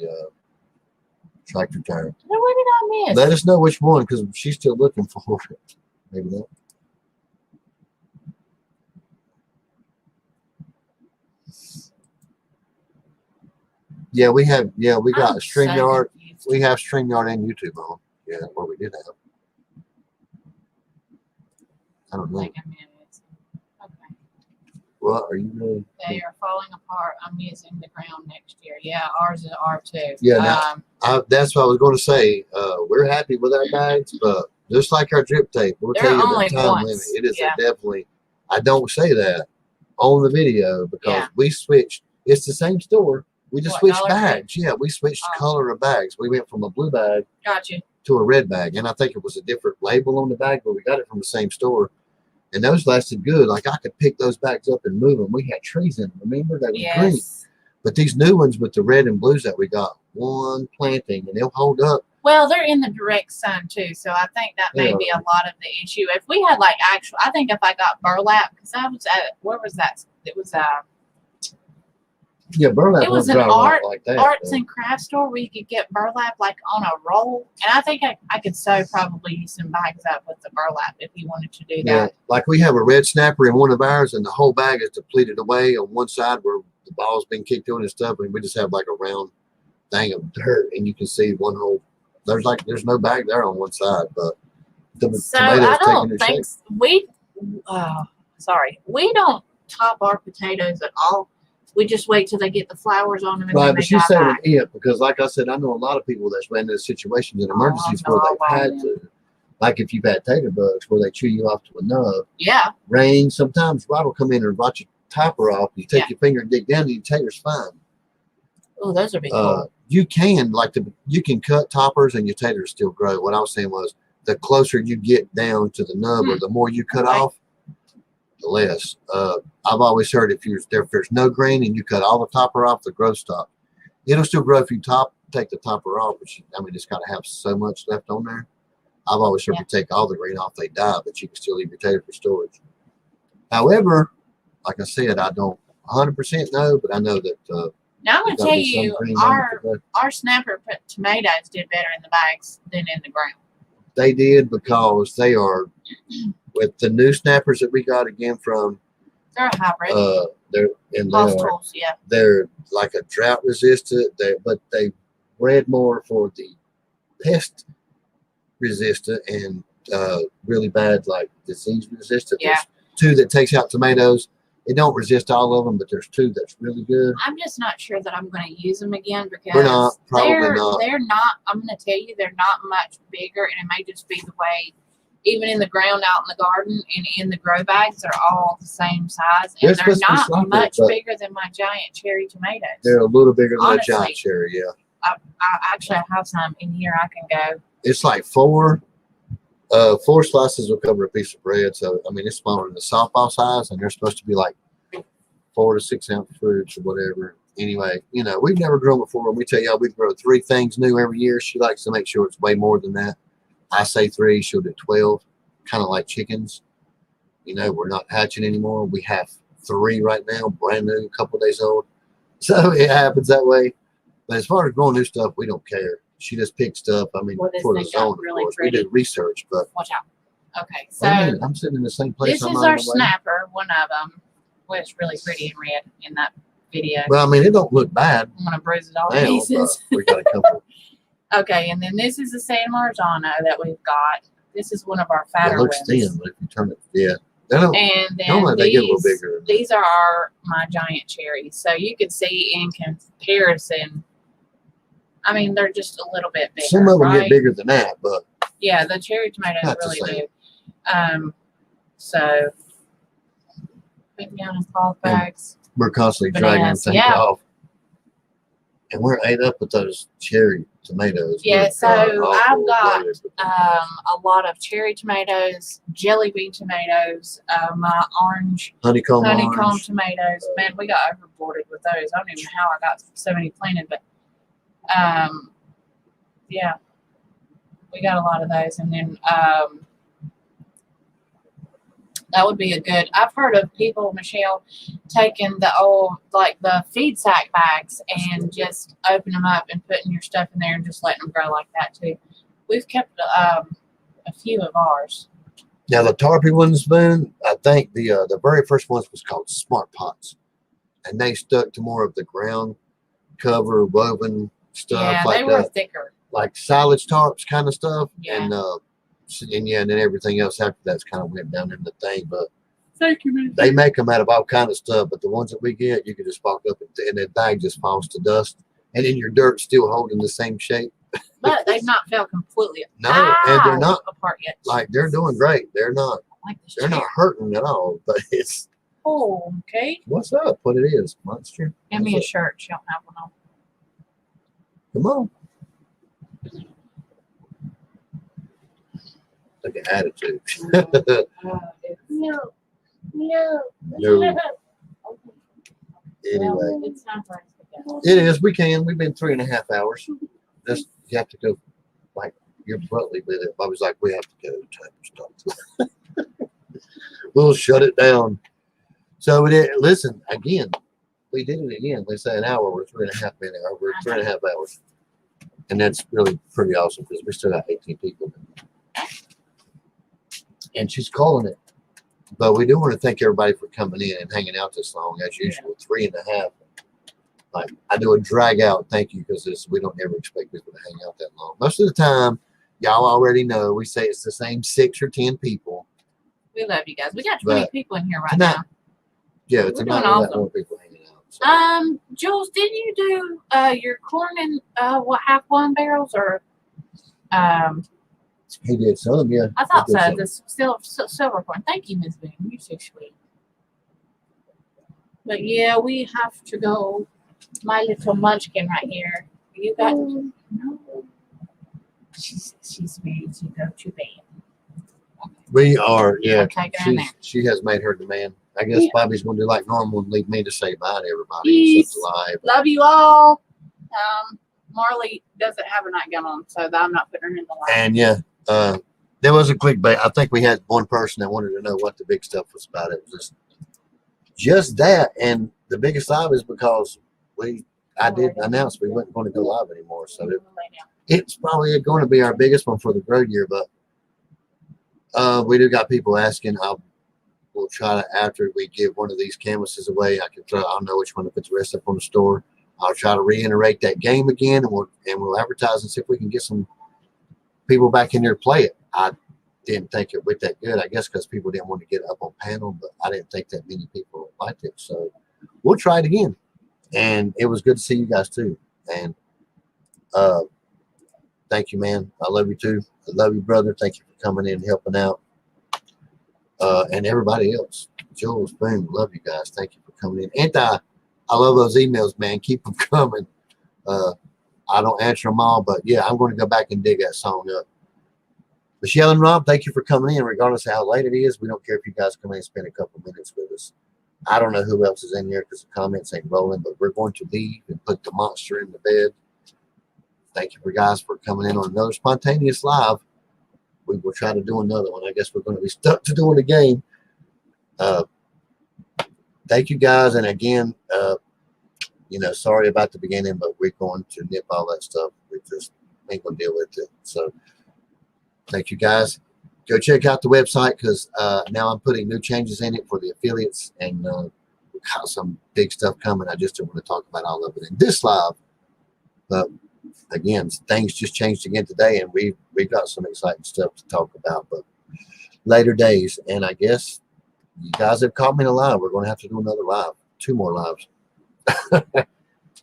tractor trailer. No, what did I miss? Let us know which one because she's still looking for it. Maybe not. Yeah, we got I'm StreamYard. So confused. We have StreamYard and YouTube on. Yeah, what we did have. I don't I know. think I missed. Okay. What are you doing? They are falling apart. I'm using the ground next year. Yeah, ours are too. Yeah, now, that's what I was going to say. We're happy with our bags, but just like our drip tape, we'll They're tell you only the time limit. once. It is Yeah. definitely. I don't say that on the video because Yeah. we switched. It's the same store. We just What, switched Dollar Tree? bags. Yeah, we switched Oh. color of bags. We went from a blue bag Got you. to a red bag, and I think it was a different label on the bag, but we got it from the same store. And those lasted good. Like I could pick those bags up and move them. We had trees in them. Remember, they were green. Yes. But these new ones with the red and blues that we got, one planting, and they'll hold up. Well, they're in the direct sun too, so I think that may Yeah. be a lot of the issue. If we had like actual, I think if I got burlap, because I was at where was that? It was Yeah, burlap It was won't an dry art- out like that. arts though. and craft store where you could get burlap like on a roll, and I think I could sew probably some bags up with the burlap if you wanted to do Yeah, that. like we have a red snapper in one of ours, and the whole bag is depleted away on one side where the ball's been kicked on and stuff, and we just have like a round thing of dirt, and you can see one whole. There's no bag there on one side, but the So tomatoes I taking don't their think shape. we don't top our potatoes at all. We just wait till they get the flowers on them and Right, then but they she's die saying back. it because, like I said, I know a lot of people that's ran into situations and emergencies no, where they've I had won't. to, like if you've had tater bugs where they chew you off to a nub. Yeah, Rain, sometimes Rod will come in and rot your topper off. You take Yeah. your finger and dig down, and your tater's fine. oh, those are big. Cool. You can you can cut toppers and your taters still grow. What I was saying was the closer you get down to the nub or the more you cut Okay. off, the less. I've always heard if there's no green and you cut all the topper off, the growth stops. It'll still grow if you take the topper off, but it's got to have so much left on there. I've always heard if you take all the green off, they die, but you can still leave your tater for storage. However, like I said, I don't 100% know, but I know that Now I'm going there's to gotta tell be some you, green under the- our snapper tomatoes did better in the bags than in the ground. They did because they are with the new snappers that we got again from They're a hybrid. they're Yeah. they're like a drought resistant, but they bred more for the pest resistant and really bad like disease resistant. Yeah. There's two that takes out tomatoes. It don't resist all of them, but there's two that's really good. I'm just not sure that I'm going to use them again because We're not, probably not. They're not. I'm going to tell you, they're not much bigger, and it may just be the way even in the ground out in the garden and in the grow bags, they're all the same size. They're And they're supposed to be not softer, much but bigger than my giant cherry tomatoes. they're a little bigger than Honestly. a giant cherry. Yeah. I actually have some in here I can go. It's like four slices will cover a piece of bread. So, I mean, it's smaller than the softball size, and they're supposed to be like 4 to 6 ounce fruits or whatever. Anyway, you know, we've never grown before. When we tell y'all we grow 3 things new every year, she likes to make sure it's way more than that. I say 3, she'll do 12, kind of like chickens. You know, we're not hatching anymore. We have 3 right now, brand new, a couple of days old. So it happens that way. But as far as growing new stuff, we don't care. She just picks stuff. I mean, Well, this for the thing got zone, really of course. pretty. We do research, but Watch out. Okay, so I'm sitting in the same place. this I'm is not our in the way. snapper, one of them, was really pretty in red in that video. Well, I mean, it don't look bad I'm gonna bruise it all to now, pieces. but we got a couple. Okay, and then this is the San Marzano that we've got. This is one of our It fatter looks ones. thin, but if you turn it, yeah. They don't, And then normally they get a little bigger. these are my giant cherries. So you can see in comparison, I mean, they're just a little bit bigger. Some of them right? get bigger than that, but Yeah, the cherry tomatoes Not the really same. do. So put down in cloth bags. we're constantly dragging Bananas, things yeah. off. And we're ate up with those cherry tomatoes. Yeah, Good so God, I've awful got, loaded with them. a lot of cherry tomatoes, jelly bean tomatoes, my orange honeycomb orange. tomatoes. Man, we got overboarded with those. I don't even know how I got so many planted, but yeah, we got a lot of those. And then that would be a good. I've heard of people, Michelle, taking the old, like the feed sack bags and just open them up and putting your stuff in there and just letting them grow like that too. We've kept a few of ours. Now the Tarpey ones, Boone, I think the very first ones was called Smart Pots, and they stuck to more of the ground cover woven stuff Yeah, like they were that, thicker. like silage tarps kind of stuff, Yeah. and yeah, and then everything else after that's kind of went down in the thing. But Thank you, man. they make them out of all kind of stuff. But the ones that we get, you can just walk up and that bag just falls to dust, and then your dirt's still holding the same shape. But they've not fell completely No, and they're not apart yet. like they're doing great. They're not. Like this They're not chair. hurting at all. But it's Oh, okay. what's up? What it is, monster? Give me a What's up? shirt. She don't have one on. Come on. Like an attitude. No. No. No. Anyway, It's time for us to go. it is. We can. We've been 3.5 hours. Just you have to go. Like you're bluntly with it. I was like, we have to go type of stuff. We'll shut it down. So it is, listen again. We did it again. They say an hour. We're 3.5 minutes. We're 3.5 hours, and that's really pretty awesome because we still got 18 people. And she's calling it. But we do want to thank everybody for coming in and hanging out this long, as usual. 3.5. Like I do a drag out thank you because we don't ever expect people to hang out that long. Most of the time, y'all already know we say it's the same 6 or 10 people. We love you guys. We got 20 But people in here right tonight- now. Yeah, We're it's doing not awesome. that more people hanging out. So. Jules, didn't you do your corn and what half one barrels or He did some, yeah. I thought he did so. some. The silver corn. Thank you, Miss Boone. You're so sweet. But yeah, we have to go. My little munchkin right here. You got no. She's ready to go to bed. We are, yeah. I'm taking her in there. She has made her demand. I guess Yeah. Bobby's going to do like normal and leave me to say bye to everybody. Peace. Except live. Love you all. Marley doesn't have a nightgown on, so I'm not putting her in the light. And yeah, there was a clickbait. I think we had one person that wanted to know what the big stuff was about. It was just that. And the biggest live is because I did announce we weren't going to go live anymore. So it's probably going to be our biggest one for the grow year. But we do got people asking. We'll try to, after we give one of these canvases away, I'll know which one to put the rest up on the store. I'll try to reiterate that game again, and we'll advertise and see if we can get some people back in there to play it. I didn't think it went that good, I guess, because people didn't want to get up on panel, but I didn't think that many people liked it. So we'll try it again. And it was good to see you guys too. And thank you, man. I love you too. I love you, brother. Thank you for coming in and helping out. And everybody else. Jules, boom, love you guys. Thank you for coming in. I love those emails, man. Keep them coming. I don't answer them all, but yeah, I'm going to go back and dig that song up. Michelle and Rob, thank you for coming in. Regardless of how late it is, we don't care if you guys come in and spend a couple minutes with us. I don't know who else is in here because the comments ain't rolling, but we're going to leave and put the monster in the bed. Thank you for guys for coming in on another spontaneous live. We will try to do another one. I guess we're going to be stuck to doing a game. Thank you guys, and again, sorry about the beginning, but we're going to nip all that stuff. We just ain't going to deal with it. So thank you guys. Go check out the website because now I'm putting new changes in it for the affiliates, and we've got some big stuff coming. I just don't want to talk about all of it in this live, but again, things just changed again today, and we got some exciting stuff to talk about, but later days. And I guess you guys have caught me in a live. We're going to have to do another live, 2 more lives.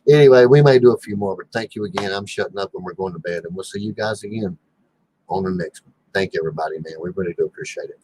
Anyway, we may do a few more, but thank you again. I'm shutting up and we're going to bed, and we'll see you guys again on the next one. Thank you, everybody, man. We really do appreciate it.